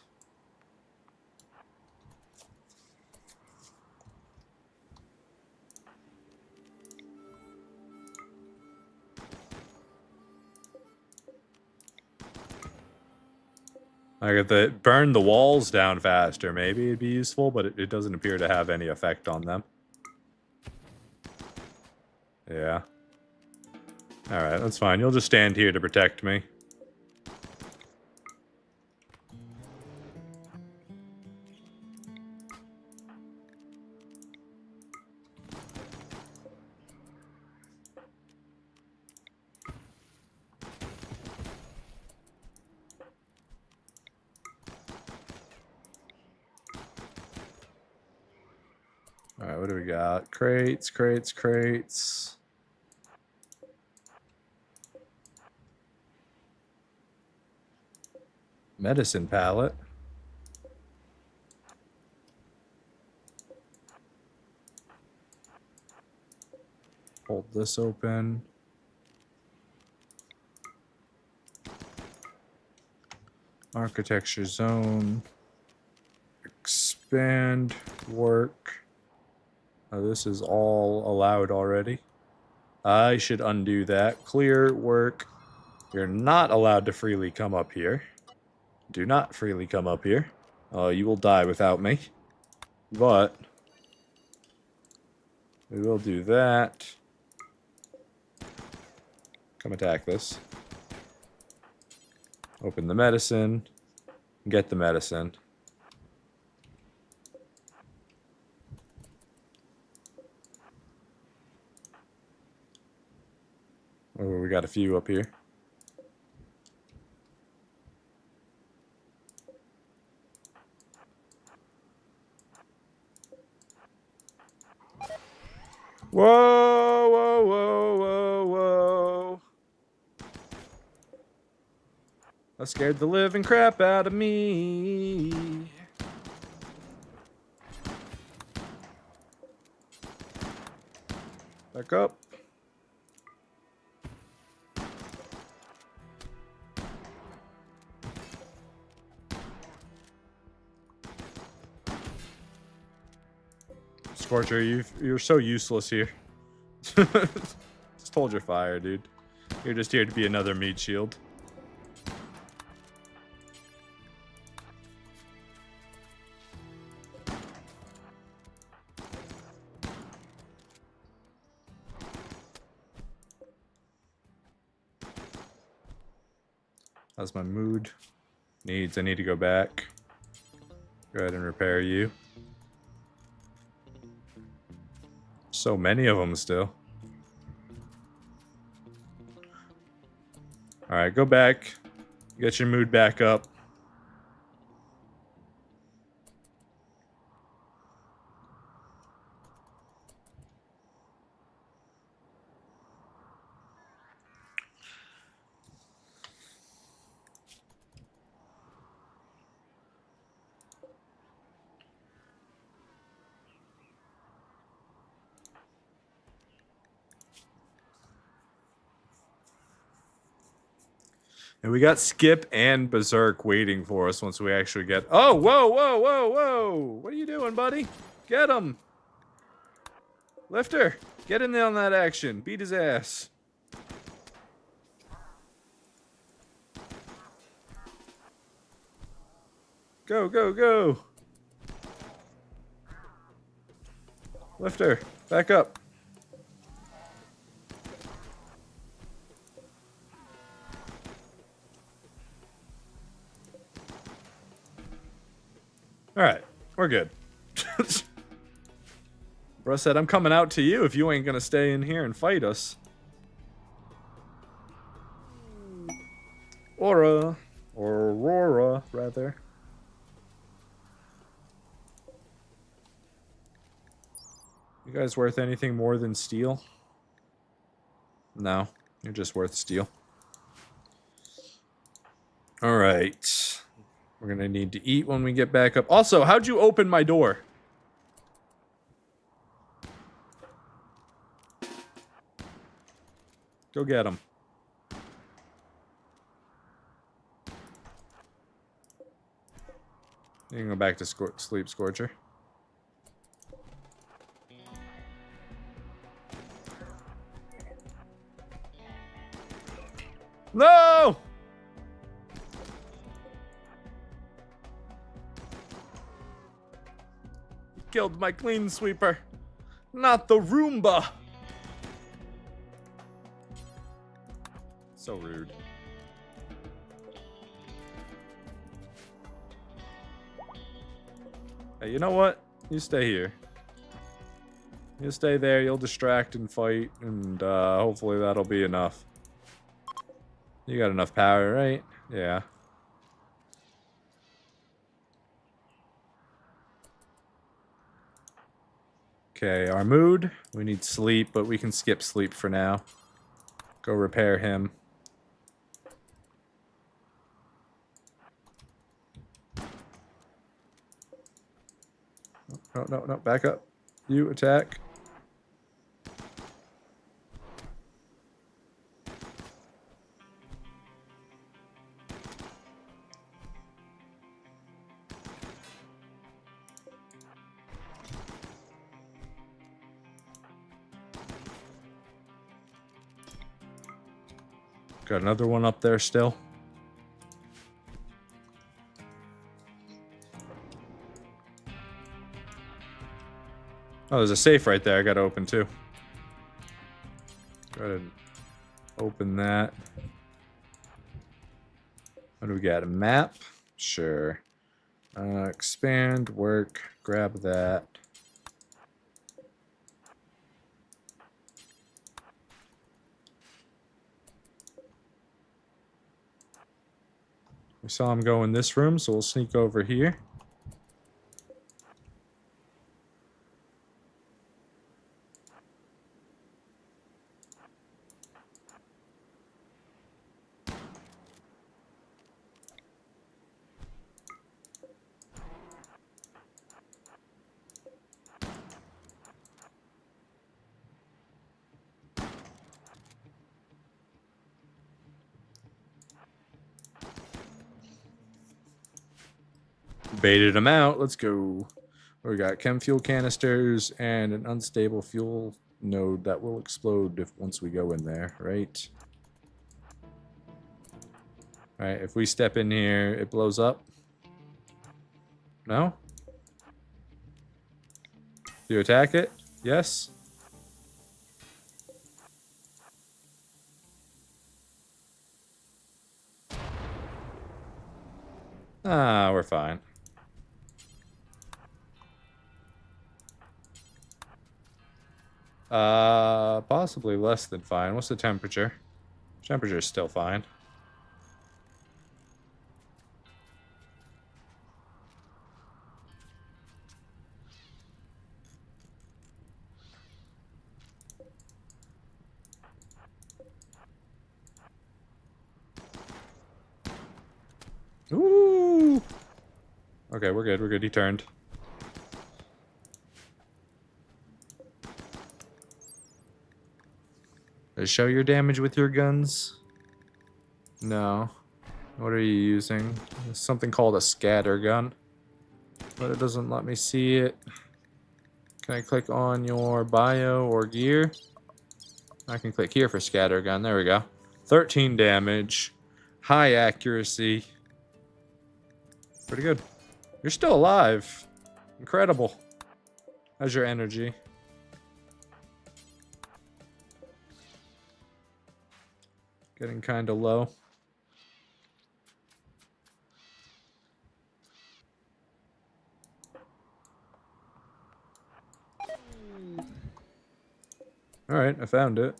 [SPEAKER 1] I got the burn the walls down faster. Maybe it'd be useful, but it doesn't appear to have any effect on them. Yeah. Alright, that's fine. You'll just stand here to protect me. Alright, what do we got? Crates, crates, crates. Medicine palette. Hold this open. Architecture zone. Expand. Work. Oh, this is all allowed already. I should undo that. Clear. Work. You're not allowed to freely come up here. Do not freely come up here. You will die without me. But we will do that. Come attack this. Open the medicine. Get the medicine. Oh, we got a few up here. Whoa, whoa, whoa, whoa, whoa. That scared the living crap out of me. Back up. Scorcher, you're so useless here. Just hold your fire, dude. You're just here to be another meat shield. How's my mood? Needs, I need to go back. Go ahead and repair you. So many of them still. Alright, go back. Get your mood back up. And we got Skip and Berserk waiting for us once we actually get... Oh, whoa, whoa, whoa, whoa! What are you doing, buddy? Get him! Lifter, get in there on that action. Beat his ass. Go, go, go! Lifter, back up. All right, we're good. Bro said, I'm coming out to you if you ain't gonna stay in here and fight us. Aura. Or Aurora, rather. You guys worth anything more than steel? No, you're just worth steel. All right. We're gonna need to eat when we get back up. Also, how'd you open my door? Go get him. You can go back to sleep, Scorcher. No! Killed my clean sweeper. Not the Roomba. So rude. Hey, you know what? You stay here. You stay there, you'll distract and fight, and hopefully that'll be enough. You got enough power, right? Yeah. Okay, our mood. We need sleep, but we can skip sleep for now. Go repair him. No, no, no, back up. You attack. Got another one up there still. Oh, there's a safe right there I gotta open too. Go ahead and open that. What do we got? A map? Sure. Expand, work, grab that. We saw him go in this room, so we'll sneak over here. Baited him out. Let's go. We got chem fuel canisters and an unstable fuel node that will explode once we go in there, right? Alright, if we step in here, it blows up. No? Do you attack it? Yes? Ah, we're fine. Possibly less than fine. What's the temperature? Temperature is still fine. Ooh! Okay, we're good. We're good. He turned. Show your damage with your guns? No. What are you using? It's something called a scatter gun. But it doesn't let me see it. Can I click on your bio or gear? I can click here for scatter gun. There we go. 13 damage. High accuracy. Pretty good. You're still alive. Incredible. How's your energy? Getting kind of low. Alright, I found it.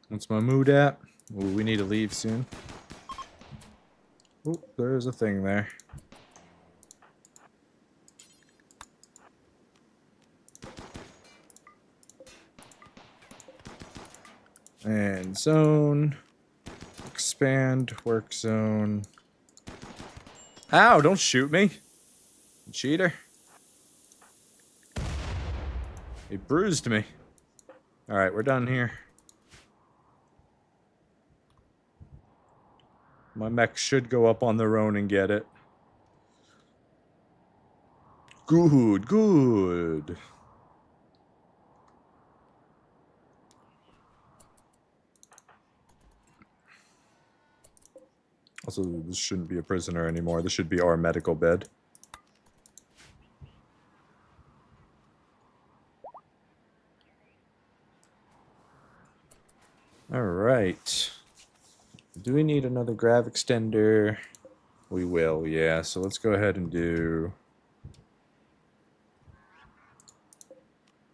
[SPEAKER 1] What's my mood at? Ooh, we need to leave soon. Oh, there's a thing there. And zone. Expand, work zone. Ow, don't shoot me. You cheater. He bruised me. Alright, we're done here. My mech should go up on their own and get it. Good, good. Also, this shouldn't be a prisoner anymore. This should be our medical bed. Alright. Do we need another grav extender? We will, yeah. So let's go ahead and do...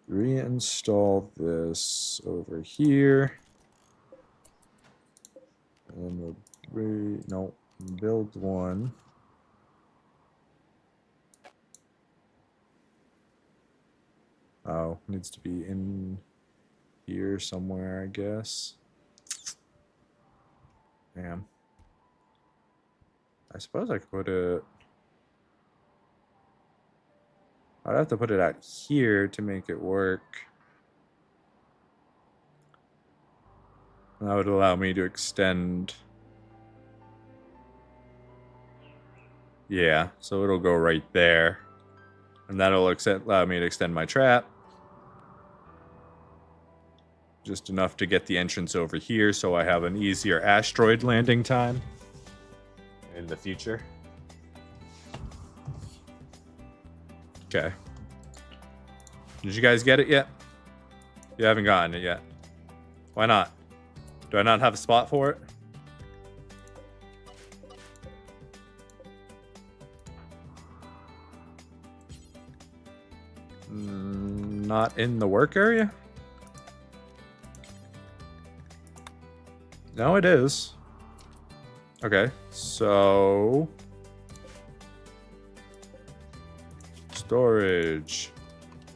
[SPEAKER 1] reinstall this over here. And then we'll build one. Oh, needs to be in here somewhere, I guess. Damn. I suppose I could put it... I'd have to put it out here to make it work. That would allow me to extend... Yeah, so it'll go right there. And that'll allow me to extend my trap. Just enough to get the entrance over here so I have an easier asteroid landing time in the future. Okay. Did you guys get it yet? You haven't gotten it yet. Why not? Do I not have a spot for it? Not in the work area? No, it is. Okay, so... storage.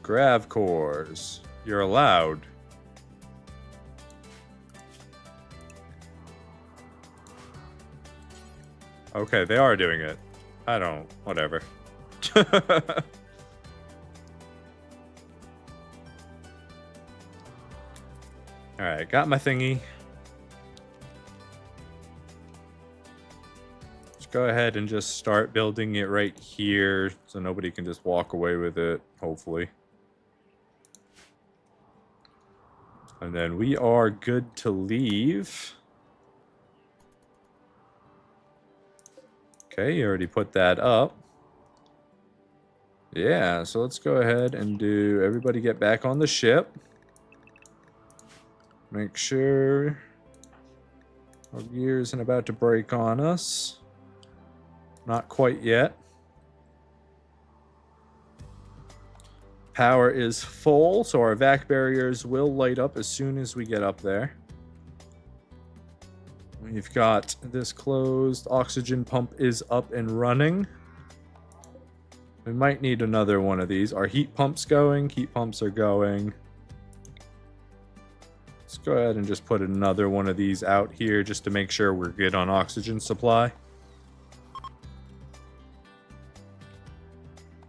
[SPEAKER 1] Grav cores. You're allowed. Okay, they are doing it. I don't... whatever. Alright, got my thingy. Let's go ahead and just start building it right here so nobody can just walk away with it, hopefully. And then we are good to leave. Okay, you already put that up. Yeah, so let's go ahead and do everybody get back on the ship. Make sure our gear isn't about to break on us. Not quite yet. Power is full, so our vac barriers will light up as soon as we get up there. We've got this closed. Oxygen pump is up and running. We might need another one of these. Are heat pumps going? Heat pumps are going. Let's go ahead and just put another one of these out here just to make sure we're good on oxygen supply.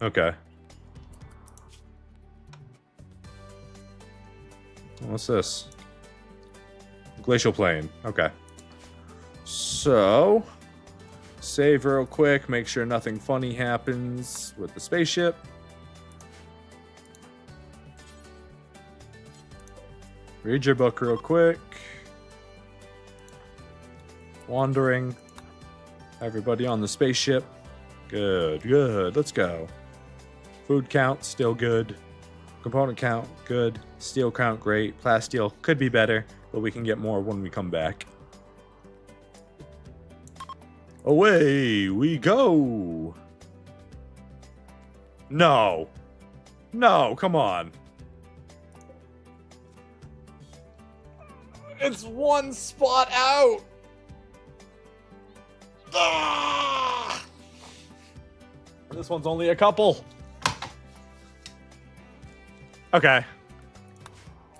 [SPEAKER 1] Okay. What's this? Glacial plain. Okay. So, save real quick. Make sure nothing funny happens with the spaceship. Read your book real quick. Wandering. Everybody on the spaceship. Good, good. Let's go. Food count, still good. Component count, good. Steel count, great. Plasteel could be better, but we can get more when we come back. Away we go. No. No, come on. It's one spot out. Ah! This one's only a couple. Okay.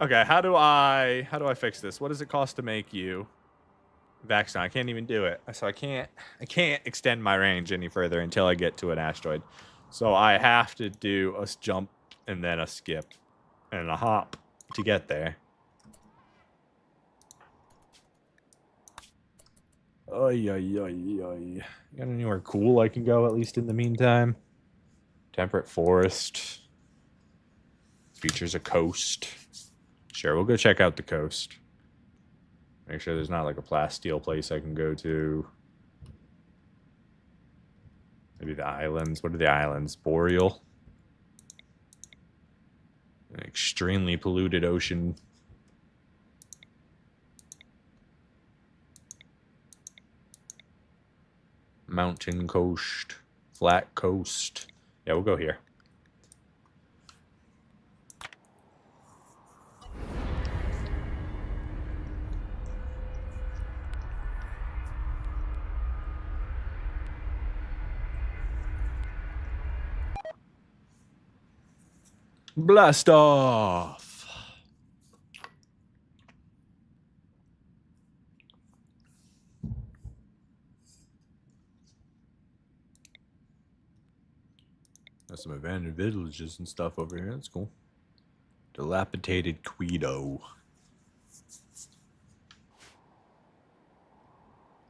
[SPEAKER 1] Okay, how do I fix this? What does it cost to make you Vaxxon? I can't even do it. So I can't extend my range any further until I get to an asteroid. So I have to do a jump and then a skip and a hop to get there. Oy, oy, oy, oy. Got anywhere cool I can go, at least in the meantime? Temperate forest. Features a coast. Sure, we'll go check out the coast. Make sure there's not like a plasteel place I can go to. Maybe the islands. What are the islands? Boreal. An extremely polluted ocean. Mountain coast. Flat coast. Yeah, we'll go here. Blast off! Got some abandoned villages and stuff over here. That's cool. Dilapidated Quito.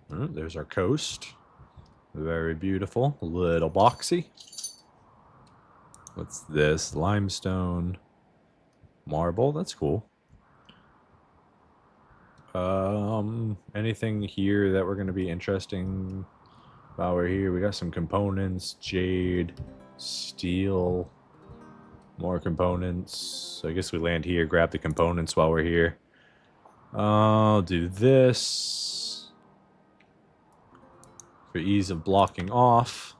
[SPEAKER 1] There's our coast. Very beautiful. A little boxy. What's this? Limestone. Marble. That's cool. Anything here that we're going to be interesting while we're here? We got some components. Jade. Steel. More components. So I guess we land here, grab the components while we're here. I'll do this for ease of blocking off.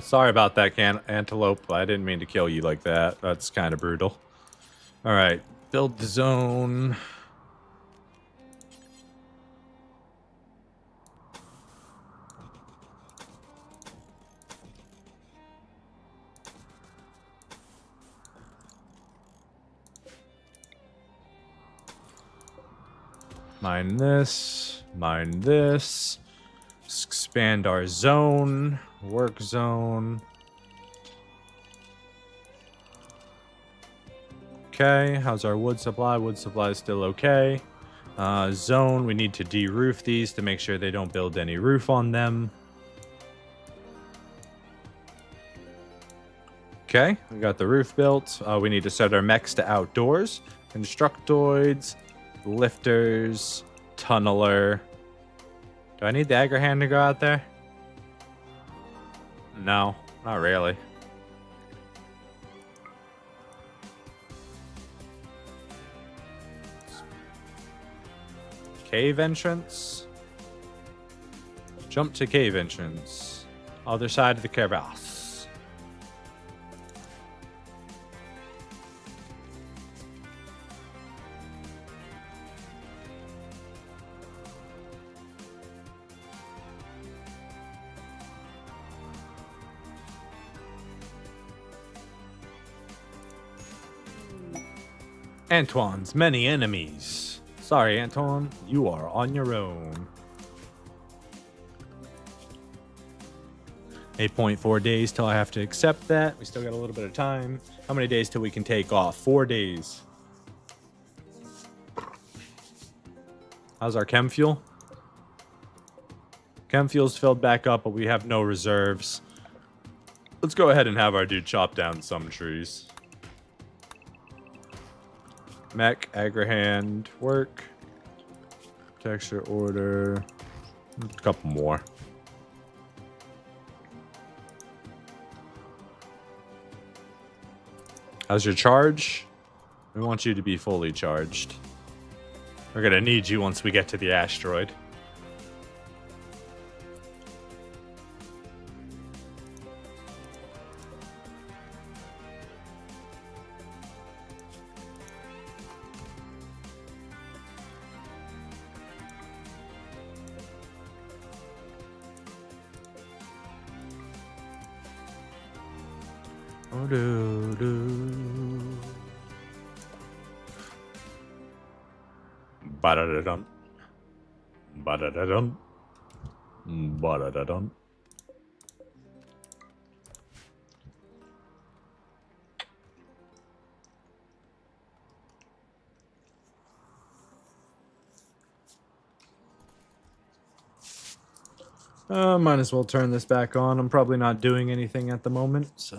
[SPEAKER 1] Sorry about that, antelope. I didn't mean to kill you like that. That's kind of brutal. All right, build the zone. Mine this, mine this. Let's expand our zone, work zone. Okay, how's our wood supply? Wood supply is still okay. Zone, we need to de-roof these to make sure they don't build any roof on them. Okay, we got the roof built. We need to set our mechs to outdoors. Constructoids, lifters, tunneler. Do I need the Agrahan to go out there? No, not really. Cave entrance. Jump to cave entrance. Other side of the crevasse. Antoine's many enemies. Sorry, Antoine, you are on your own. 8.4 days till I have to accept that. We still got a little bit of time. How many days till we can take off? 4 days. How's our chem fuel? Chem fuel's filled back up, but we have no reserves. Let's go ahead and have our dude chop down some trees. Mech, agrihand, work. Texture order. A couple more. How's your charge? We want you to be fully charged. We're gonna need you once we get to the asteroid. Ba-da-da-dum. Ba-da-da-dum. Ba-da-da-dum. Might as well turn this back on. I'm probably not doing anything at the moment, so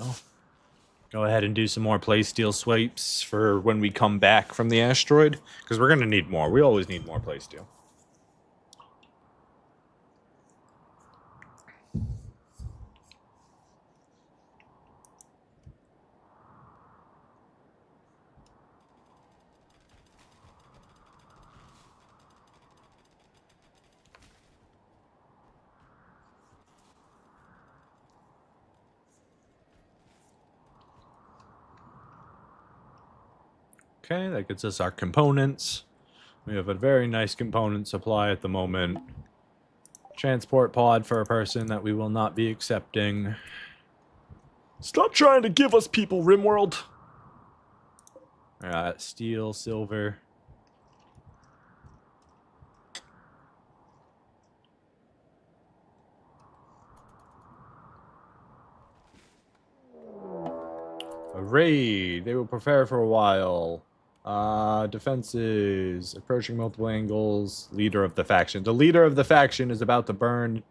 [SPEAKER 1] go ahead and do some more playsteel swipes for when we come back from the asteroid, because we're going to need more. We always need more playsteel. Okay, that gets us our components. We have a very nice component supply at the moment. Transport pod for a person that we will not be accepting. Stop trying to give us people, RimWorld! Alright, steel, silver. A raid. They will prepare for a while. Defenses. Approaching multiple angles. Leader of the faction. The leader of the faction is about to burn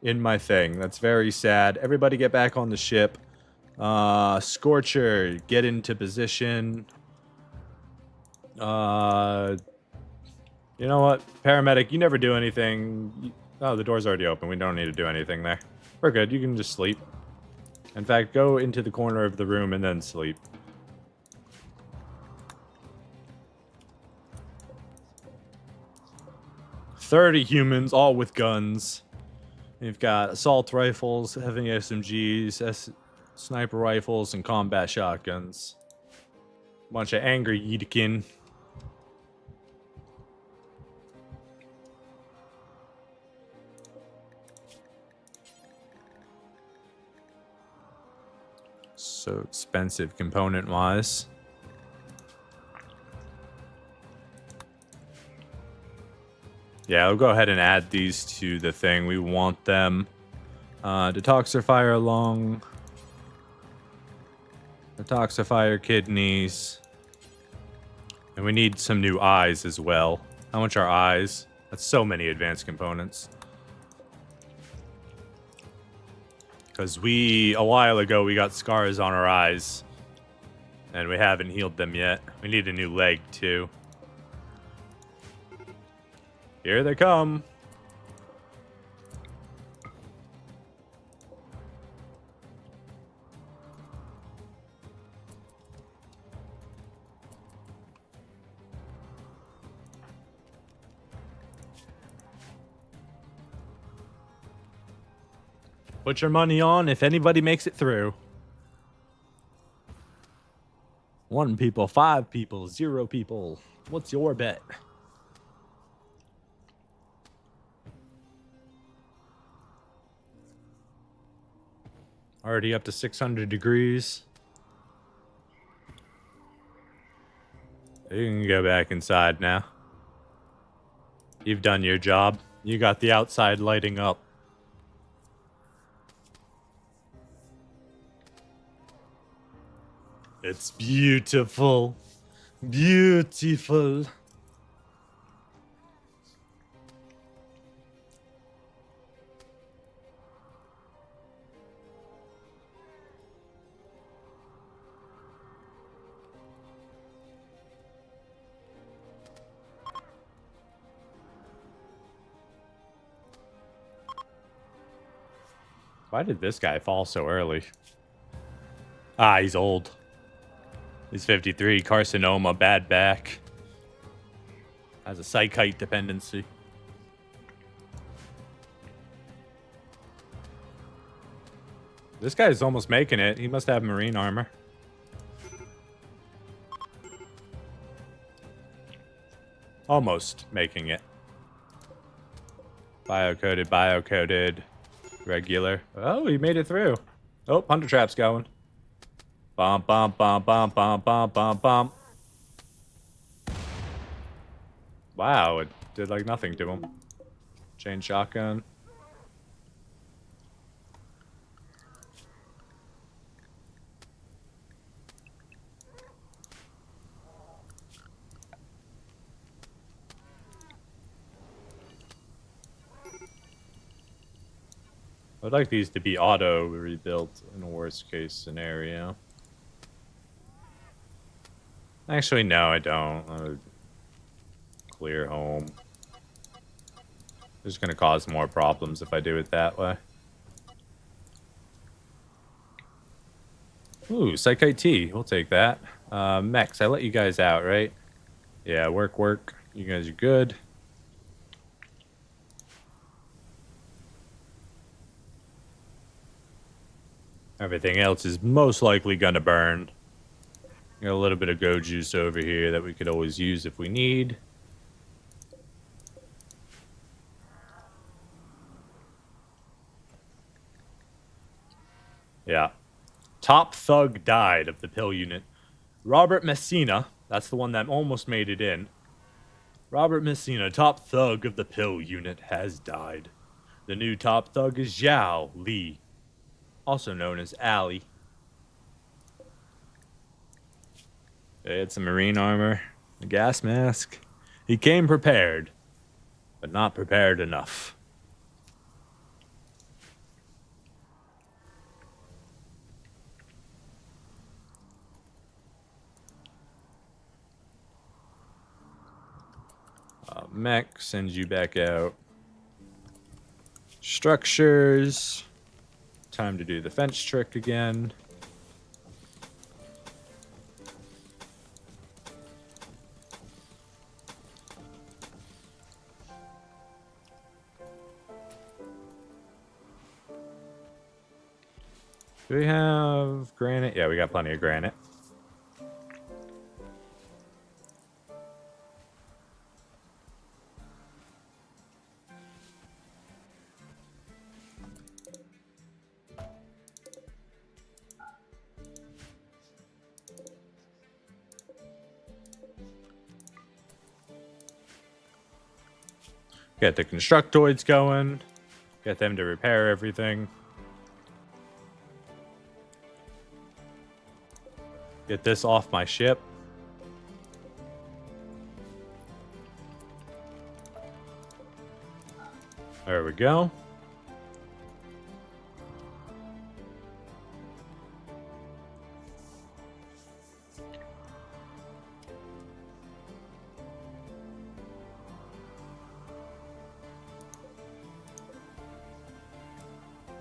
[SPEAKER 1] in my thing. That's very sad. Everybody get back on the ship. Scorcher, get into position. You know what? Paramedic, you never do anything. Oh, the door's already open. We don't need to do anything there. We're good. You can just sleep. In fact, go into the corner of the room and then sleep. "30 humans, all with guns. You've got assault rifles, heavy SMGs, sniper rifles, and combat shotguns. Bunch of angry Yeetikin. So expensive component-wise. Yeah, I'll go ahead and add these to the thing. We want them. Detoxifier lung. Detoxifier kidneys. And we need some new eyes as well. How much are eyes? That's so many advanced components. Because a while ago, we got scars on our eyes. And we haven't healed them yet. We need a new leg, too. Here they come. Put your money on if anybody makes it through. 1 people, 5 people, 0 people. What's your bet? Already up to 600 degrees. You can go back inside now. You've done your job. You got the outside lighting up. It's beautiful. Beautiful.
[SPEAKER 3] Why did this guy fall so early? Ah, he's old. He's 53, carcinoma, bad back. Has a psychite dependency. This guy's almost making it. He must have marine armor. Almost making it. Bio-coded, bio-coded. Regular. Oh, he made it through. Oh, Hunter Trap's going. Bump, bump, bump, bump, bump, bump, bump, bump. Wow, it did like nothing to him. Chain shotgun. I'd like these to be auto rebuilt in a worst case scenario. Actually, no, I don't. I would clear home. It's going to cause more problems if I do it that way. Ooh, Psychite T. We'll take that. Mechs, I let you guys out, right? Yeah, work, work. You guys are good. Everything else is most likely gonna burn. Got a little bit of go juice over here that we could always use if we need. Yeah. Top thug died of the pill unit. Robert Messina, that's the one that almost made it in. Robert Messina, top thug of the pill unit, has died. The new top thug is Zhao Li, also known as Ali. They had some marine armor, a gas mask. He came prepared, but not prepared enough. Mech sends you back out. Structures. Time to do the fence trick again. Do we have granite? Yeah, we got plenty of granite. Get the constructoids going. Get them to repair everything. Get this off my ship. There we go.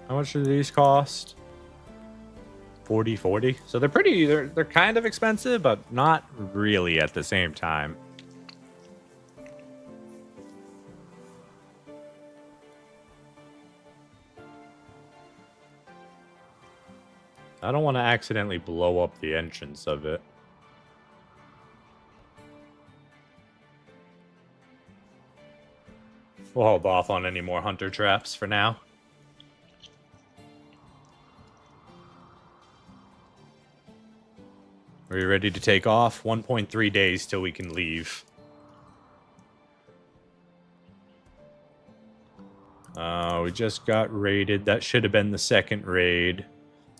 [SPEAKER 3] How much do these cost? 40. So they're kind of expensive, but not really at the same time. I don't want to accidentally blow up the entrance of it. We'll hold off on any more hunter traps for now. Are you ready to take off? 1.3 days till we can leave. We just got raided. That should have been the second raid.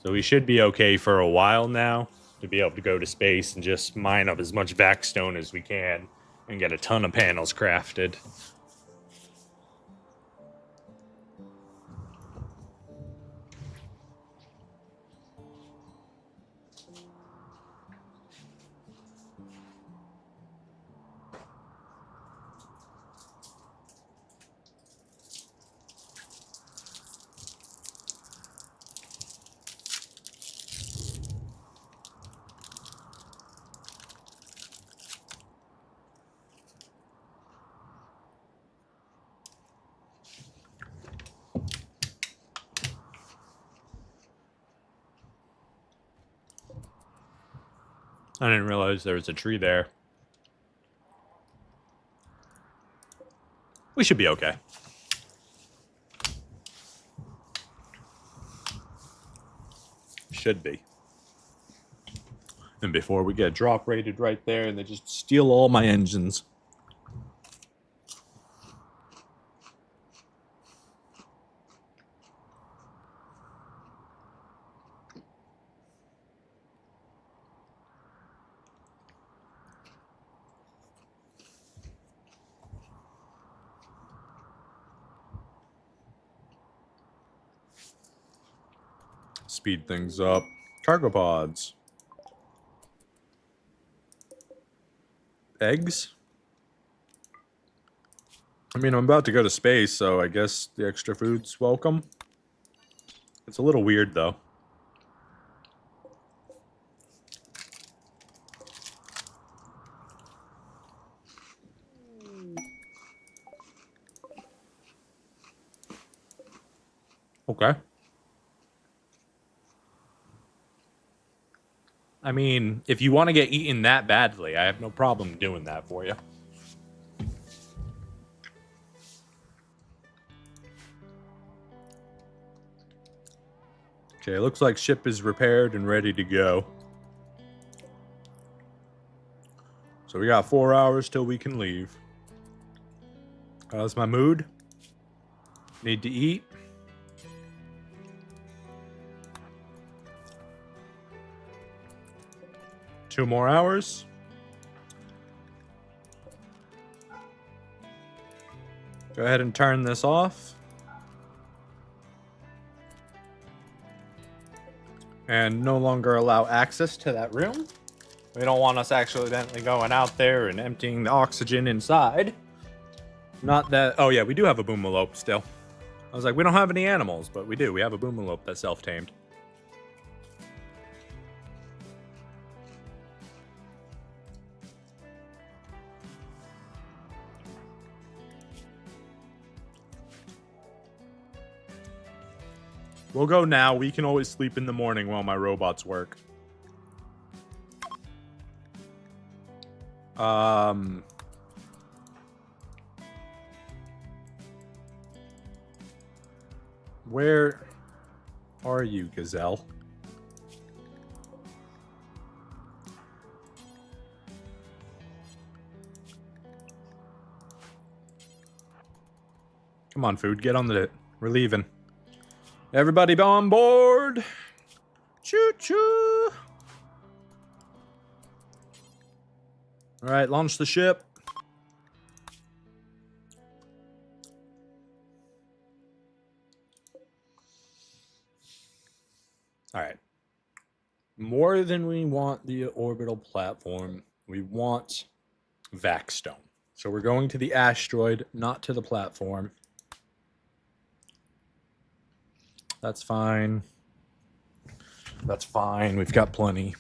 [SPEAKER 3] So we should be okay for a while now to be able to go to space and just mine up as much vaxstone as we can and get a ton of panels crafted. I didn't realize there was a tree there. We should be okay. Should be. And before we get drop rated right there and they just steal all my engines. Speed things up. Cargo pods. Eggs? I mean, I'm about to go to space, so I guess the extra food's welcome. It's a little weird, though. Okay. I mean, if you want to get eaten that badly, I have no problem doing that for you. Okay, looks like ship is repaired and ready to go. So we got 4 hours till we can leave. How's my mood? Need to eat. Two more hours. Go ahead and turn this off. And no longer allow access to that room. We don't want us accidentally going out there and emptying the oxygen inside. Not that... Oh, yeah, we do have a boomalope still. I was like, we don't have any animals, but we do. We have a boomalope that's self-tamed. We'll go now. We can always sleep in the morning while my robots work. Where are you, Gazelle? Come on, food. Get on the... We're leaving. Everybody on board. Choo-choo. All right, launch the ship. All right. More than we want the orbital platform, we want Vaxstone. So we're going to the asteroid, not to the platform. That's fine. That's fine. We've got plenty.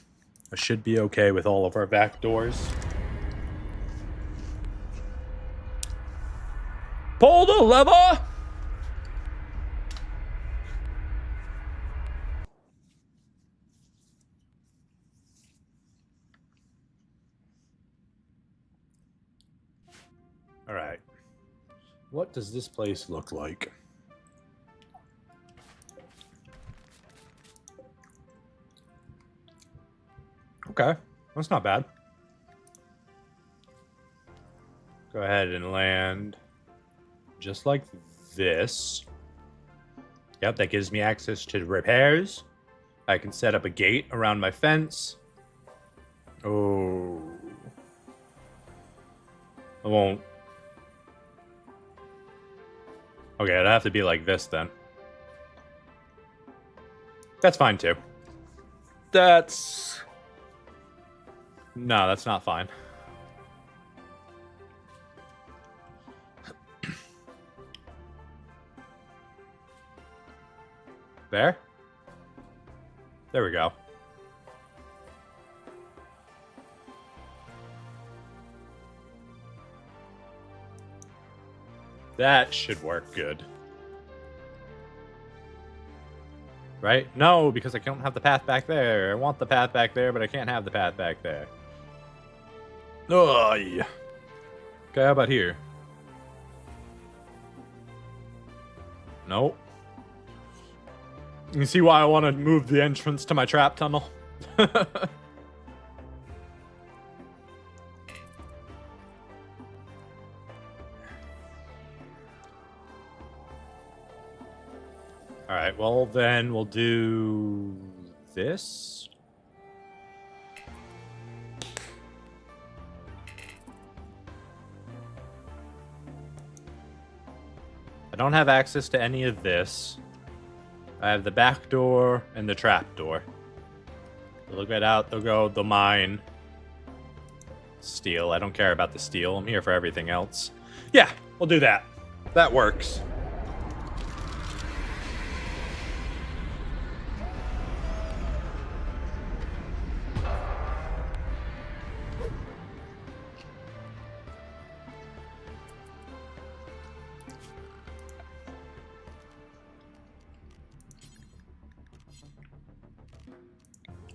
[SPEAKER 3] I should be okay with all of our back doors. Pull the lever! All right. What does this place look like? Okay, that's not bad. Go ahead and land just like this. Yep, that gives me access to repairs. I can set up a gate around my fence. Oh. I won't. Okay, it'd have to be like this then. That's fine too. That's... No, that's not fine. There? There we go. That should work good. Right? No, because I don't have the path back there. I want the path back there, but I can't have the path back there. Oh, yeah. Okay, how about here? Nope. You see why I want to move the entrance to my trap tunnel? Alright, well then we'll do this. I don't have access to any of this. I have the back door and the trap door. They'll get out, they'll go, they'll mine. Steel, I don't care about the steel. I'm here for everything else. Yeah, we'll do that. That works.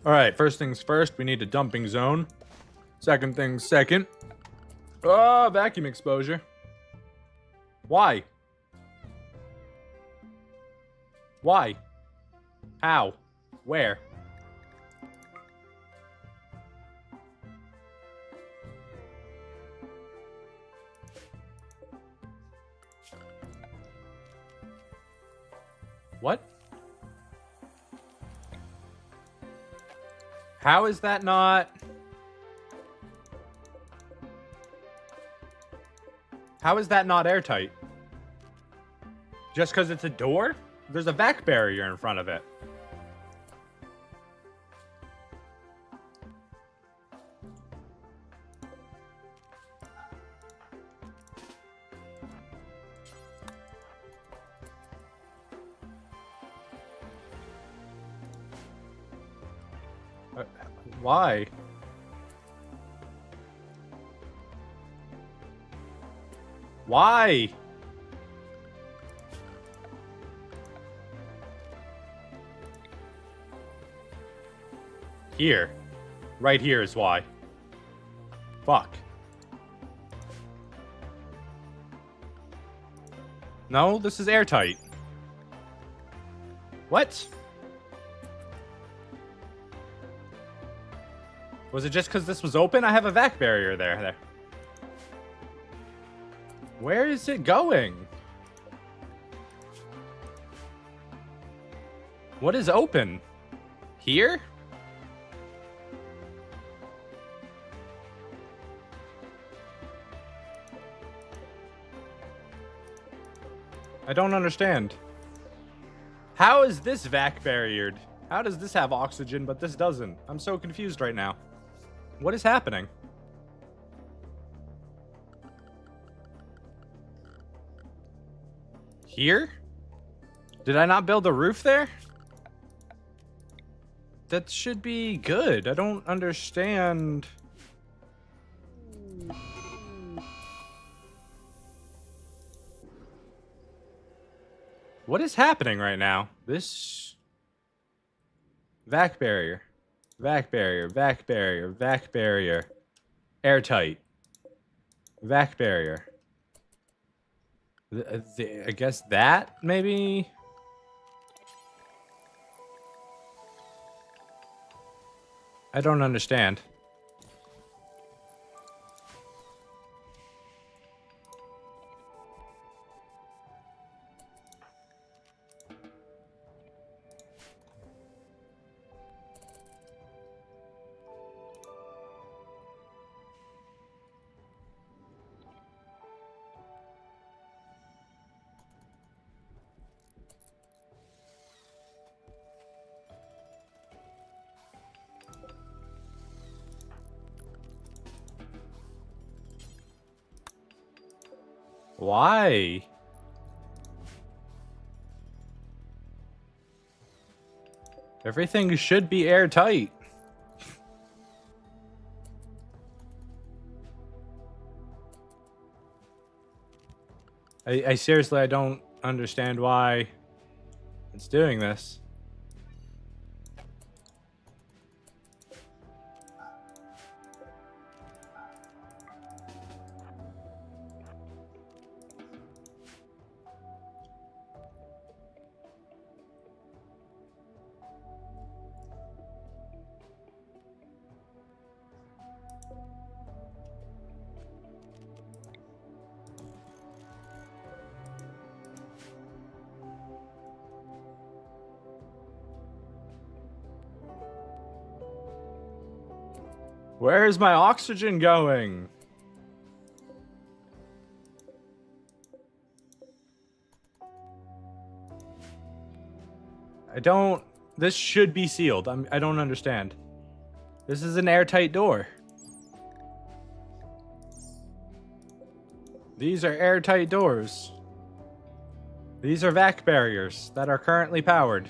[SPEAKER 3] Alright, first things first, we need a dumping zone. Second things second. Vacuum exposure. Why? Why? How? Where? What? How is that not... How is that not airtight? Just because it's a door? There's a vac barrier in front of it. Why? Why? Here. Right here is why. Fuck. No, this is airtight. What? Was it just because this was open? I have a vac barrier there. Where is it going? What is open? Here? I don't understand. How is this vac barriered? How does this have oxygen but this doesn't? I'm so confused right now. What is happening? Here? Did I not build a roof there? That should be good. I don't understand. What is happening right now? This... Vac barrier. Vac barrier. Vac barrier. Vac barrier. Airtight. Vac barrier. I guess that, maybe? I don't understand. Why? Everything should be airtight. I seriously, I don't understand why it's doing this. Where's my oxygen going? I don't... This should be sealed. I don't understand. This is an airtight door. These are airtight doors. These are vac barriers that are currently powered.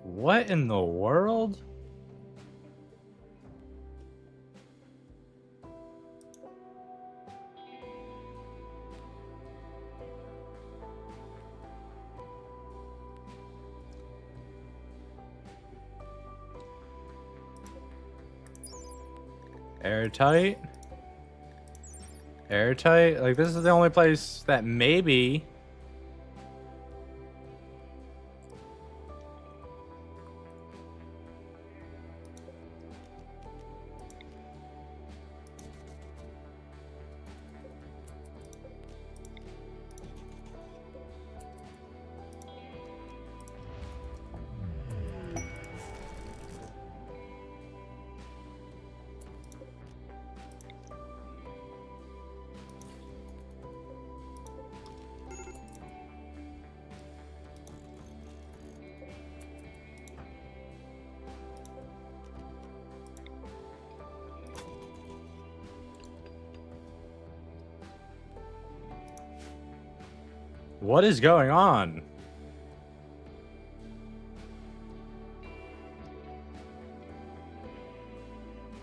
[SPEAKER 3] What in the world? Airtight. Airtight. Like, this is the only place that maybe... What is going on?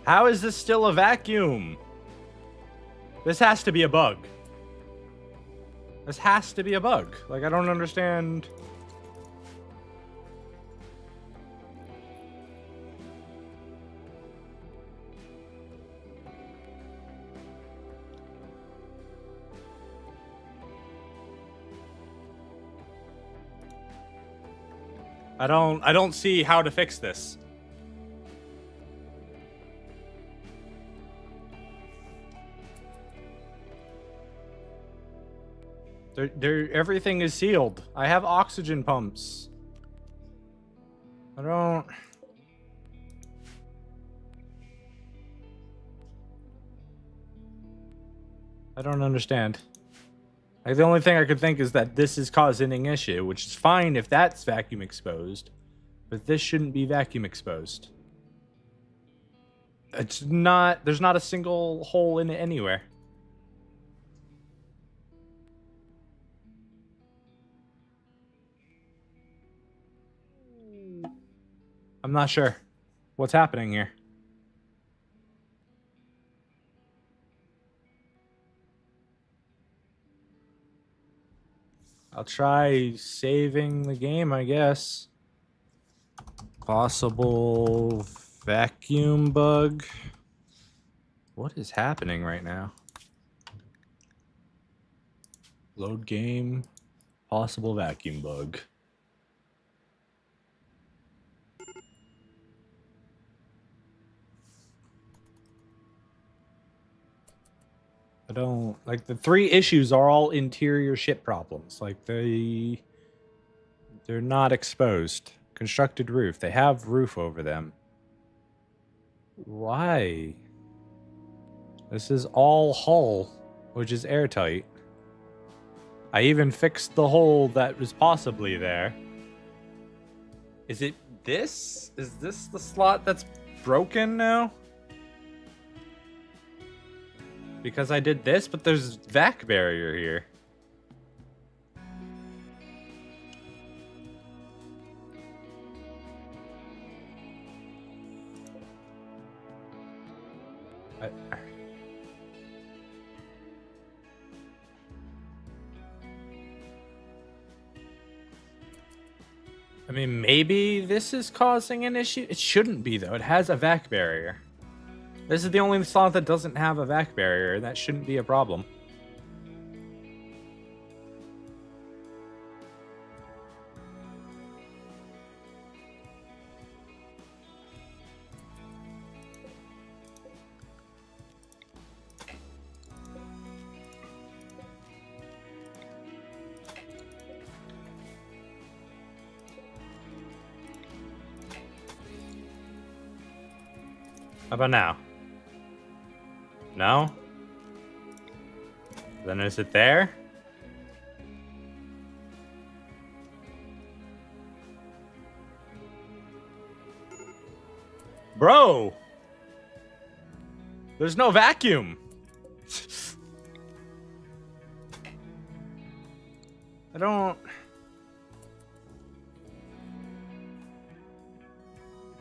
[SPEAKER 3] How is this still a vacuum? This has to be a bug. This has to be a bug. Like, I don't understand. I don't see how to fix this. Everything is sealed. I have oxygen pumps. I don't understand. Like, the only thing I could think is that this is causing an issue, which is fine if that's vacuum exposed, but this shouldn't be vacuum exposed. It's not, there's not a single hole in it anywhere. I'm not sure what's happening here. I'll try saving the game, I guess. Possible vacuum bug. What is happening right now? Load game. Possible vacuum bug. I don't like the 3 issues are all interior ship problems. Like, they're not exposed. Constructed roof. They have roof over them. Why? This is all hull, which is airtight. I even fixed the hole that was possibly there. Is it this? Is this the slot that's broken now? Because I did this, but there's vac barrier here. I mean, maybe this is causing an issue. It shouldn't be, though. It has a vac barrier. This is the only slot that doesn't have a vac barrier. That shouldn't be a problem. How about now? No? Then is it there? Bro! There's no vacuum! I don't...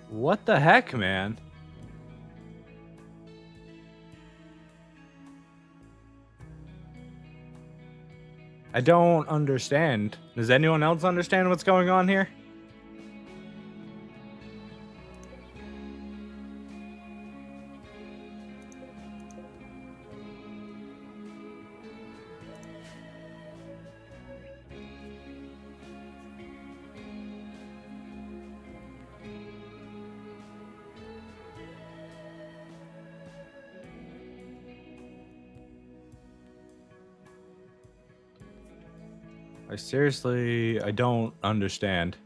[SPEAKER 3] What the heck, man? I don't understand. Does anyone else understand what's going on here? I don't understand.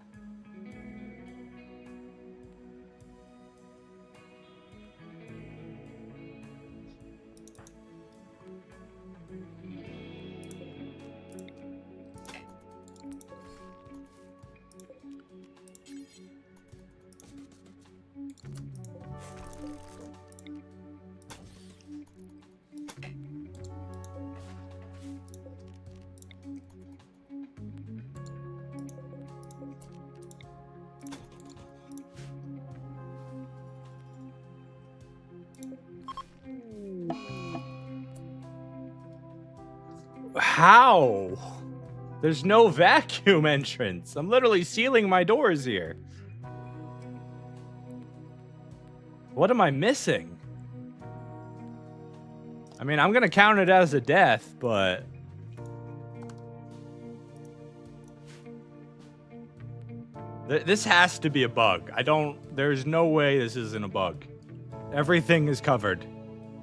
[SPEAKER 3] How? There's no vacuum entrance. I'm literally sealing my doors here. What am I missing? I mean, I'm gonna count it as a death, but... This has to be a bug. There's no way this isn't a bug. Everything is covered.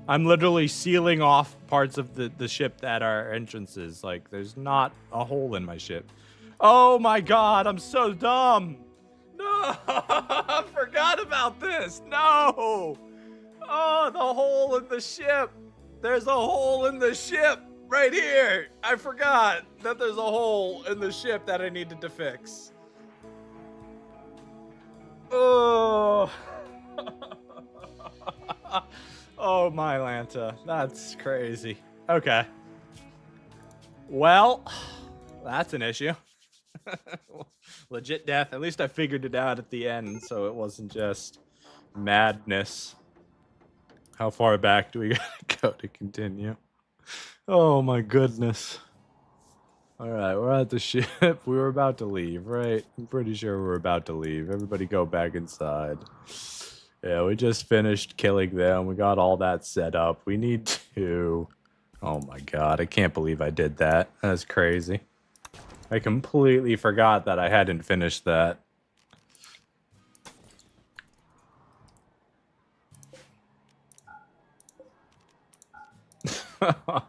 [SPEAKER 3] I'm literally sealing off parts of the ship that are entrances. Like, there's not a hole in my ship. Oh my god, I'm so dumb. No, I forgot about this. No. Oh, the hole in the ship. There's a hole in the ship right here. I forgot that there's a hole in the ship that I needed to fix. Oh. Oh, my Lanta. That's crazy. Okay. Well, that's an issue. Legit death. At least I figured it out at the end, so it wasn't just madness. How far back do we gotta go to continue? Oh, my goodness. Alright, we're at the ship. We were about to leave, right? I'm pretty sure we're about to leave. Everybody go back inside. Yeah, we just finished killing them. We got all that set up. We need to... Oh my god, I can't believe I did that. That's crazy. I completely forgot that I hadn't finished that. A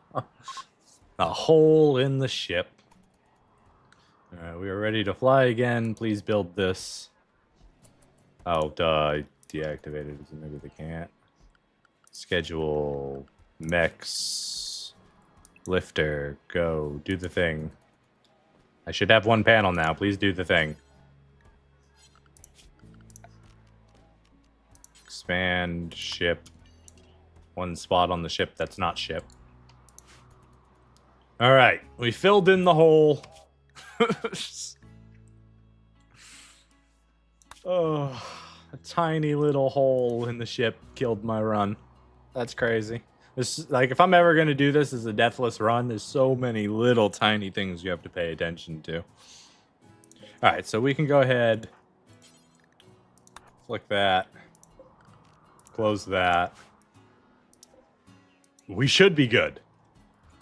[SPEAKER 3] hole in the ship. Alright, we are ready to fly again. Please build this. Oh, duh. Deactivated, so maybe they can't. Schedule mechs lifter, go do the thing. I should have one panel now. Please do the thing. Expand ship. One spot on the ship that's not ship. All right, we filled in the hole. Oh. A tiny little hole in the ship killed my run. That's crazy. This, like, if I'm ever going to do this as a deathless run, there's so many little tiny things you have to pay attention to. Alright, so we can go ahead. Flick that. Close that. We should be good.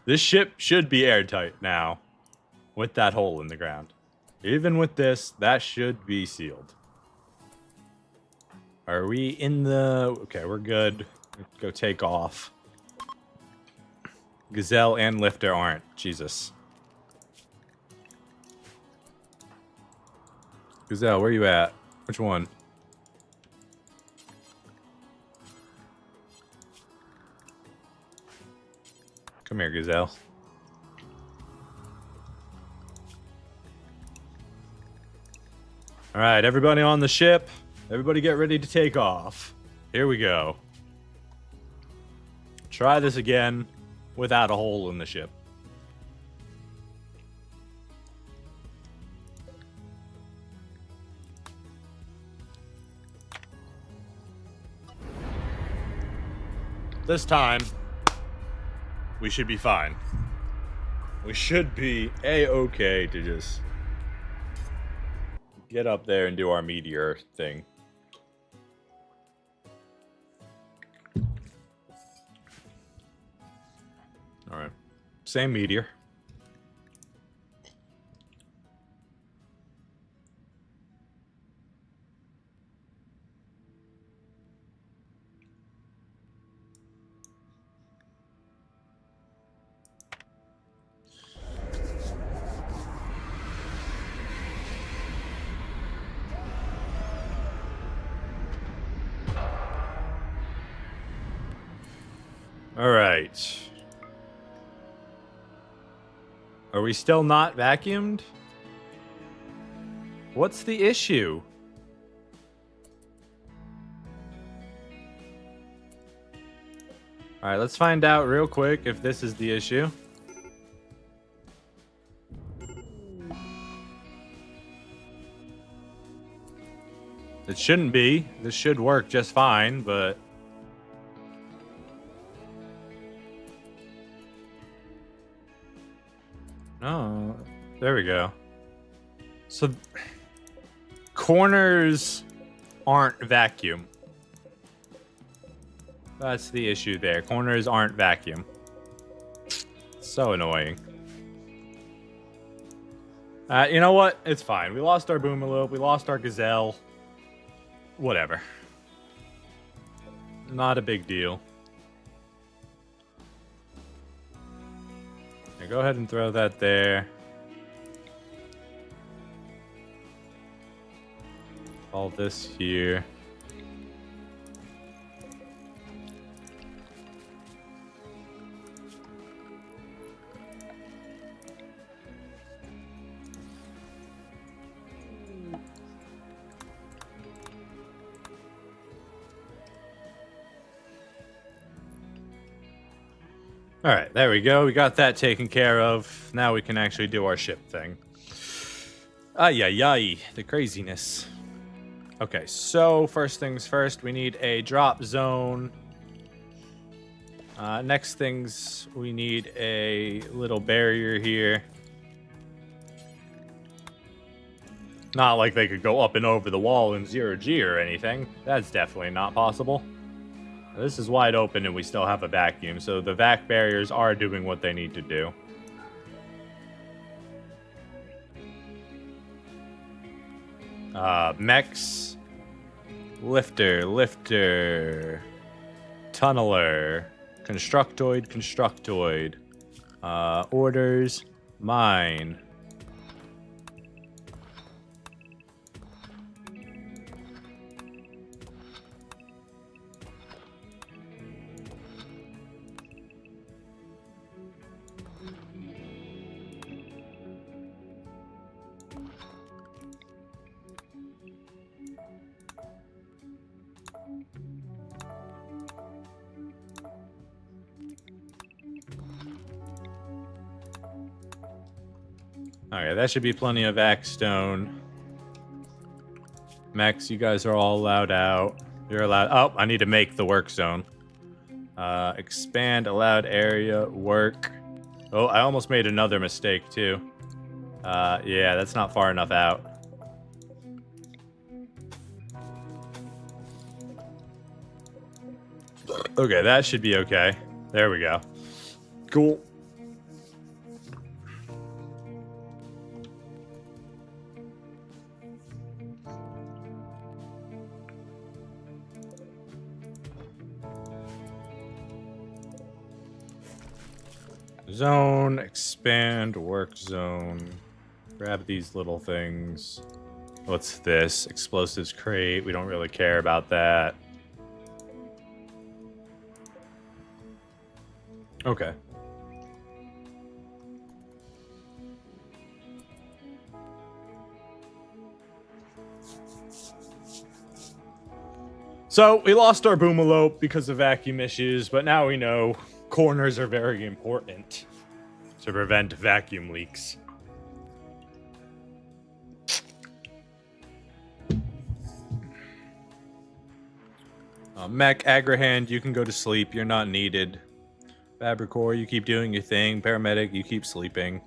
[SPEAKER 3] This ship should be airtight now. With that hole in the ground. Even with this, that should be sealed. Are we in the... Okay, we're good. Let's go take off. Gazelle and Lifter aren't. Jesus. Gazelle, where you at? Which one? Come here, Gazelle. All right, everybody on the ship. Everybody get ready to take off. Here we go. Try this again without a hole in the ship. This time, we should be fine. We should be A-okay to just get up there and do our meteor thing. Alright. Same meteor. Alright. Are we still not vacuumed? What's the issue? Alright, let's find out real quick if this is the issue. It shouldn't be. This should work just fine, but... Oh, there we go. So, corners aren't vacuum. That's the issue there. Corners aren't vacuum. So annoying. You know what? It's fine. We lost our Boomalope. We lost our Gazelle. Whatever. Not a big deal. Okay, go ahead and throw that there. All this here. All right, there we go. We got that taken care of. Now we can actually do our ship thing. Ay, ay, ay, the craziness. Okay, so first things first, we need a drop zone. Next things, we need a little barrier here. Not like they could go up and over the wall in 0G or anything. That's definitely not possible. This is wide open and we still have a vacuum, so the vac barriers are doing what they need to do. Mechs. Lifter. Tunneler. Constructoid. Orders. Mine. Okay, that should be plenty of vac stone. Mechs, you guys are all allowed out. You're allowed... Oh, I need to make the work zone. Expand allowed area, work. Oh, I almost made another mistake, too. Yeah, that's not far enough out. Okay, that should be okay. There we go. Cool. Zone, expand, work zone. Grab these little things. What's this? Explosives crate. We don't really care about that. Okay. So we lost our boomalope because of vacuum issues, but now we know corners are very important to prevent vacuum leaks. Mech, Agrahand, you can go to sleep. You're not needed. Fabricor, you keep doing your thing. Paramedic, you keep sleeping.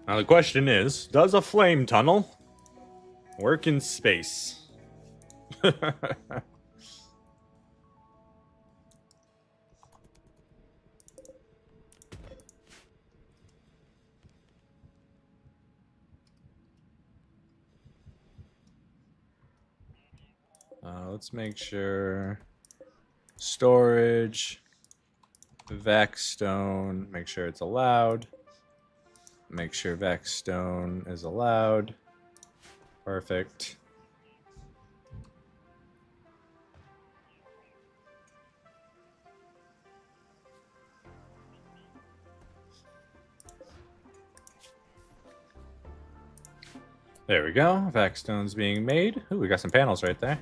[SPEAKER 3] Now the question is, does a flame tunnel work in space? Let's make sure. Storage. Vac stone. Make sure it's allowed. Make sure vac stone is allowed. Perfect. There we go. Vac stone's being made. Ooh, we got some panels right there.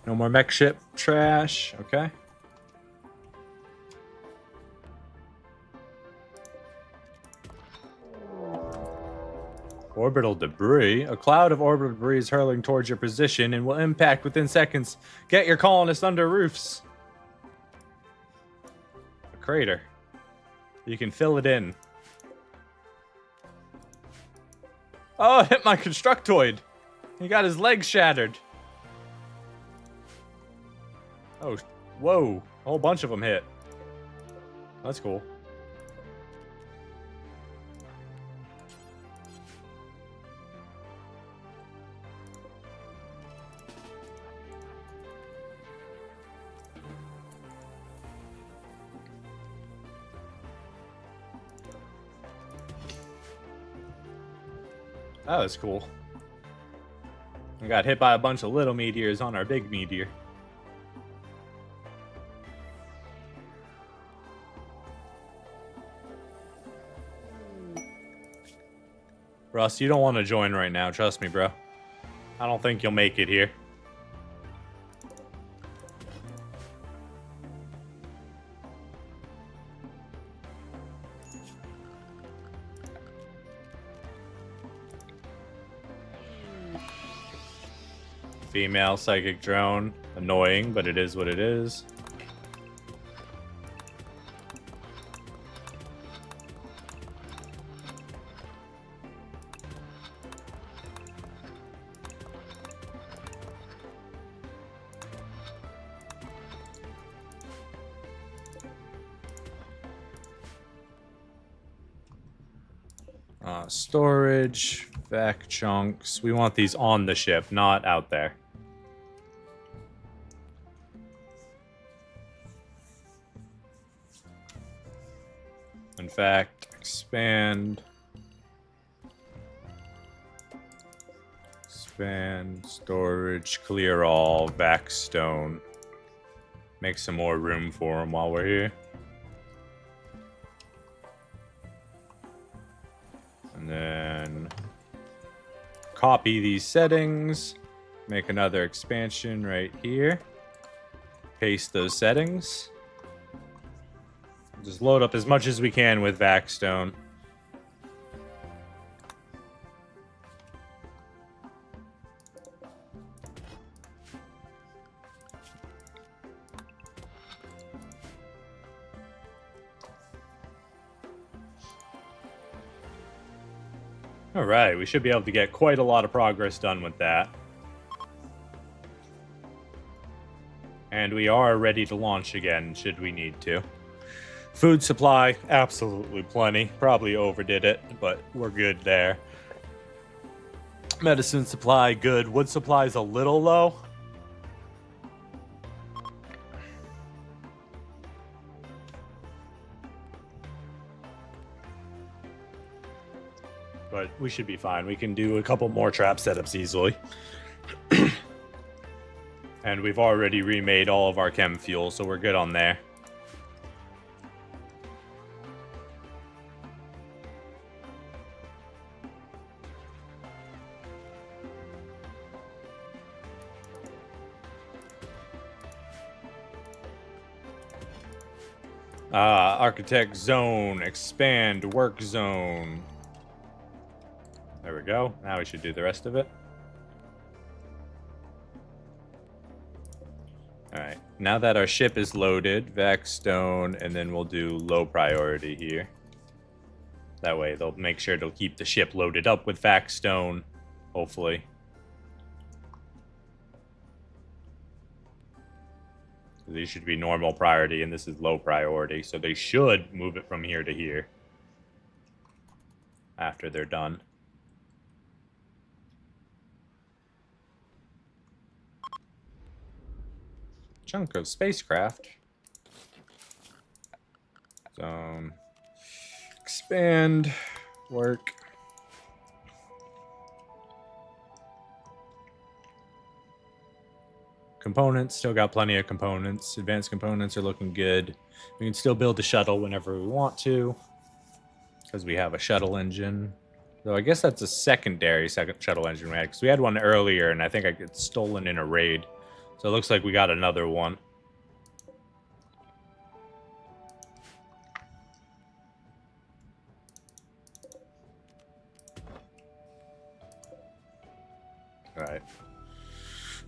[SPEAKER 3] No more mech ship trash. Okay. Orbital debris. A cloud of orbital debris is hurling towards your position and will impact within seconds. Get your colonists under roofs. A crater. You can fill it in. Oh, it hit my constructoid. He got his leg shattered. Oh, whoa. A whole bunch of them hit. That's cool. That was cool. We got hit by a bunch of little meteors on our big meteor. Russ, you don't want to join right now. Trust me, bro. I don't think you'll make it here. Female psychic drone. Annoying, but it is what it is. Storage, vac chunks. We want these on the ship, not out there. In fact, expand. Expand, storage, clear all, vac stone. Make some more room for them while we're here. And then copy these settings. Make another expansion right here. Paste those settings. Just load up as much as we can with Vaxstone. Alright, we should be able to get quite a lot of progress done with that. And we are ready to launch again, should we need to. Food supply, absolutely plenty. Probably overdid it, but we're good there. Medicine supply, good. Wood supply is a little low. But we should be fine. We can do a couple more trap setups easily. And we've already remade all of our chem fuel, so we're good on there. Architect zone, expand, work zone. There we go. Now we should do the rest of it. Alright, now that our ship is loaded, vac stone, and then we'll do low priority here. That way they'll make sure to keep the ship loaded up with vac stone, hopefully. These should be normal priority, and this is low priority, so they should move it from here to here after they're done. Chunk of spacecraft. Zone. Expand. Work. Components, still got plenty of components. Advanced components are looking good. We can still build the shuttle whenever we want to, because we have a shuttle engine. Though I guess that's a secondary shuttle engine we had, because we had one earlier, and I think I got stolen in a raid. So it looks like we got another one. Alright.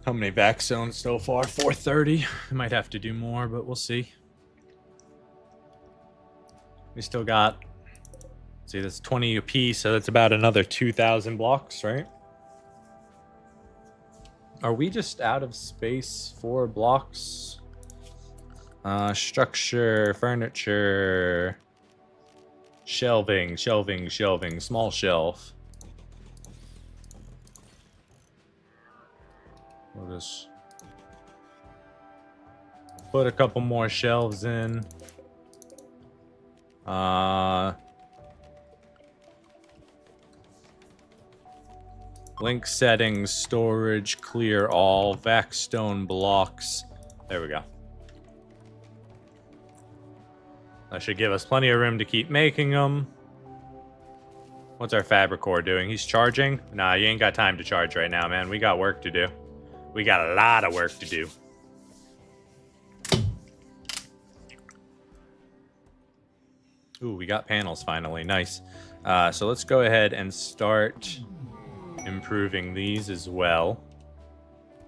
[SPEAKER 3] How many vac zones so far? 430. I might have to do more, but we'll see. We still got... See, that's 20 apiece, so that's about another 2,000 blocks, right? Are we just out of space for blocks? Structure, furniture, shelving, small shelf. We'll just put a couple more shelves in. Link settings, storage, clear all, vac stone blocks. There we go. That should give us plenty of room to keep making them. What's our fabric core doing? He's charging? Nah, you ain't got time to charge right now, man. We got work to do. We got a lot of work to do. Ooh, we got panels finally. Nice. So let's go ahead and start improving these as well.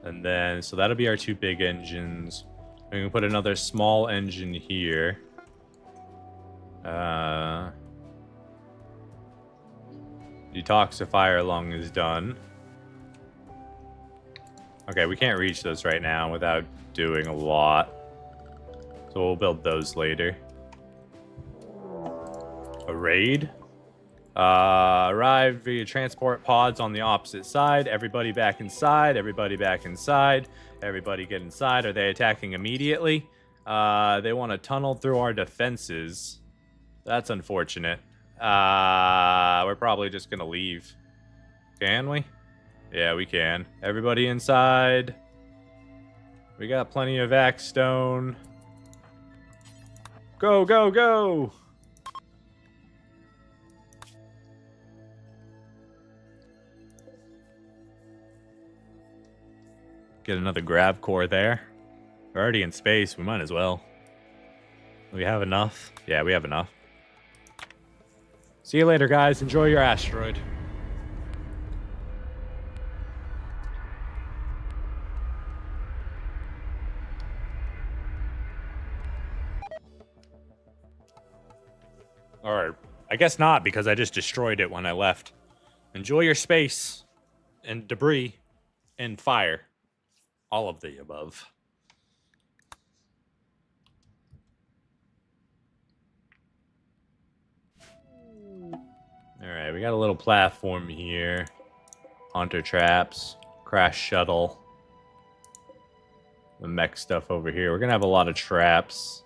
[SPEAKER 3] And then, so that'll be our two big engines. We can put another small engine here. Detoxifier lung is done. Okay, we can't reach those right now without doing a lot. So we'll build those later. A raid? Arrived via transport pods on the opposite side. Everybody back inside. Everybody back inside. Everybody get inside. Are they attacking immediately? They want to tunnel through our defenses. That's unfortunate. We're probably just going to leave. Can we? Yeah, we can. Everybody inside. We got plenty of vac stone. Go, go, go! Get another grav core there. We're already in space. We might as well. We have enough? Yeah, we have enough. See you later, guys. Enjoy your asteroid. Or, I guess not, because I just destroyed it when I left. Enjoy your space and debris and fire. All of the above. Alright, we got a little platform here. Hunter traps. Crash shuttle. The mech stuff over here. We're gonna have a lot of traps.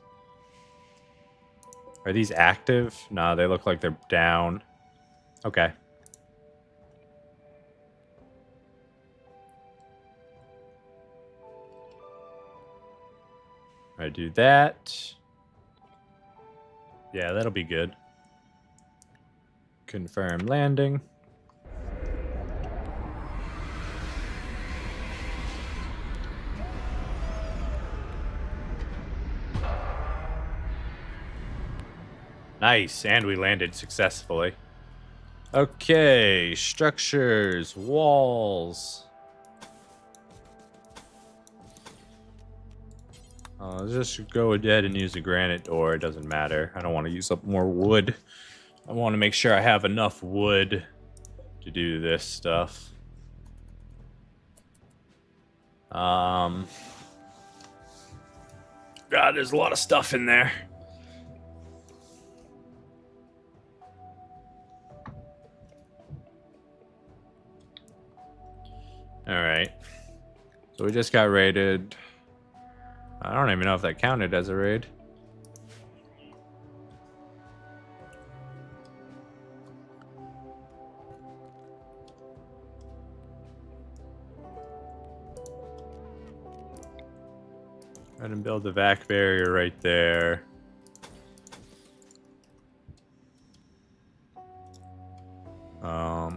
[SPEAKER 3] Are these active? No, they look like they're down. Okay. I do that. Yeah, that'll be good. Confirm landing. Nice, and we landed successfully. Okay, structures, walls. I'll just go ahead and use a granite door. It doesn't matter. I don't want to use up more wood. I want to make sure I have enough wood to do this stuff. God, there's a lot of stuff in there. Alright. So we just got raided. I don't even know if that counted as a raid. Go ahead and build the vac barrier right there.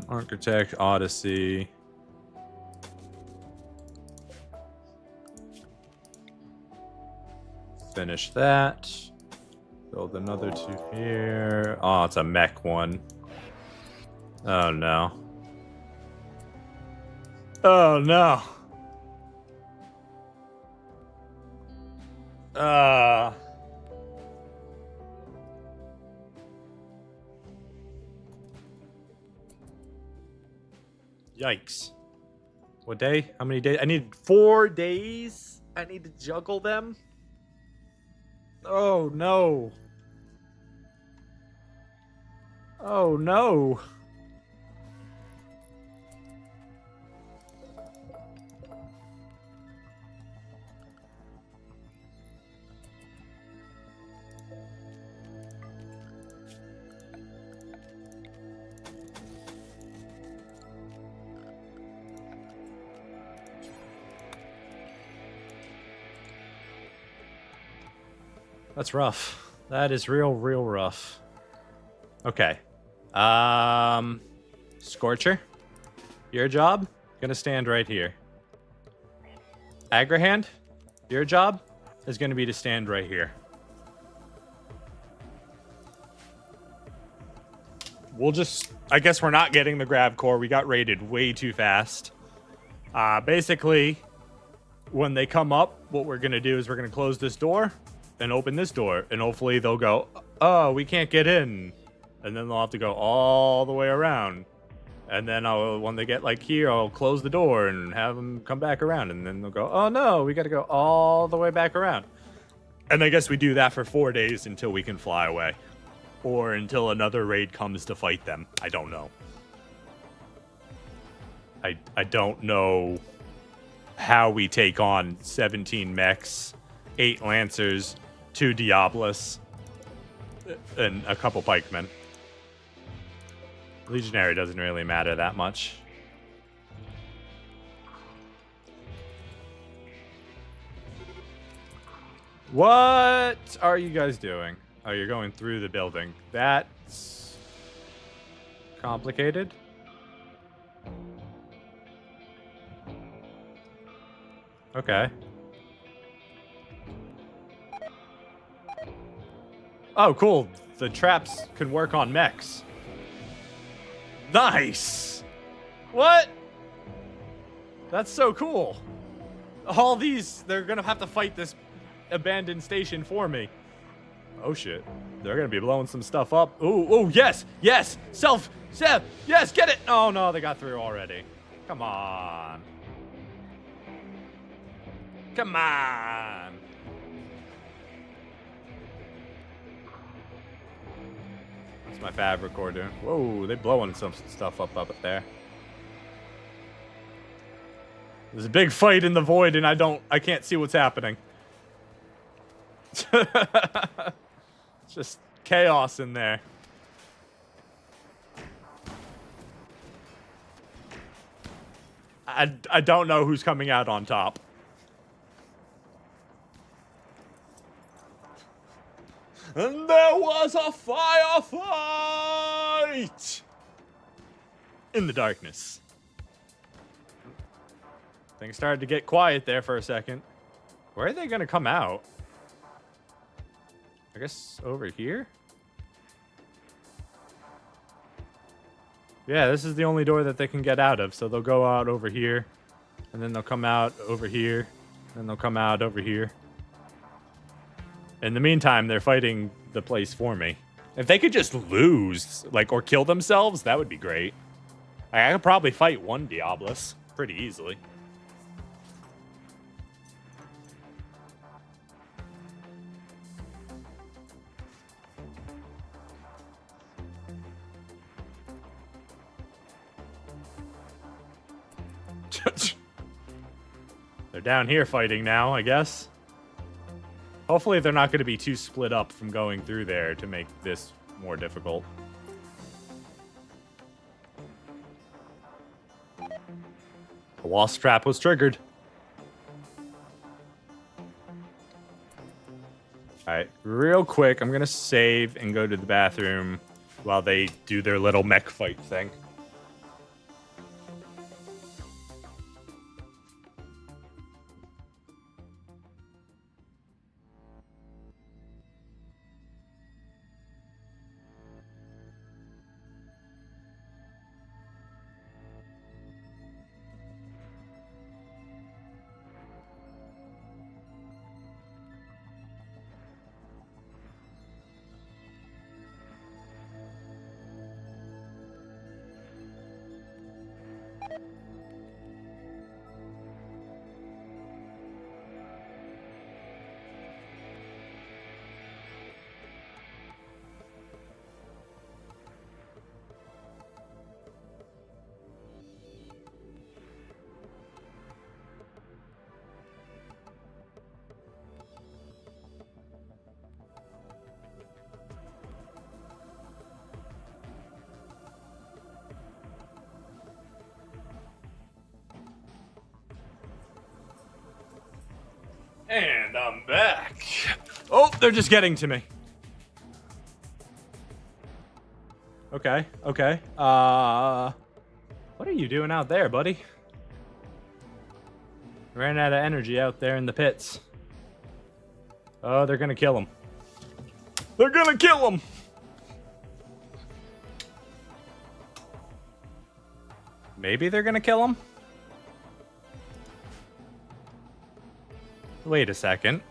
[SPEAKER 3] Architect, Odyssey. Finish that. Build another 2 here. Oh, it's a mech one. Oh no. Oh no. Yikes. What day? How many days? I need 4 days? I need to juggle them? Oh no. Oh no. That's rough. That is real rough. Okay. Scorcher, your job, gonna stand right here. Agrahand, your job is gonna be to stand right here. We'll just, I guess we're not getting the grab core. We got raided way too fast. Basically, when they come up, what we're gonna do is we're gonna close this door and open this door, and hopefully they'll go, oh, we can't get in, and then they'll have to go all the way around, and then when they get like here, I'll close the door and have them come back around, and then they'll go, oh no, we got to go all the way back around. And I guess we do that for 4 days until we can fly away, or until another raid comes to fight them. I don't know. I don't know how we take on 17 mechs, 8 lancers, 2 Diablos, and a couple pikemen. Legionary doesn't really matter that much. What are you guys doing? Oh, you're going through the building. That's complicated. Okay. Oh, cool. The traps can work on mechs. Nice! What? That's so cool. All these, they're gonna have to fight this abandoned station for me. Oh shit. They're gonna be blowing some stuff up. Ooh, yes! Yes! Self! Yes, get it! Oh no, they got through already. Come on. Come on! What's my fabric core doing? Whoa, they blowing some stuff up there. There's a big fight in the void and I can't see what's happening. It's just chaos in there. I don't know who's coming out on top. And there was a firefight in the darkness. Things started to get quiet there for a second. Where are they going to come out? I guess over here? Yeah, this is the only door that they can get out of. So they'll go out over here, and then they'll come out over here, and they'll come out over here. In the meantime, they're fighting the place for me. If they could just lose, like, or kill themselves, that would be great. I could probably fight one Diabolus pretty easily. They're down here fighting now, I guess. Hopefully they're not going to be too split up from going through there to make this more difficult. The wasp trap was triggered. Alright, real quick, I'm going to save and go to the bathroom while they do their little mech fight thing. And I'm back. Oh, they're just getting to me. Okay, okay. What are you doing out there, buddy? Ran out of energy out there in the pits. Oh, they're gonna kill him. They're gonna kill him! Maybe they're gonna kill him? Wait a second.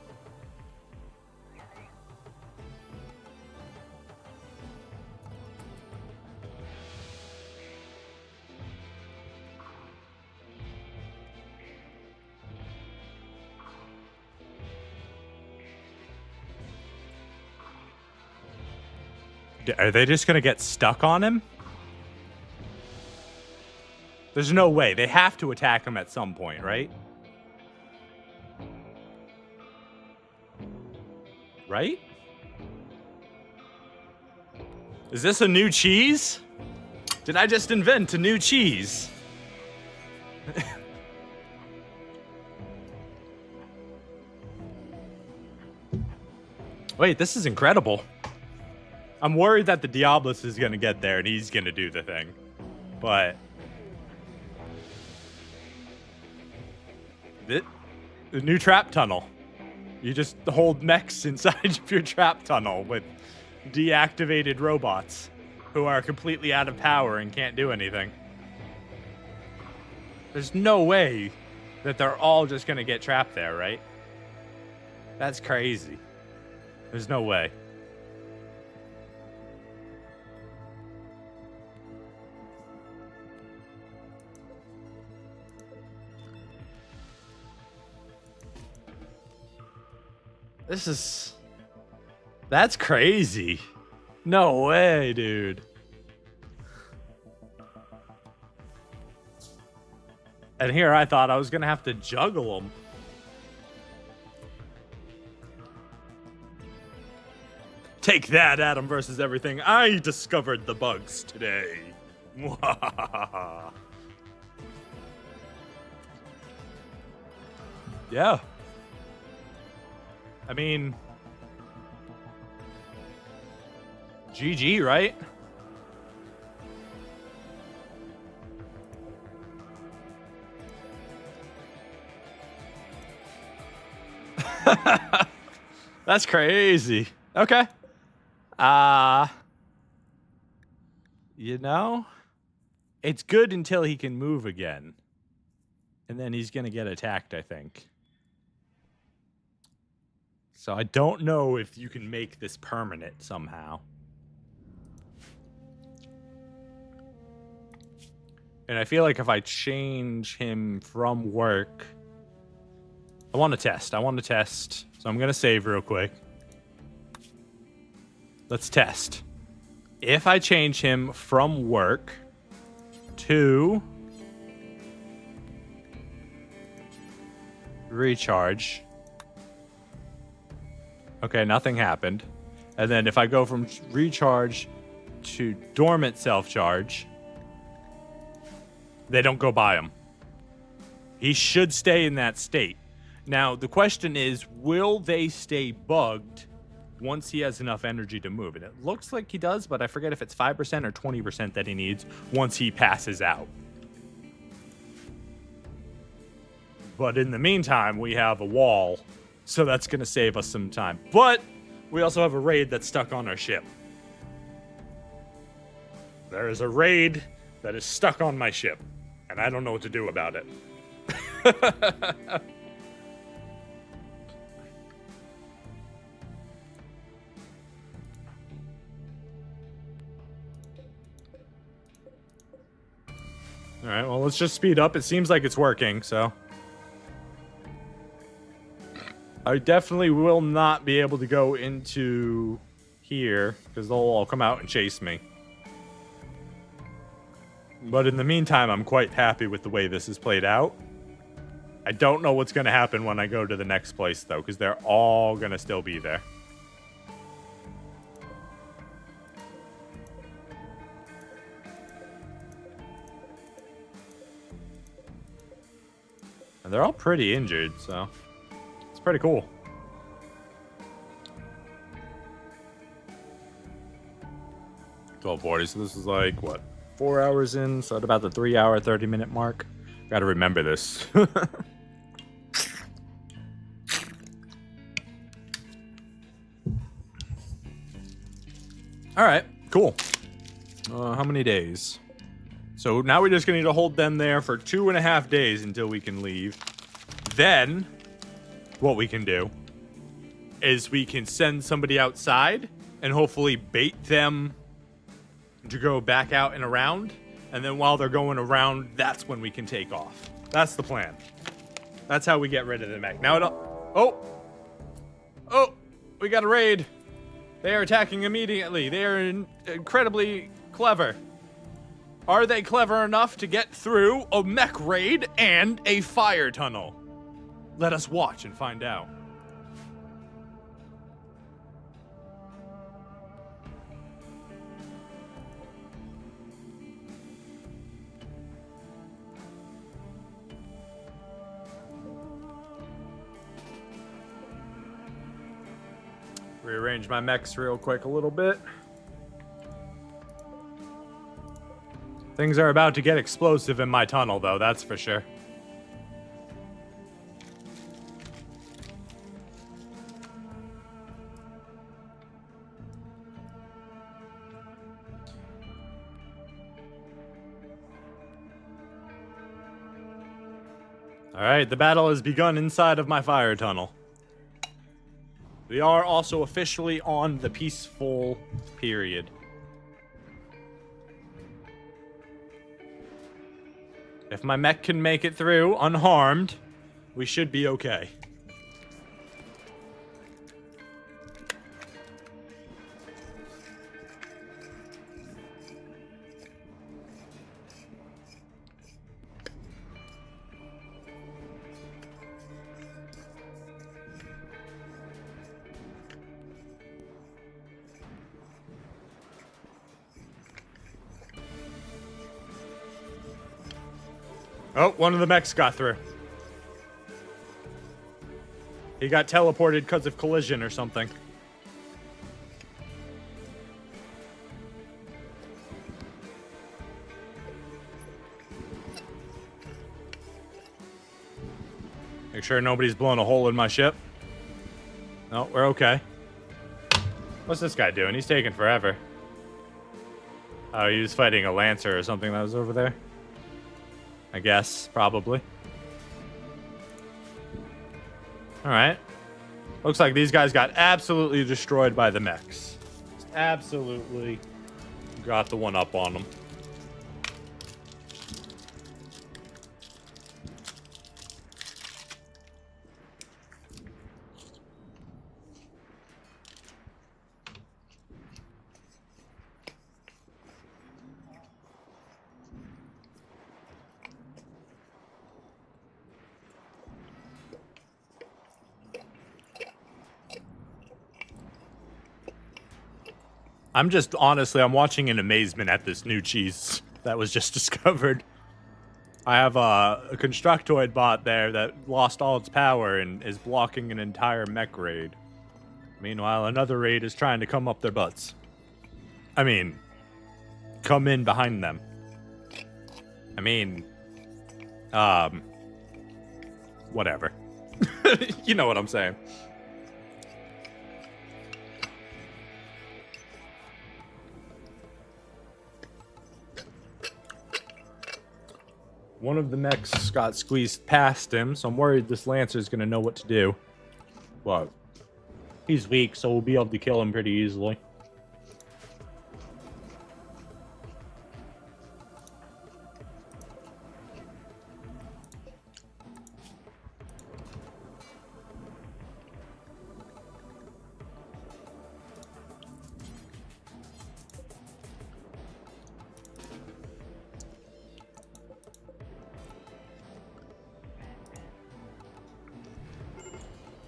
[SPEAKER 3] Are they just gonna get stuck on him? There's no way. They have to attack him at some point, right? Right? Is this a new cheese? Did I just invent a new cheese? Wait, this is incredible. I'm worried that the Diabolus is gonna get there and he's gonna do the thing. But... the new trap tunnel. You just hold mechs inside of your trap tunnel with deactivated robots who are completely out of power and can't do anything. There's no way that they're all just gonna get trapped there, right? That's crazy. There's no way. This is... that's crazy. No way, dude. And here I thought I was gonna have to juggle them. Take that, Adam versus everything. I discovered the bugs today. Yeah. I mean, GG, right? That's crazy. Okay. You know, It's good until he can move again. And then he's going to get attacked, I think. So I don't know if you can make this permanent somehow. And I feel like if I change him from work... I want to test. So I'm going to save real quick. Let's test. If I change him from work to recharge. Okay, nothing happened. And then if I go from recharge to dormant self-charge, they don't go by him. He should stay in that state. Now, the question is, will they stay bugged once he has enough energy to move? And it looks like he does, but I forget if it's 5% or 20% that he needs once he passes out. But in the meantime, we have a wall, so that's going to save us some time. But we also have a raid that's stuck on our ship. There is a raid that is stuck on my ship, and I don't know what to do about it. All right, well, let's just speed up. It seems like it's working, so. I definitely will not be able to go into here, because they'll all come out and chase me. But in the meantime, I'm quite happy with the way this is played out. I don't know what's going to happen when I go to the next place, though, because they're all going to still be there. And they're all pretty injured, so it's pretty cool. $12:40, so this is like, what, 4 hours in? So at about the 3 hour, 30-minute mark. Gotta remember this. Alright, cool. How many days? So now we're just going to need to hold them there for 2.5 days until we can leave. Then, what we can do is we can send somebody outside and hopefully bait them to go back out and around. And then while they're going around, that's when we can take off. That's the plan. That's how we get rid of the mech. Now, Oh! We got a raid. They are attacking immediately. They are incredibly clever. Are they clever enough to get through a mech raid and a fire tunnel? Let us watch and find out. Rearrange my mechs real quick a little bit. Things are about to get explosive in my tunnel, though, that's for sure. Alright, the battle has begun inside of my fire tunnel. We are also officially on the peaceful period. If my mech can make it through unharmed, we should be okay. Oh, one of the mechs got through. He got teleported because of collision or something. Make sure nobody's blown a hole in my ship. No, we're okay. What's this guy doing? He's taking forever. Oh, he was fighting a Lancer or something that was over there. I guess, probably. Alright. Looks like these guys got absolutely destroyed by the mechs. Just absolutely got the one up on them. I'm just, honestly, I'm watching in amazement at this new cheese that was just discovered. I have a Constructoid bot there that lost all its power and is blocking an entire mech raid. Meanwhile, another raid is trying to come up their butts. I mean, come in behind them. I mean, whatever. You know what I'm saying. One of the mechs got squeezed past him, so I'm worried this Lancer's gonna know what to do. But he's weak, so we'll be able to kill him pretty easily.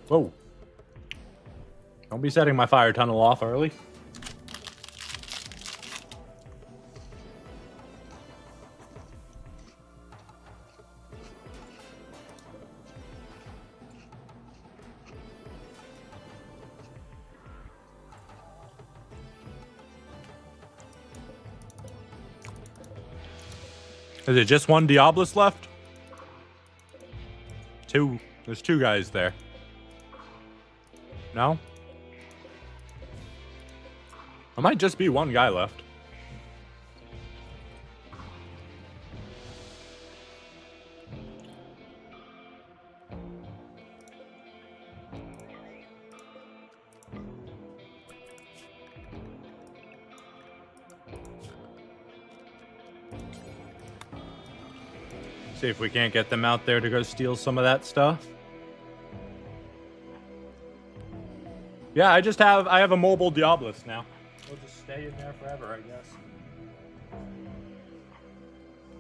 [SPEAKER 3] Whoa. Don't be setting my fire tunnel off early. Is it just one Diabolus left? Two. There's two guys there. No? I might just be one guy left. See if we can't get them out there to go steal some of that stuff. Yeah, I have a mobile Diabolus now. We'll just stay in there forever, I guess.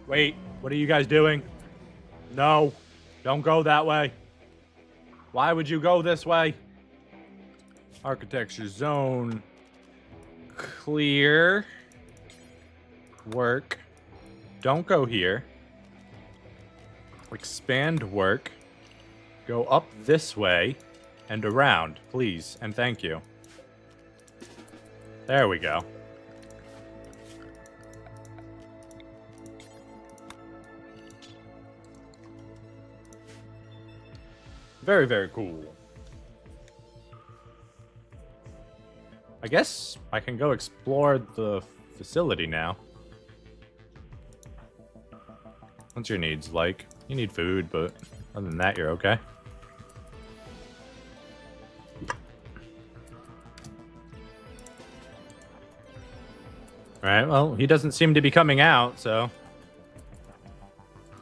[SPEAKER 3] Wait, what are you guys doing? No, don't go that way. Why would you go this way? Architecture zone. Clear. Work. Don't go here. Expand work. Go up this way. And around, please, and thank you. There we go. Very, very cool. I guess I can go explore the facility now. What's your needs like? You need food, but other than that, you're okay. Alright, well, he doesn't seem to be coming out, so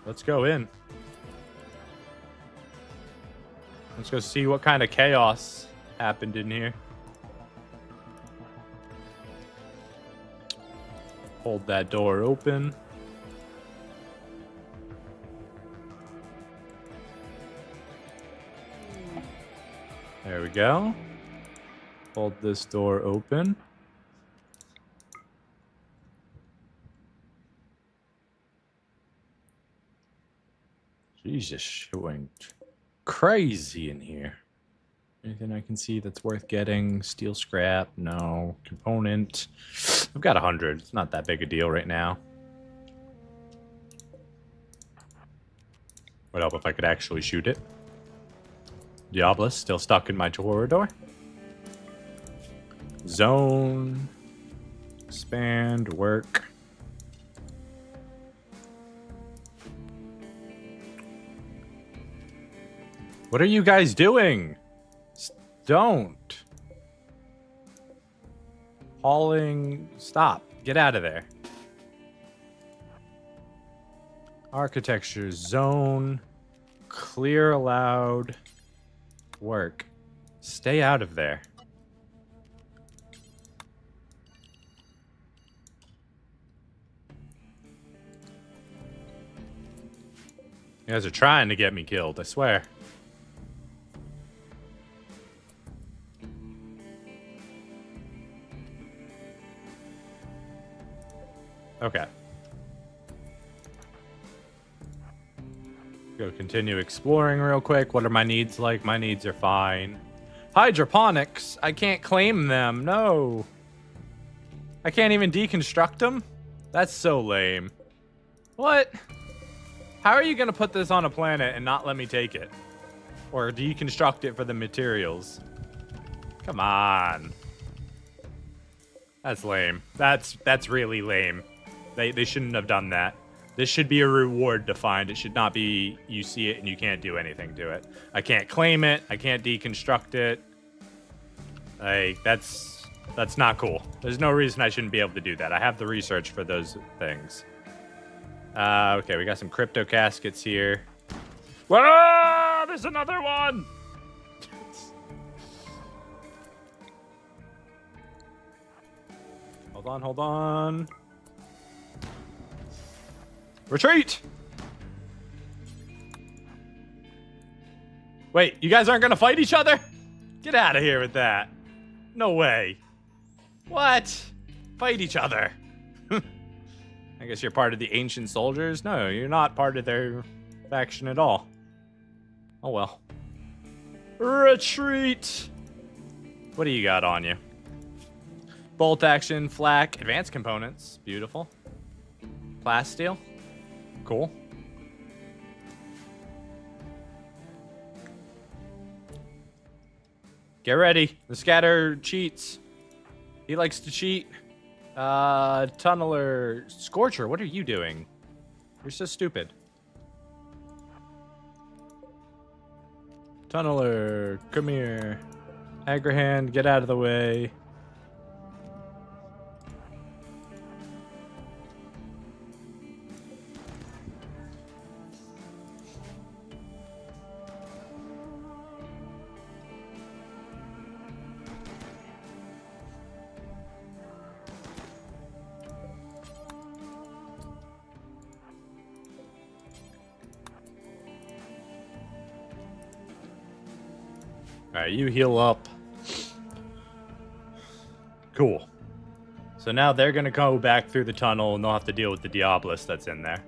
[SPEAKER 3] let's go in. Let's go see what kind of chaos happened in here. Hold that door open. There we go. Hold this door open. Jesus, showing crazy in here. Anything I can see that's worth getting? Steel scrap? No. Component? I've got 100. It's not that big a deal right now. Would help if I could actually shoot it. Diabolus still stuck in my corridor. Zone. Expand. Work. What are you guys doing? Don't. Hauling. Stop. Get out of there. Architecture zone. Clear allowed. Work. Stay out of there. You guys are trying to get me killed, I swear. Okay. Go continue exploring real quick. What are my needs like? My needs are fine. Hydroponics. I can't claim them. No. I can't even deconstruct them? That's so lame. What? How are you going to put this on a planet and not let me take it? Or deconstruct it for the materials? Come on. That's lame. That's really lame. They shouldn't have done that. This should be a reward to find. It should not be you see it and you can't do anything to it. I can't claim it. I can't deconstruct it. Like, that's not cool. There's no reason I shouldn't be able to do that. I have the research for those things. Okay, we got some crypto caskets here. Whoa! There's another one! Hold on. Retreat! Wait, you guys aren't gonna fight each other? Get out of here with that. No way. What? Fight each other. I guess you're part of the ancient soldiers? No, you're not part of their faction at all. Oh well. Retreat! What do you got on you? Bolt action, flak, advanced components. Beautiful. Plasteel. Cool. Get ready. The scatter cheats. He likes to cheat. Tunneler. Scorcher, what are you doing? You're so stupid. Tunneler, come here. Agrahan, get out of the way. Alright, you heal up. Cool. So now they're gonna go back through the tunnel and they'll have to deal with the Diabolus that's in there.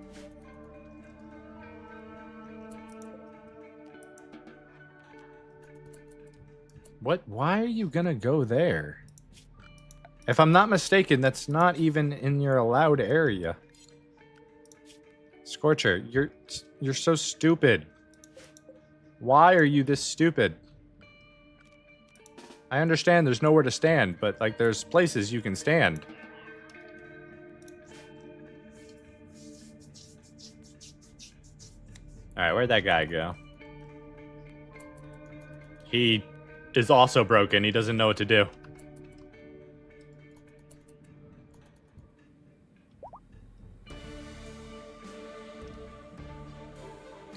[SPEAKER 3] What? Why are you gonna go there? If I'm not mistaken, that's not even in your allowed area. Scorcher, you're so stupid. Why are you this stupid? I understand there's nowhere to stand, but, like, there's places you can stand. Alright, where'd that guy go? He is also broken. He doesn't know what to do.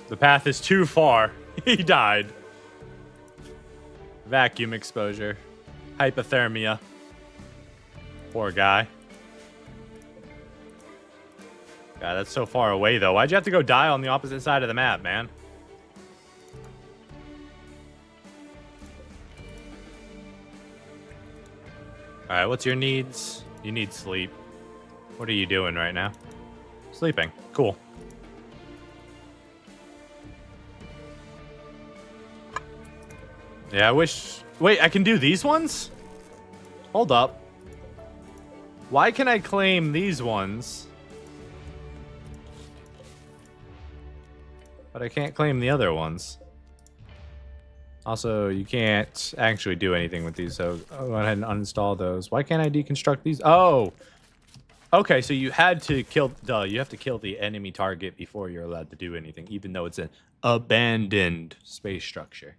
[SPEAKER 3] The path is too far. He died. Vacuum exposure. Hypothermia. Poor guy. God, that's so far away, though. Why'd you have to go die on the opposite side of the map, man? Alright, what's your needs? You need sleep. What are you doing right now? Sleeping. Cool. Yeah, I wish... Wait, I can do these ones? Hold up. Why can I claim these ones? But I can't claim the other ones. Also, you can't actually do anything with these, so I'll go ahead and uninstall those. Why can't I deconstruct these? Oh! Okay, so you had to kill. Duh, you have to kill the enemy target before you're allowed to do anything, even though it's an abandoned space structure.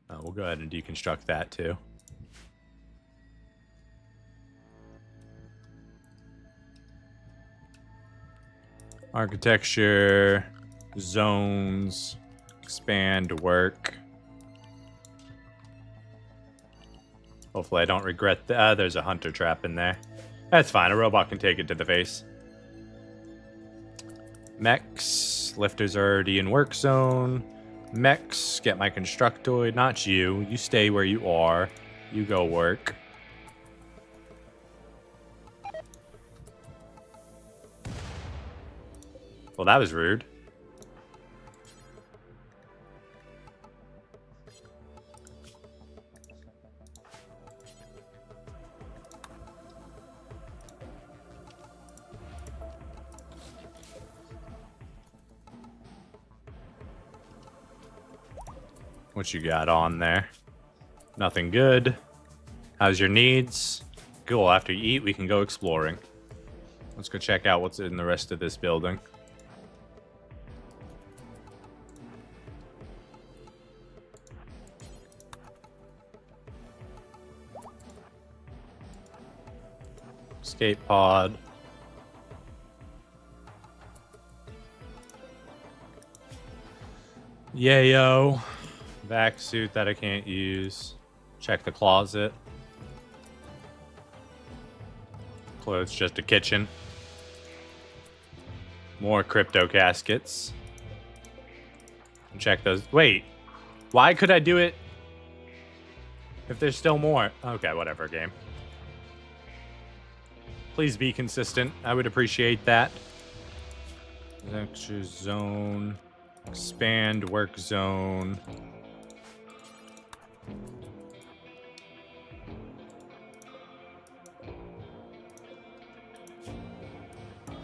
[SPEAKER 3] We'll go ahead and deconstruct that too. Architecture, zones, expand, work. Hopefully I don't regret that. There's a hunter trap in there. That's fine. A robot can take it to the face. Mechs. Lifters are already in work zone. Mechs. Get my constructoid. Not you. You stay where you are. You go work. Well, that was rude. What you got on there? Nothing good. How's your needs? Cool. After you eat, we can go exploring. Let's go check out what's in the rest of this building. Escape pod. Yayo. Vac suit that I can't use. Check the closet. Clothes, just a kitchen. More crypto caskets. Check those. Wait. Why could I do it if there's still more? Okay, whatever, game. Please be consistent. I would appreciate that. Lecture zone. Expand work zone.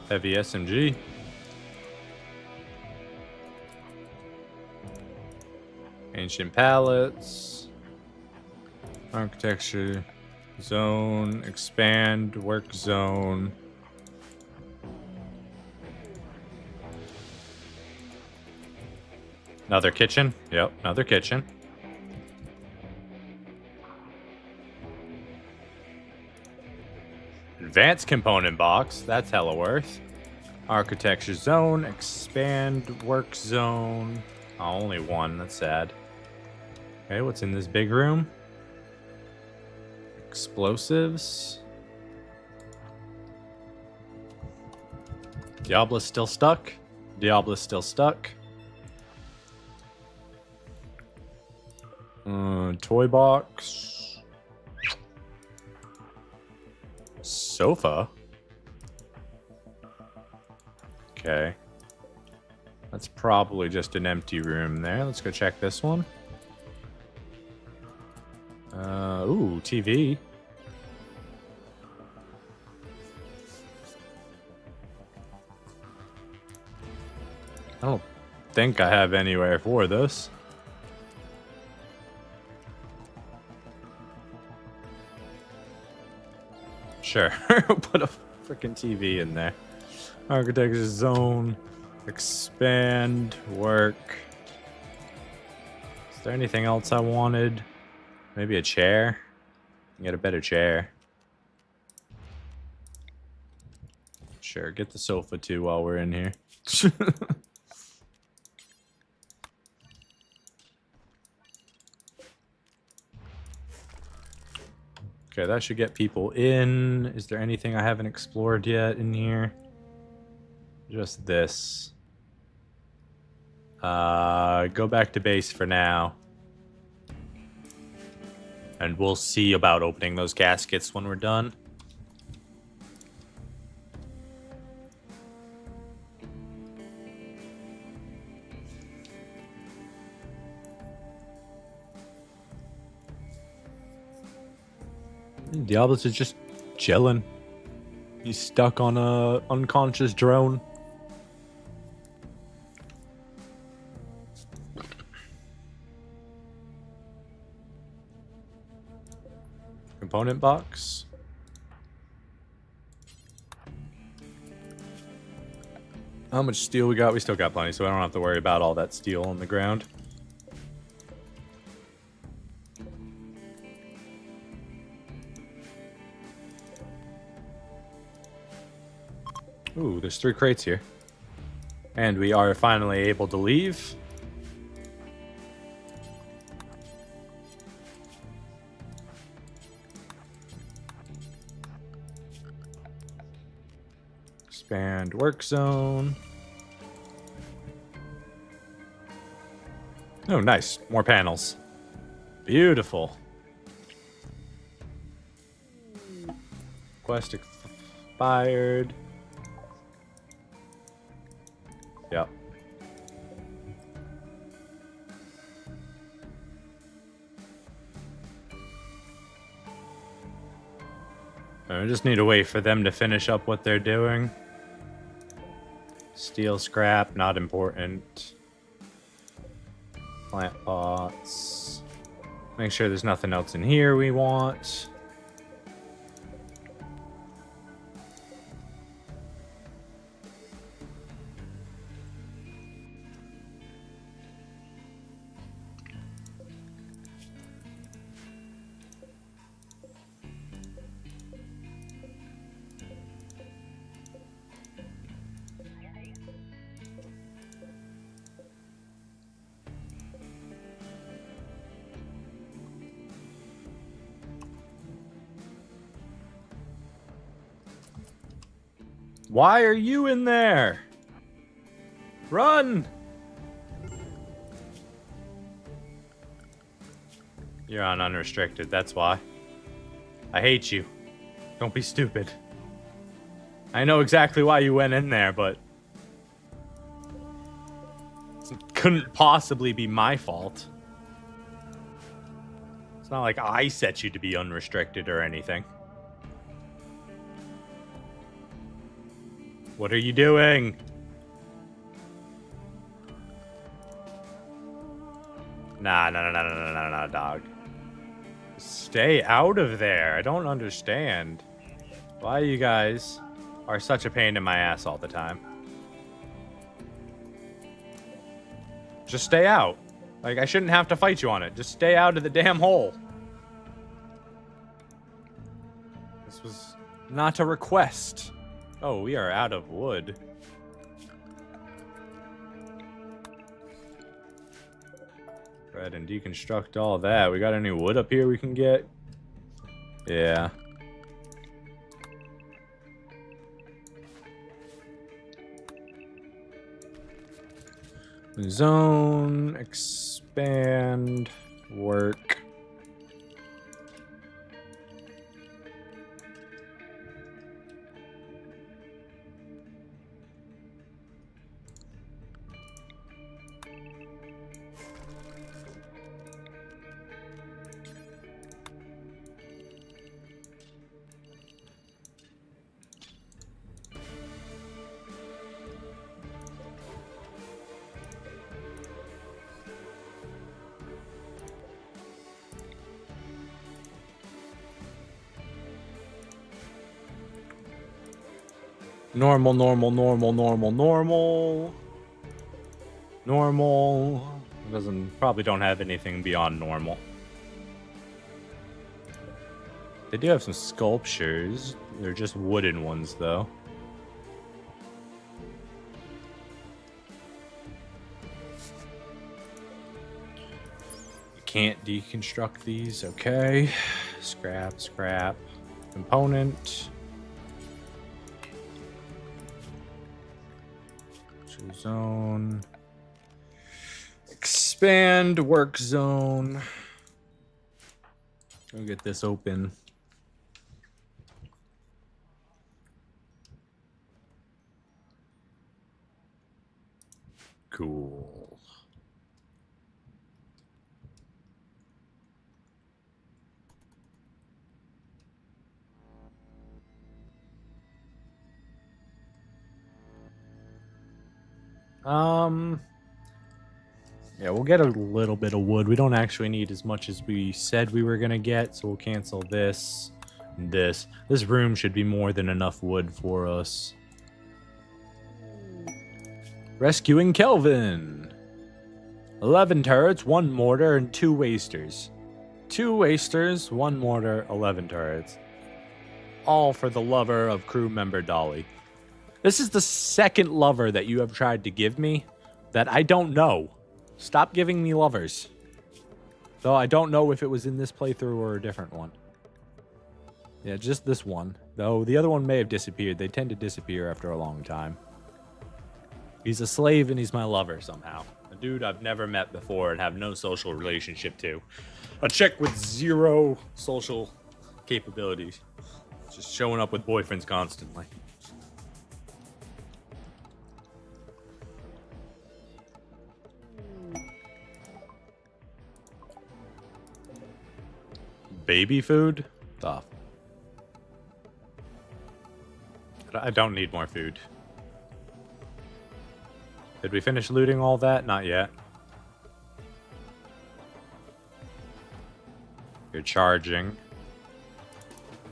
[SPEAKER 3] Heavy SMG. Ancient pallets. Architecture. Zone. Expand. Work zone. Another kitchen. Yep, another kitchen. Advanced component box. That's hella worth. Architecture zone. Expand work zone. Oh, only one. That's sad. Okay, what's in this big room? Explosives. Diablo's still stuck. Diablo's still stuck. Toy box. Sofa. Okay. That's probably just an empty room there. Let's go check this one. Ooh, TV. I don't think I have anywhere for this. Sure, put a freaking TV in there. Architecture zone, expand, work. Is there anything else I wanted? Maybe a chair? Get a better chair. Sure, get the sofa too while we're in here. Okay, that should get people in. Is there anything I haven't explored yet in here? Just this. Go back to base for now. And we'll see about opening those gaskets when we're done. Diablos is just chilling. He's stuck on a unconscious drone. Component box. How much steel we got? We still got plenty, so I don't have to worry about all that steel on the ground. Ooh, there's 3 crates here. And we are finally able to leave. Expand work zone. Oh, nice. More panels. Beautiful. Quest expired. Yep. I just need to wait for them to finish up what they're doing. Steel scrap, not important. Plant pots. Make sure there's nothing else in here we want. Why are you in there? Run! You're on unrestricted, that's why. I hate you. Don't be stupid. I know exactly why you went in there, but it couldn't possibly be my fault. It's not like I set you to be unrestricted or anything. What are you doing? Nah, dog. Stay out of there. I don't understand why you guys are such a pain in my ass all the time. Just stay out. Like, I shouldn't have to fight you on it. Just stay out of the damn hole. This was not a request. Oh, we are out of wood. Go ahead and deconstruct all that. We got any wood up here we can get? Yeah. Zone, expand, work. Normal. Probably don't have anything beyond normal. They do have some sculptures. They're just wooden ones, though. You can't deconstruct these. Okay. Scrap. Component. Zone. Expand work zone. Go get this open. Cool. Yeah, we'll get a little bit of wood. We don't actually need as much as we said we were gonna get, so we'll cancel this and this. This room should be more than enough wood for us. Rescuing Kelvin. 11 turrets, 1 mortar, and 2 wasters. 2 wasters, 1 mortar, 11 turrets. All for the lover of crew member Dolly. This is the second lover that you have tried to give me that I don't know. Stop giving me lovers. Though I don't know if it was in this playthrough or a different one. Yeah, just this one. Though the other one may have disappeared. They tend to disappear after a long time. He's a slave and he's my lover somehow. A dude I've never met before and have no social relationship to. A chick with 0 social capabilities. Just showing up with boyfriends constantly. Baby food? Stuff. I don't need more food. Did we finish looting all that? Not yet. You're charging.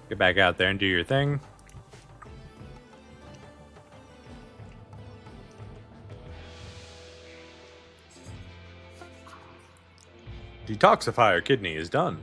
[SPEAKER 3] Get back out there and do your thing. Detoxifier kidney is done.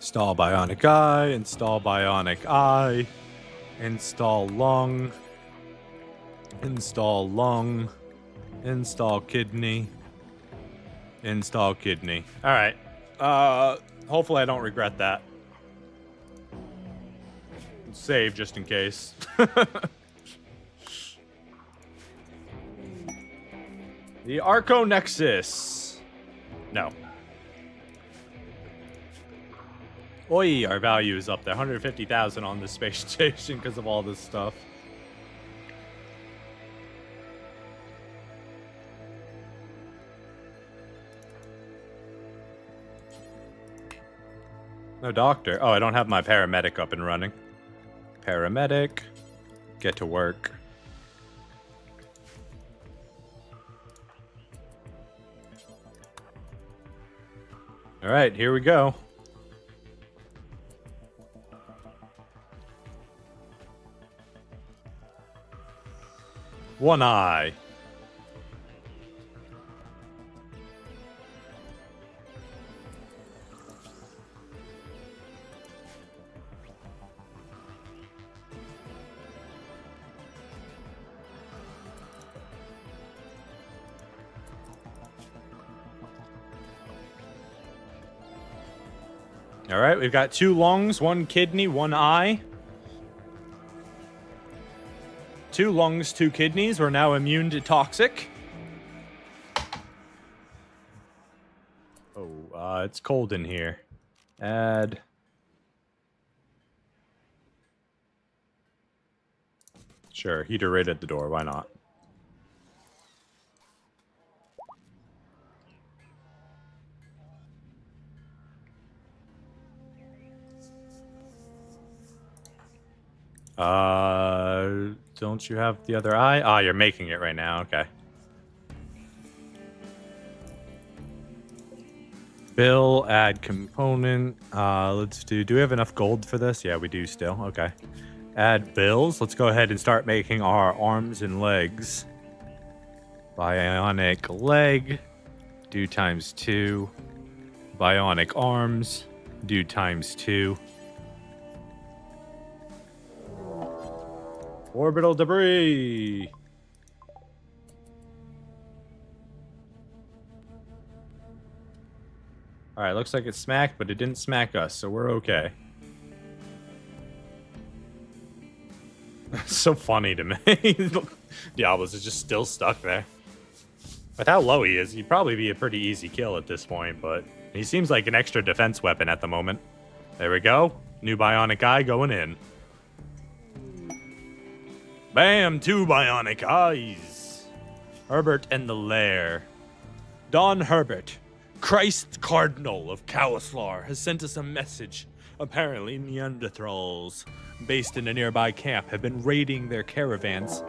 [SPEAKER 3] Install bionic eye, install bionic eye, install lung, install lung, install kidney, install kidney. All right. Hopefully I don't regret that. Save just in case. The Arco Nexus. No. Oi, our value is up there. 150,000 on this space station because of all this stuff. No doctor. Oh, I don't have my paramedic up and running. Paramedic. Get to work. All right, here we go. One eye. All right, we've got 2 lungs, 1 kidney, 1 eye. 2 lungs, 2 kidneys. We're now immune to toxic. Oh, it's cold in here. Add. Sure, heater right at the door. Why not? Don't you have the other eye? Ah, you're making it right now. Okay. Bill, add component. Let's do we have enough gold for this? Yeah, we do still. Okay. Add bills. Let's go ahead and start making our arms and legs. Bionic leg. Do ×2. Bionic arms. Do ×2. Orbital debris. All right, looks like it smacked, but it didn't smack us, so we're okay. So funny to me. Diablos is just still stuck there. With how low he is, he'd probably be a pretty easy kill at this point, but he seems like an extra defense weapon at the moment. There we go. New bionic eye going in. Bam! 2 bionic eyes. Herbert and the Lair. Don Herbert, Christ Cardinal of Cauliflower, has sent us a message Apparently, Neanderthals, based in a nearby camp, have been raiding their caravans.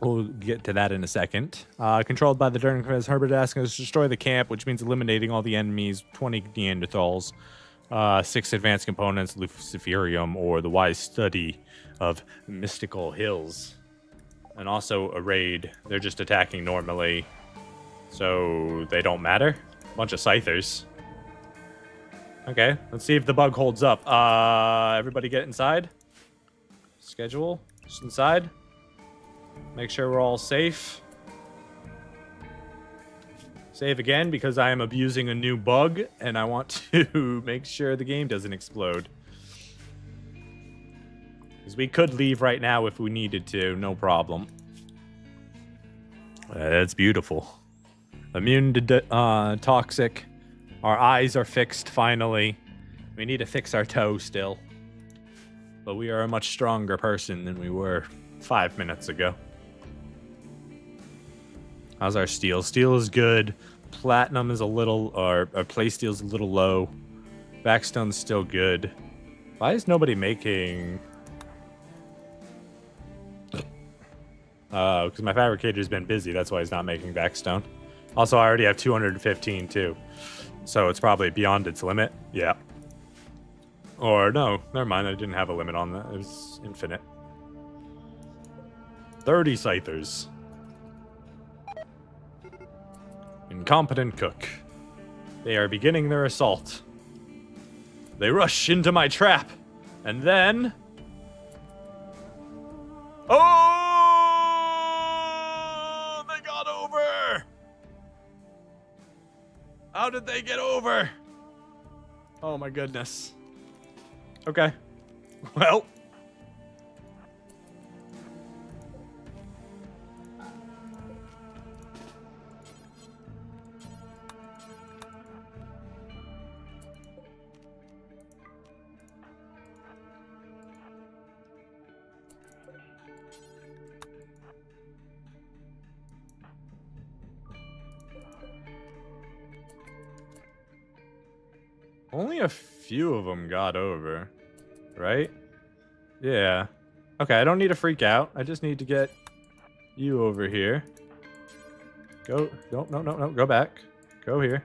[SPEAKER 3] We'll get to that in a second. Controlled by the Dernquist, Herbert asking us to destroy the camp, which means eliminating all the enemies, 20 Neanderthals, 6 advanced components, Luciferium, or the wise study of mystical hills. And also a raid. They're just attacking normally, so they don't matter. Bunch of Scythers. Okay, let's see if the bug holds up. Everybody get inside. Schedule. Just inside. Make sure we're all safe. Save again because I am abusing a new bug and I want to make sure the game doesn't explode. Because we could leave right now if we needed to, no problem. That's beautiful. Immune to toxic. Our eyes are fixed finally. We need to fix our toe still. But we are a much stronger person than we were 5 minutes ago. How's our steel? Steel is good. Platinum is a little, or play steel's a little low. Backstone's still good. Why is nobody making... because my fabricator's been busy. That's why he's not making backstone. Also, I already have 215 too. So it's probably beyond its limit. Yeah. Or no, never mind. I didn't have a limit on that. It was infinite. 30 Scythers. Incompetent cook. They are beginning their assault. They rush into my trap. And then... Oh! They got over! How did they get over? Oh my goodness. Okay. Well. Only a few of them got over, right? Yeah. Okay, I don't need to freak out. I just need to get you over here. Go. No, go back. Go here.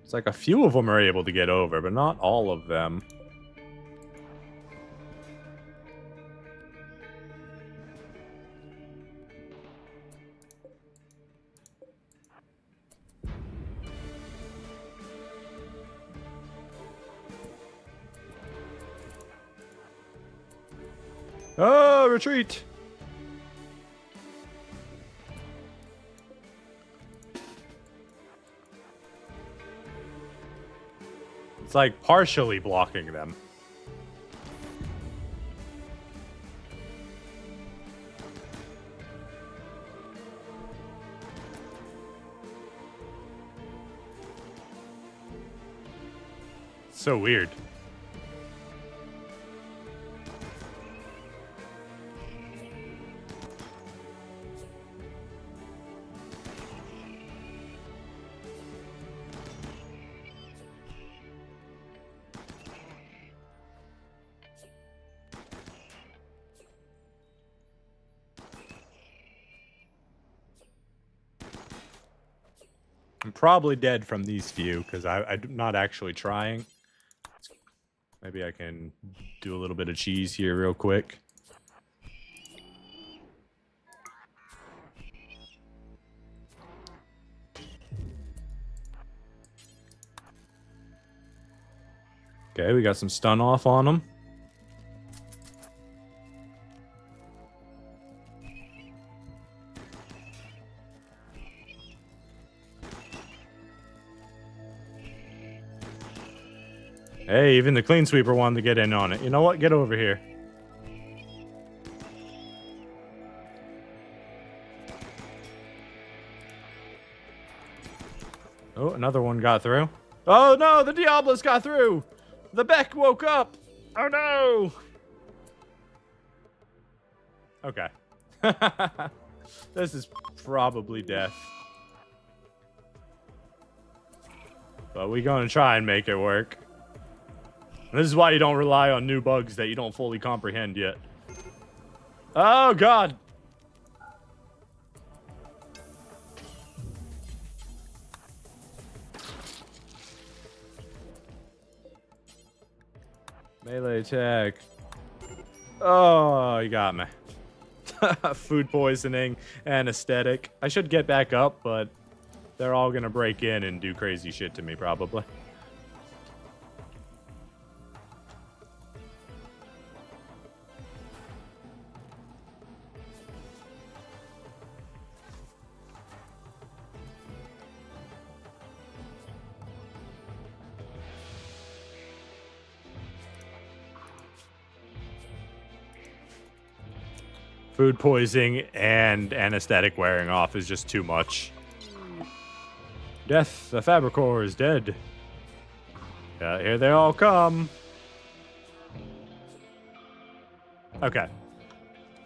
[SPEAKER 3] It's like a few of them are able to get over, but not all of them. Oh, retreat! It's like partially blocking them. So weird. I'm probably dead from these few, because I'm not actually trying. Maybe I can do a little bit of cheese here real quick. Okay, we got some stun off on them. Hey, even the clean sweeper wanted to get in on it. You know what? Get over here. Oh, another one got through. Oh no, the Diablos got through! The Beck woke up! Oh no! Okay. This is probably death. But we're gonna try and make it work. And this is why you don't rely on new bugs that you don't fully comprehend yet. Oh, God! Melee attack. Oh, you got me. Food poisoning, anesthetic. I should get back up, but they're all gonna break in and do crazy shit to me, probably. Food poisoning and anesthetic wearing off is just too much. Death, the Fabricor is dead. Yeah, here they all come. Okay.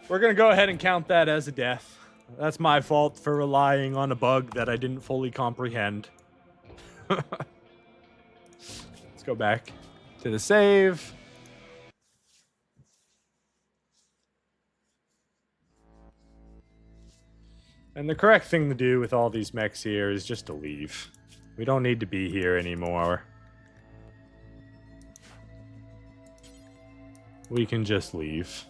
[SPEAKER 3] We're gonna go ahead and count that as a death. That's my fault for relying on a bug that I didn't fully comprehend. Let's go back to the save. And the correct thing to do with all these mechs here is just to leave. We don't need to be here anymore. We can just leave.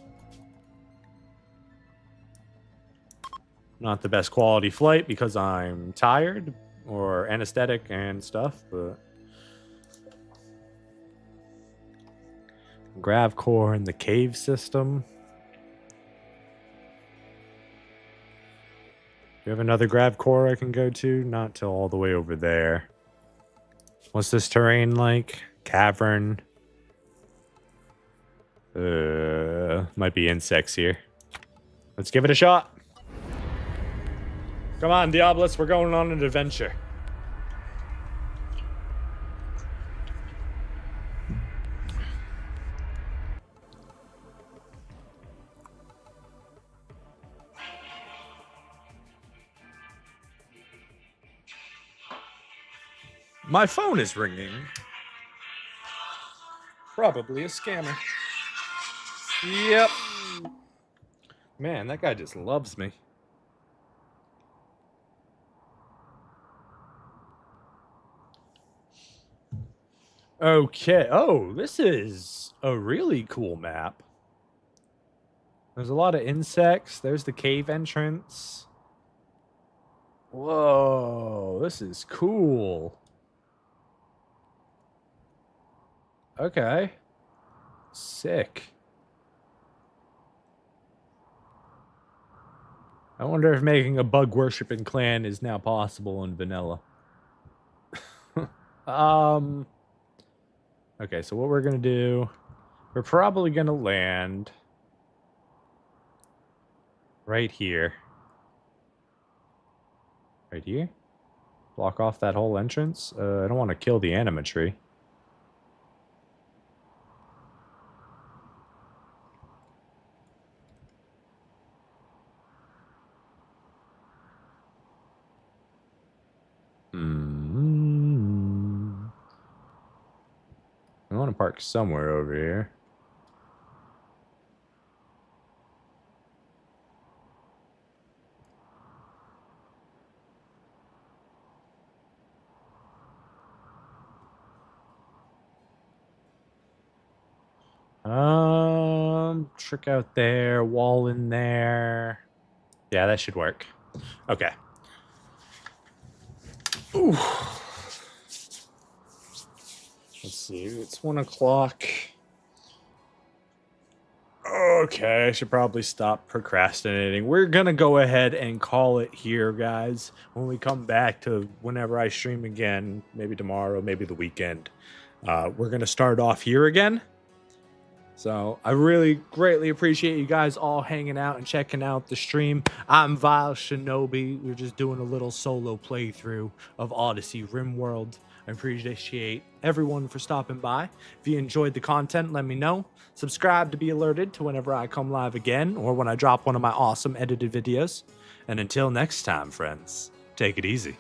[SPEAKER 3] Not the best quality flight because I'm tired or anesthetic and stuff, but grav core in the cave system. Do you have another grav core I can go to? Not till all the way over there. What's this terrain like? Cavern. Might be insects here. Let's give it a shot. Come on, Diablos, we're going on an adventure. My phone is ringing. Probably a scammer. Yep. Man, that guy just loves me. Okay. Oh, this is a really cool map. There's a lot of insects. There's the cave entrance. Whoa, this is cool. Okay. Sick. I wonder if making a bug worshipping clan is now possible in vanilla. Okay, so what we're gonna do, we're probably gonna land right here. Right here? Block off that whole entrance? I don't want to kill the animatree. I want to park somewhere over here. Trick out there, wall in there. Yeah, that should work. Okay. Ooh. Let's see, it's 1 o'clock. Okay, I should probably stop procrastinating. We're gonna go ahead and call it here, guys. When we come back to whenever I stream again, maybe tomorrow, maybe the weekend, we're gonna start off here again. So I really greatly appreciate you guys all hanging out and checking out the stream. I'm Vile Shinobi. We're just doing a little solo playthrough of Odyssey RimWorld. I appreciate everyone for stopping by. If you enjoyed the content, let me know. Subscribe to be alerted to whenever I come live again or when I drop one of my awesome edited videos. And until next time, friends, take it easy.